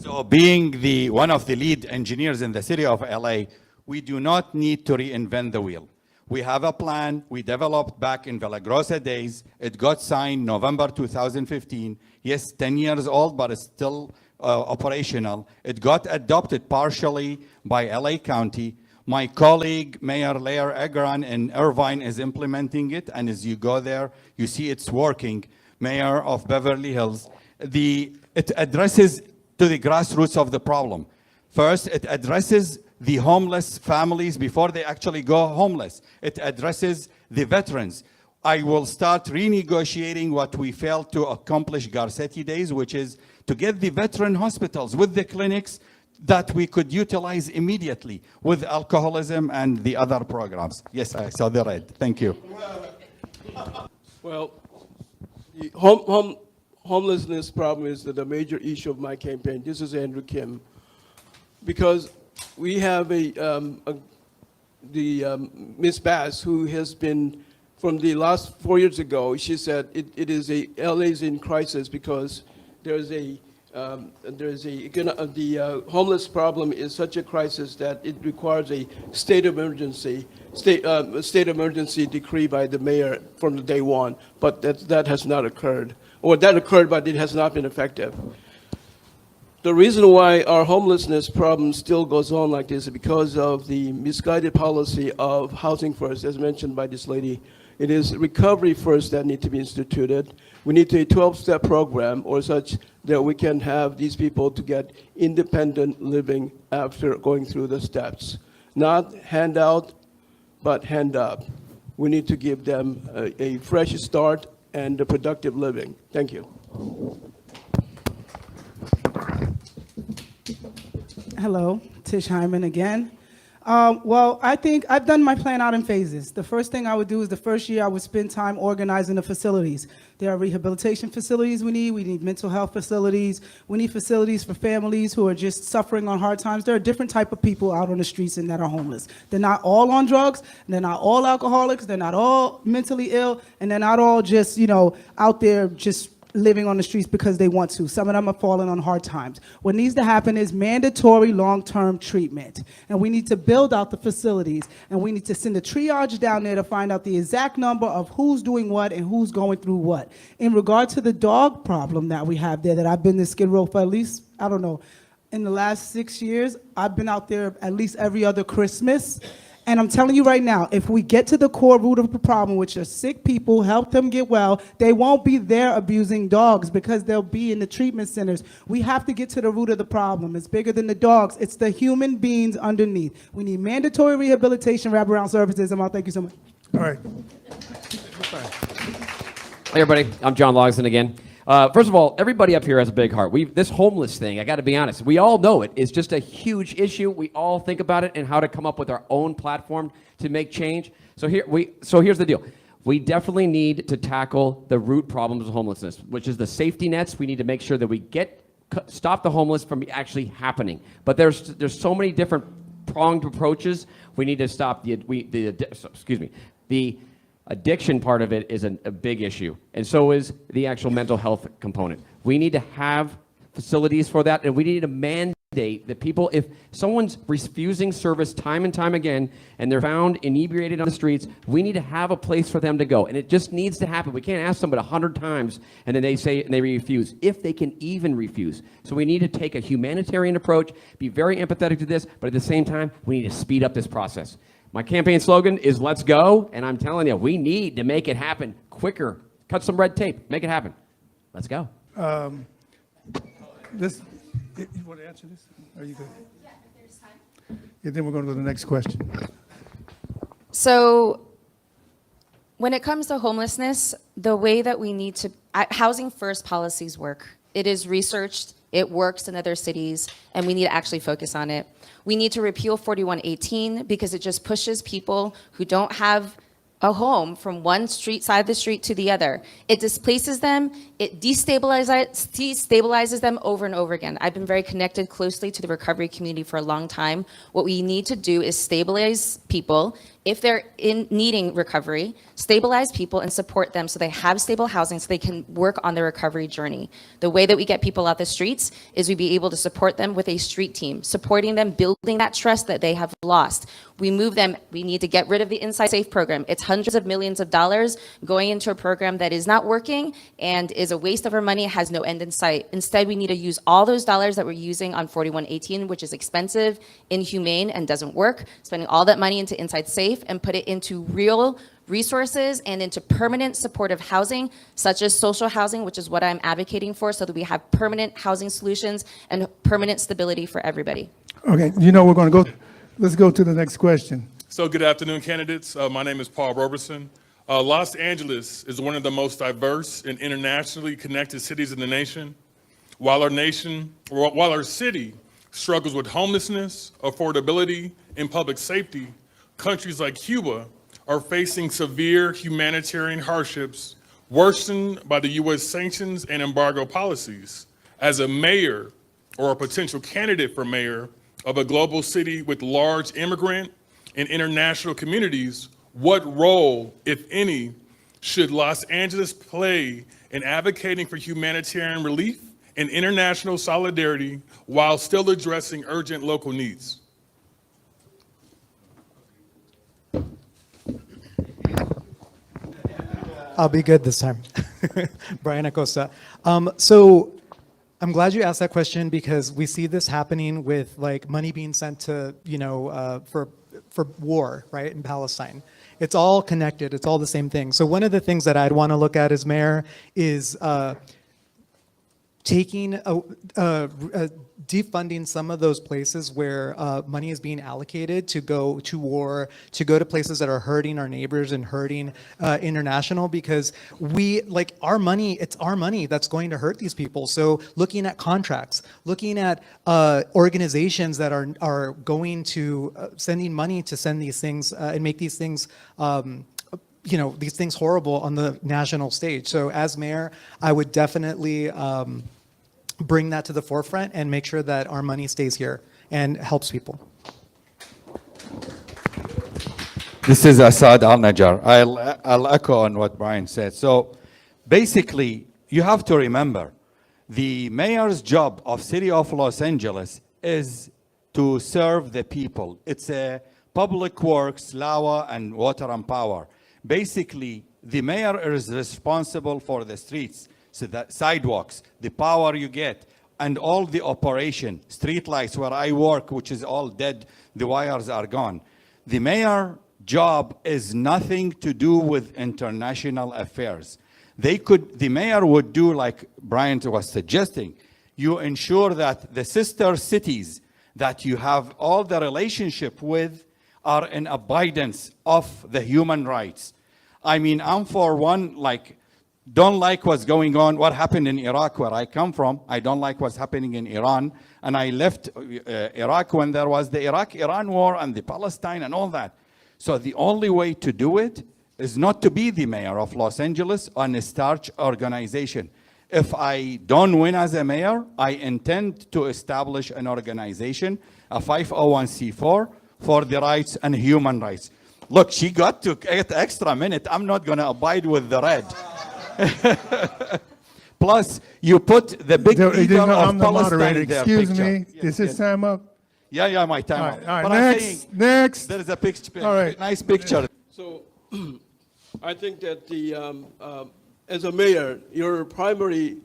So being one of the lead engineers in the city of LA, we do not need to reinvent the wheel. We have a plan we developed back in Villagrosa days. It got signed November 2015. Yes, 10 years old, but it's still operational. It got adopted partially by LA County. My colleague, Mayor Lair Agran in Irvine is implementing it, and as you go there, you see it's working. Mayor of Beverly Hills. It addresses to the grassroots of the problem. First, it addresses the homeless families before they actually go homeless. It addresses the veterans. I will start renegotiating what we failed to accomplish Garcetti days, which is to get the veteran hospitals with the clinics that we could utilize immediately with alcoholism and the other programs. Yes, I saw the red. Thank you. Well, the homelessness problem is the major issue of my campaign. This is Andrew Kim. Because we have Ms. Bass, who has been, from the last 4 years ago, she said LA is in crisis because the homeless problem is such a crisis that it requires a state of emergency decree by the mayor from the day one. But that has not occurred, or that occurred, but it has not been effective. The reason why our homelessness problem still goes on like this is because of the misguided policy of housing first, as mentioned by this lady. It is recovery first that need to be instituted. We need a 12-step program or such that we can have these people to get independent living after going through the steps. Not handout, but hand up. We need to give them a fresh start and a productive living. Thank you. Hello, Tish Hyman again. Well, I think I've done my plan out in phases. The first thing I would do is the first year I would spend time organizing the facilities. There are rehabilitation facilities we need mental health facilities, we need facilities for families who are just suffering on hard times. There are different type of people out on the streets and that are homeless. They're not all on drugs, they're not all alcoholics, they're not all mentally ill, and they're not all just, out there just living on the streets because they want to. Some of them are falling on hard times. What needs to happen is mandatory long-term treatment. And we need to build out the facilities. And we need to send a triage down there to find out the exact number of who's doing what and who's going through what. In regard to the dog problem that we have there, that I've been to Skid Row for at least, I don't know, in the last 6 years, I've been out there at least every other Christmas. And I'm telling you right now, if we get to the core root of the problem, which are sick people, help them get well, they won't be there abusing dogs because they'll be in the treatment centers. We have to get to the root of the problem. It's bigger than the dogs. It's the human beings underneath. We need mandatory rehabilitation, wraparound services. Thank you so much. All right. Hey everybody, I'm John Logsdon again. First of all, everybody up here has a big heart. This homeless thing, I got to be honest, we all know it is just a huge issue. We all think about it and how to come up with our own platform to make change. So here's the deal. We definitely need to tackle the root problems of homelessness, which is the safety nets. We need to make sure that we stop the homeless from actually happening. But there's so many different pronged approaches. We need to stop the addiction part of it is a big issue, and so is the actual mental health component. We need to have facilities for that, and we need to mandate that people, if someone's refusing service time and time again, and they're found inebriated on the streets, we need to have a place for them to go, and it just needs to happen. We can't ask somebody 100 times, and then they say, and they refuse, if they can even refuse. So we need to take a humanitarian approach, be very empathetic to this, but at the same time, we need to speed up this process. My campaign slogan is "Let's go," and I'm telling you, we need to make it happen quicker. Cut some red tape, make it happen. Let's go. You want to answer this? Are you good? Yeah, if there's time. Yeah, then we're going to go to the next question. So when it comes to homelessness, the way that we need to, housing first policies work. It is researched, it works in other cities, and we need to actually focus on it. We need to repeal 4118 because it just pushes people who don't have a home from one side of the street to the other. It displaces them, it destabilizes them over and over again. I've been very connected closely to the recovery community for a long time. What we need to do is stabilize people, if they're in needing recovery, stabilize people and support them so they have stable housing so they can work on their recovery journey. The way that we get people out the streets is we be able to support them with a street team, supporting them, building that trust that they have lost. We move them, we need to get rid of the Inside Safe program. It's hundreds of millions of dollars going into a program that is not working and is a waste of our money, has no end in sight. Instead, we need to use all those dollars that we're using on 4118, which is expensive, inhumane, and doesn't work, spending all that money into Inside Safe and put it into real resources and into permanent supportive housing, such as social housing, which is what I'm advocating for, so that we have permanent housing solutions and permanent stability for everybody. Okay, you know we're going to go. Let's go to the next question. So good afternoon, candidates. My name is Paul Roberson. Los Angeles is one of the most diverse and internationally connected cities in the nation. While our city struggles with homelessness, affordability, and public safety, countries like Cuba are facing severe humanitarian hardships worsened by the U.S. sanctions and embargo policies. As a mayor or a potential candidate for mayor of a global city with large immigrant and international communities, what role, if any, should Los Angeles play in advocating for humanitarian relief and international solidarity while still addressing urgent local needs? I'll be good this time. Brian Acosta. So I'm glad you asked that question because we see this happening with like money being sent to, for war, right, in Palestine. It's all connected. It's all the same thing. So one of the things that I'd want to look at as mayor is taking defunding some of those places where money is being allocated to go to war, to go to places that are hurting our neighbors and hurting international, because our money, it's our money that's going to hurt these people. So looking at contracts, looking at organizations that are going to sending money to send these things and make these things these things horrible on the national stage. So as mayor, I would definitely bring that to the forefront and make sure that our money stays here and helps people. This is Assad Al-Najjar. I'll echo on what Brian said. So basically, you have to remember, the mayor's job of City of Los Angeles is to serve the people. It's a public works, LAWA, and water and power. Basically, the mayor is responsible for the streets, so the sidewalks, the power you get, and all the operation, street lights where I work, which is all dead, the wires are gone. The mayor job is nothing to do with international affairs. The mayor would do like Brian was suggesting. You ensure that the sister cities that you have all the relationship with are in abidance of the human rights. I mean, I'm for one, don't like what's going on, what happened in Iraq where I come from. I don't like what's happening in Iran. And I left Iraq when there was the Iraq-Iran war and the Palestine and all that. So the only way to do it is not to be the mayor of Los Angeles on a starch organization. If I don't win as a mayor, I intend to establish an organization, a 501c4, for the rights and human rights. Look, she got to 8 extra minutes. I'm not going to abide with the red. Plus, you put the big leader of I'm the Palestine moderator. in their Excuse picture. me. Is his time up? Yeah, my time up. All right, But I'm next, saying next. there is a picture, All right. nice picture. So I think that as a mayor, your primary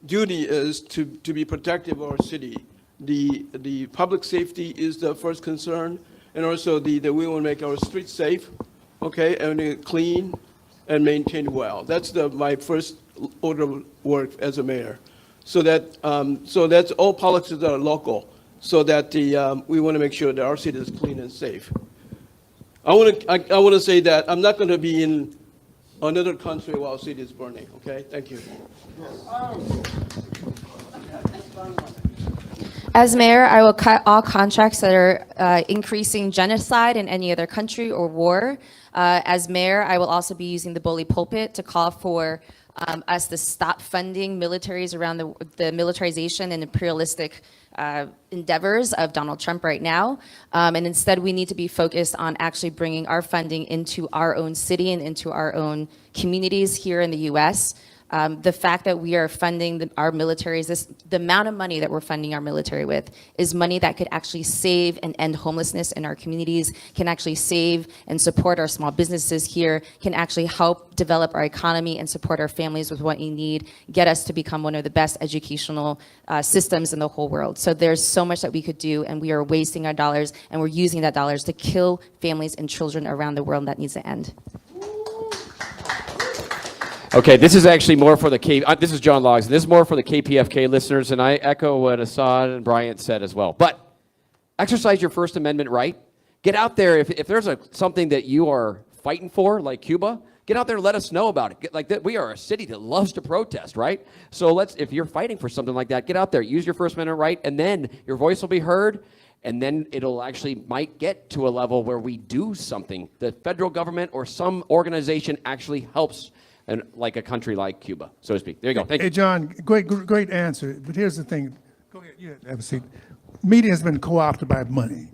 duty is to be protective of our city. The public safety is the first concern, and also we want to make our streets safe, okay, and clean and maintained well. That's my first order of work as a mayor. So that's all policies that are local, so that we want to make sure that our city is clean and safe. I want to say that I'm not going to be in another country while the city is burning, okay? Thank you. As mayor, I will cut all contracts that are increasing genocide in any other country or war. As mayor, I will also be using the bully pulpit to call for us to stop funding militaries around the militarization and imperialistic endeavors of Donald Trump right now. And instead, we need to be focused on actually bringing our funding into our own city and into our own communities here in the US. The fact that we are funding our militaries, the amount of money that we're funding our military with is money that could actually save and end homelessness in our communities, can actually save and support our small businesses here, can actually help develop our economy and support our families with what we need, get us to become one of the best educational systems in the whole world. So there's so much that we could do, and we are wasting our dollars, and we're using that dollars to kill families and children around the world. That needs to end. Okay, this is actually more for the this is John Logs. This is more for the KPFK listeners, and I echo what Assad and Bryant said as well. But exercise your First Amendment right. Get out there. If there's something that you are fighting for, like Cuba, get out there and let us know about it. We are a city that loves to protest, right? So if you're fighting for something like that, get out there, use your First Amendment right, and then your voice will be heard, and then it'll actually might get to a level where we do something. The federal government or some organization actually helps. And like a country like Cuba, so to speak. There you go. Thank you. Hey, John, great answer. But here's the thing. Go ahead. You have a seat. Media has been co-opted by money.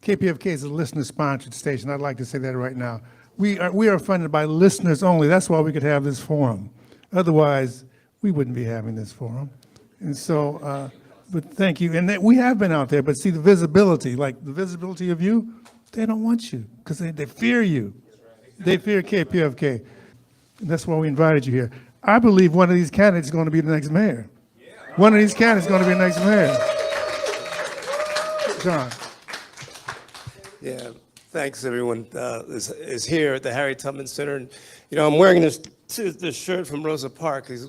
KPFK is a listener-sponsored station. I'd like to say that right now. We are funded by listeners only. That's why we could have this forum. Otherwise, we wouldn't be having this forum. And so, but thank you. And we have been out there. But see, the visibility, like the visibility of you, they don't want you because they fear you. They fear KPFK. And that's why we invited you here. I believe one of these candidates is going to be the next mayor. One of these candidates is going to be the next mayor. John. Yeah, thanks everyone is here at the Harry Tubman Center. And, I'm wearing this shirt from Rosa Parks.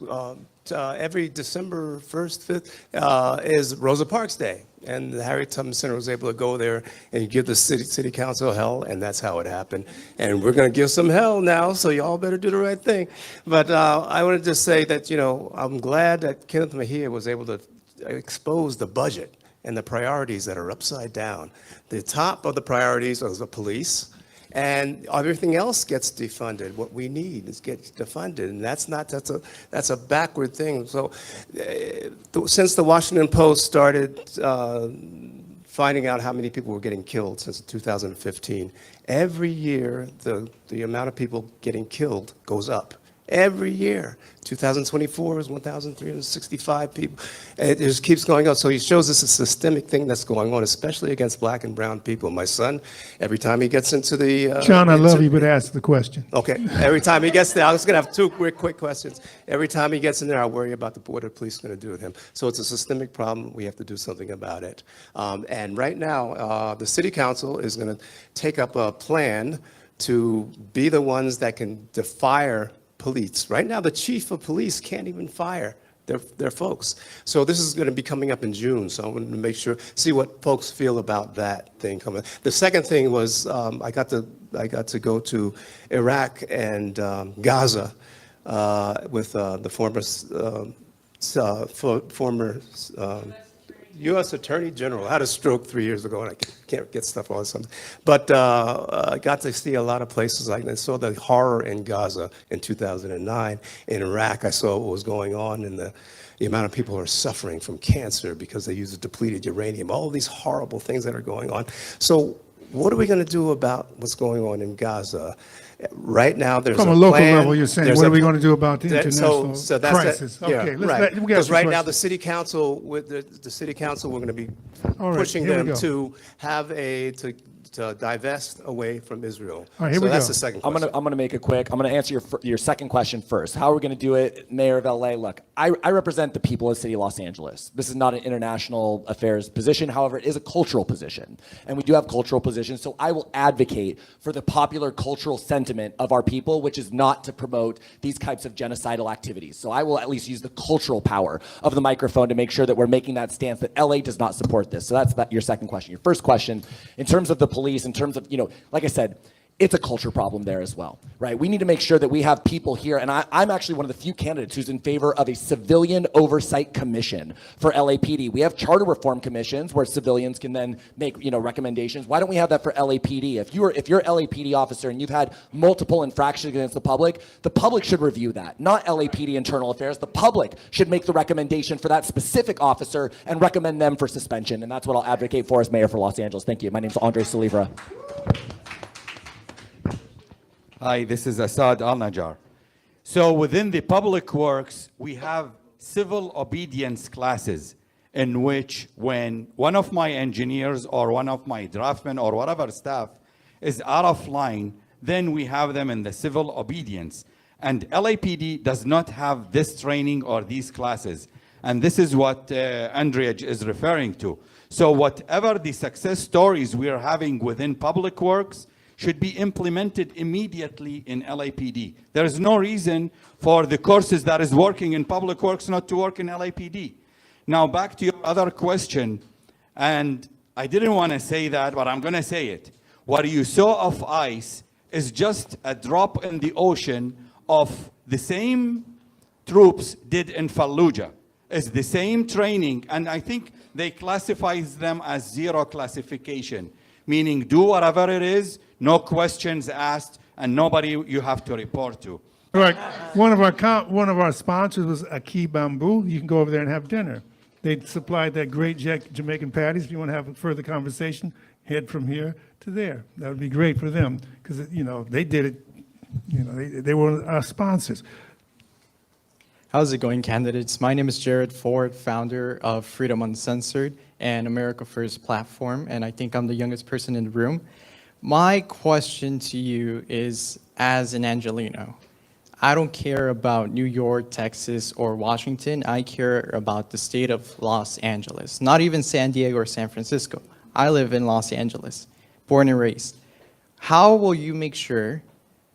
Every December 1st, 5th is Rosa Parks Day. And the Harry Tubman Center was able to go there and give the city council hell, and that's how it happened. And we're going to give some hell now, so y'all better do the right thing. But I wanted to say that, I'm glad that Kenneth Mejia was able to expose the budget and the priorities that are upside down. The top of the priorities are the police, and everything else gets defunded. What we need is gets defunded, and that's a backward thing. So, since the Washington Post started finding out how many people were getting killed since 2015, every year the amount of people getting killed goes up. Every year. 2024 was 1,365 people. It just keeps going up. So he shows us a systemic thing that's going on, especially against black and brown people. My son, every time he gets into the... John, I love you, but ask the question. Okay. Every time he gets there, I was going to have two quick questions. Every time he gets in there, I worry about what the police are going to do with him. So it's a systemic problem. We have to do something about it. And right now, the city council is going to take up a plan to be the ones that can fire police. Right now, the chief of police can't even fire their folks. So this is going to be coming up in June. So I wanted to make sure, see what folks feel about that thing coming. The second thing was I got to go to Iraq and Gaza with the former U.S. Attorney General. I had a stroke 3 years ago, and I can't get stuff all the time. But I got to see a lot of places. I saw the horror in Gaza in 2009. In Iraq, I saw what was going on, and the amount of people who are suffering from cancer because they use depleted uranium, all these horrible things that are going on. So what are we going to do about what's going on in Gaza? Right now, there's from a local level, you're saying, what are we going to do about the international crisis? Okay, right. Because right now, the city council, with the city council, we're going to be pushing them to have to divest away from Israel. All right, here so we that's go. the second I'm question. gonna make it quick. I'm gonna answer your second question first. How are we gonna do it, Mayor of LA? Look, I represent the people of the city of Los Angeles. This is not an international affairs position. However, it is a cultural position, and we do have cultural positions. So I will advocate for the popular cultural sentiment of our people, which is not to promote these types of genocidal activities. So I will at least use the cultural power of the microphone to make sure that we're making that stance that LA does not support this. So that's your second question. Your first question, in terms of the police, in terms of, like I said, it's a culture problem there as well, right? We need to make sure that we have people here, and I'm actually one of the few candidates who's in favor of a civilian oversight commission for LAPD. We have charter reform commissions where civilians can then make, recommendations. Why don't we have that for LAPD? If you're LAPD officer and you've had multiple infractions against the public should review that, not LAPD internal affairs. The public should make the recommendation for that specific officer and recommend them for suspension, and that's what I'll advocate for as mayor for Los Angeles. Thank you. My name's Andre Salivra. Hi, this is Assad Al-Najjar. So within the public works, we have civil obedience classes in which when one of my engineers or one of my draftsmen or whatever staff is out of line, then we have them in the civil obedience. And LAPD does not have this training or these classes. And this is what Andrea is referring to. So whatever the success stories we are having within public works should be implemented immediately in LAPD. There is no reason for the courses that is working in public works not to work in LAPD. Now back to your other question, and I didn't want to say that, but I'm going to say it. What you saw of ICE is just a drop in the ocean of the same troops did in Fallujah. It's the same training, and I think they classify them as zero classification, meaning do whatever it is, no questions asked, and nobody you have to report to. Right. One of our sponsors was Aki Bamboo. You can go over there and have dinner. They supplied that great Jamaican patties. If you want to have a further conversation, head from here to there. That would be great for them because they did it. They were our sponsors. How's it going, candidates? My name is Jared Ford, founder of Freedom Uncensored and America First platform, and I think I'm the youngest person in the room. My question to you is, as an Angelino, I don't care about New York, Texas, or Washington. I care about the state of Los Angeles, not even San Diego or San Francisco. I live in Los Angeles, born and raised. How will you make sure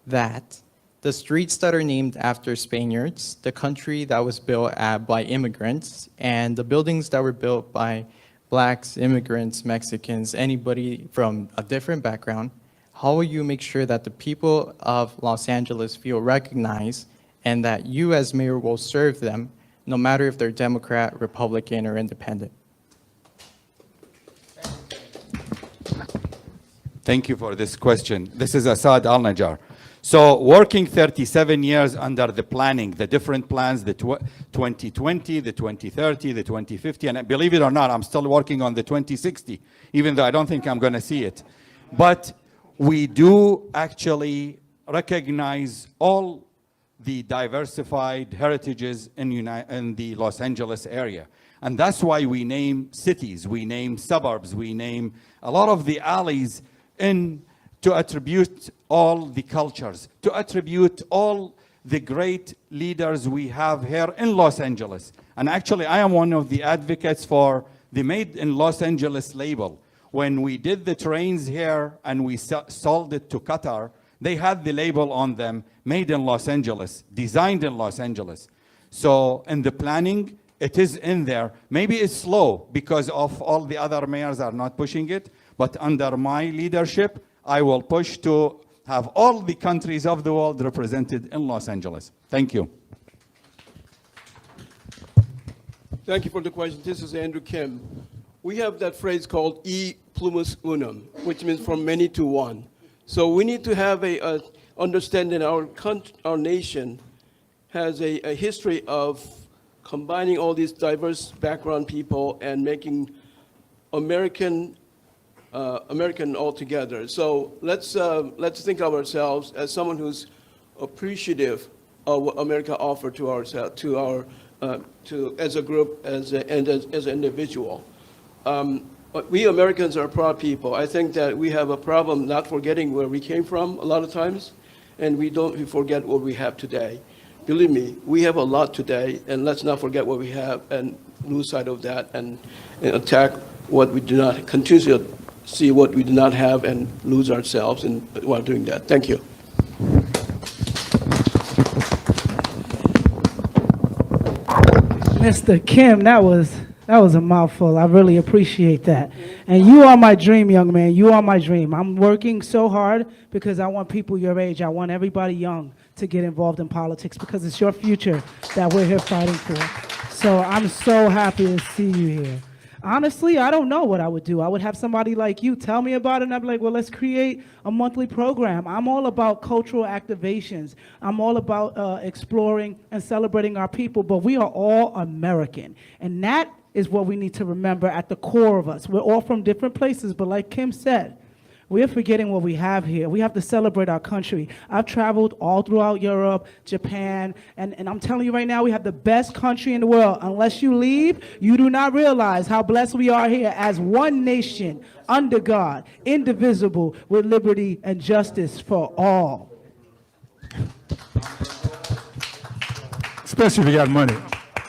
that the streets that are named after Spaniards, the country that was built by immigrants, and the buildings that were built by Blacks, immigrants, Mexicans, anybody from a different background, how will you make sure that the people of Los Angeles feel recognized and that you as mayor will serve them no matter if they're Democrat, Republican, or Independent? Thank you for this question. This is Assad Al-Najjar. So working 37 years under the planning, the different plans, the 2020, the 2030, the 2050, and believe it or not, I'm still working on the 2060, even though I don't think I'm going to see it. But we do actually recognize all the diversified heritages in the Los Angeles area. And that's why we name cities, we name suburbs, we name a lot of the alleys to attribute all the cultures, to attribute all the great leaders we have here in Los Angeles. And actually, I am one of the advocates for the Made in Los Angeles label. When we did the trains here and we sold it to Qatar, they had the label on them, Made in Los Angeles, designed in Los Angeles. So in the planning, it is in there. Maybe it's slow because of all the other mayors are not pushing it, but under my leadership, I will push to have all the countries of the world represented in Los Angeles. Thank you. Thank you for the question. This is Andrew Kim. We have that phrase called e plumus unum, which means from many to one. So we need to have a understanding our nation has a history of combining all these diverse background people and making American all together. So let's think of ourselves as someone who's appreciative of what America offered to ourselves, as a group, and as an individual. But we Americans are proud people. I think that we have a problem not forgetting where we came from a lot of times, and we forget what we have today. Believe me, we have a lot today, and let's not forget what we have and lose sight of that and attack what we do not, continue to see what we do not have and lose ourselves while doing that. Thank you. Mr. Kim, that was a mouthful. I really appreciate that. And you are my dream, young man. You are my dream. I'm working so hard because I want people your age. I want everybody young to get involved in politics because it's your future that we're here fighting for. So I'm so happy to see you here. Honestly, I don't know what I would do. I would have somebody like you tell me about it, and I'd be like, well, let's create a monthly program. I'm all about cultural activations. I'm all about exploring and celebrating our people, but we are all American. And that is what we need to remember at the core of us. We're all from different places, but like Kim said, we're forgetting what we have here. We have to celebrate our country. I've traveled all throughout Europe, Japan, and I'm telling you right now, we have the best country in the world. Unless you leave, you do not realize how blessed we are here as one nation, under God, indivisible, with liberty and justice for all. Especially if you got money.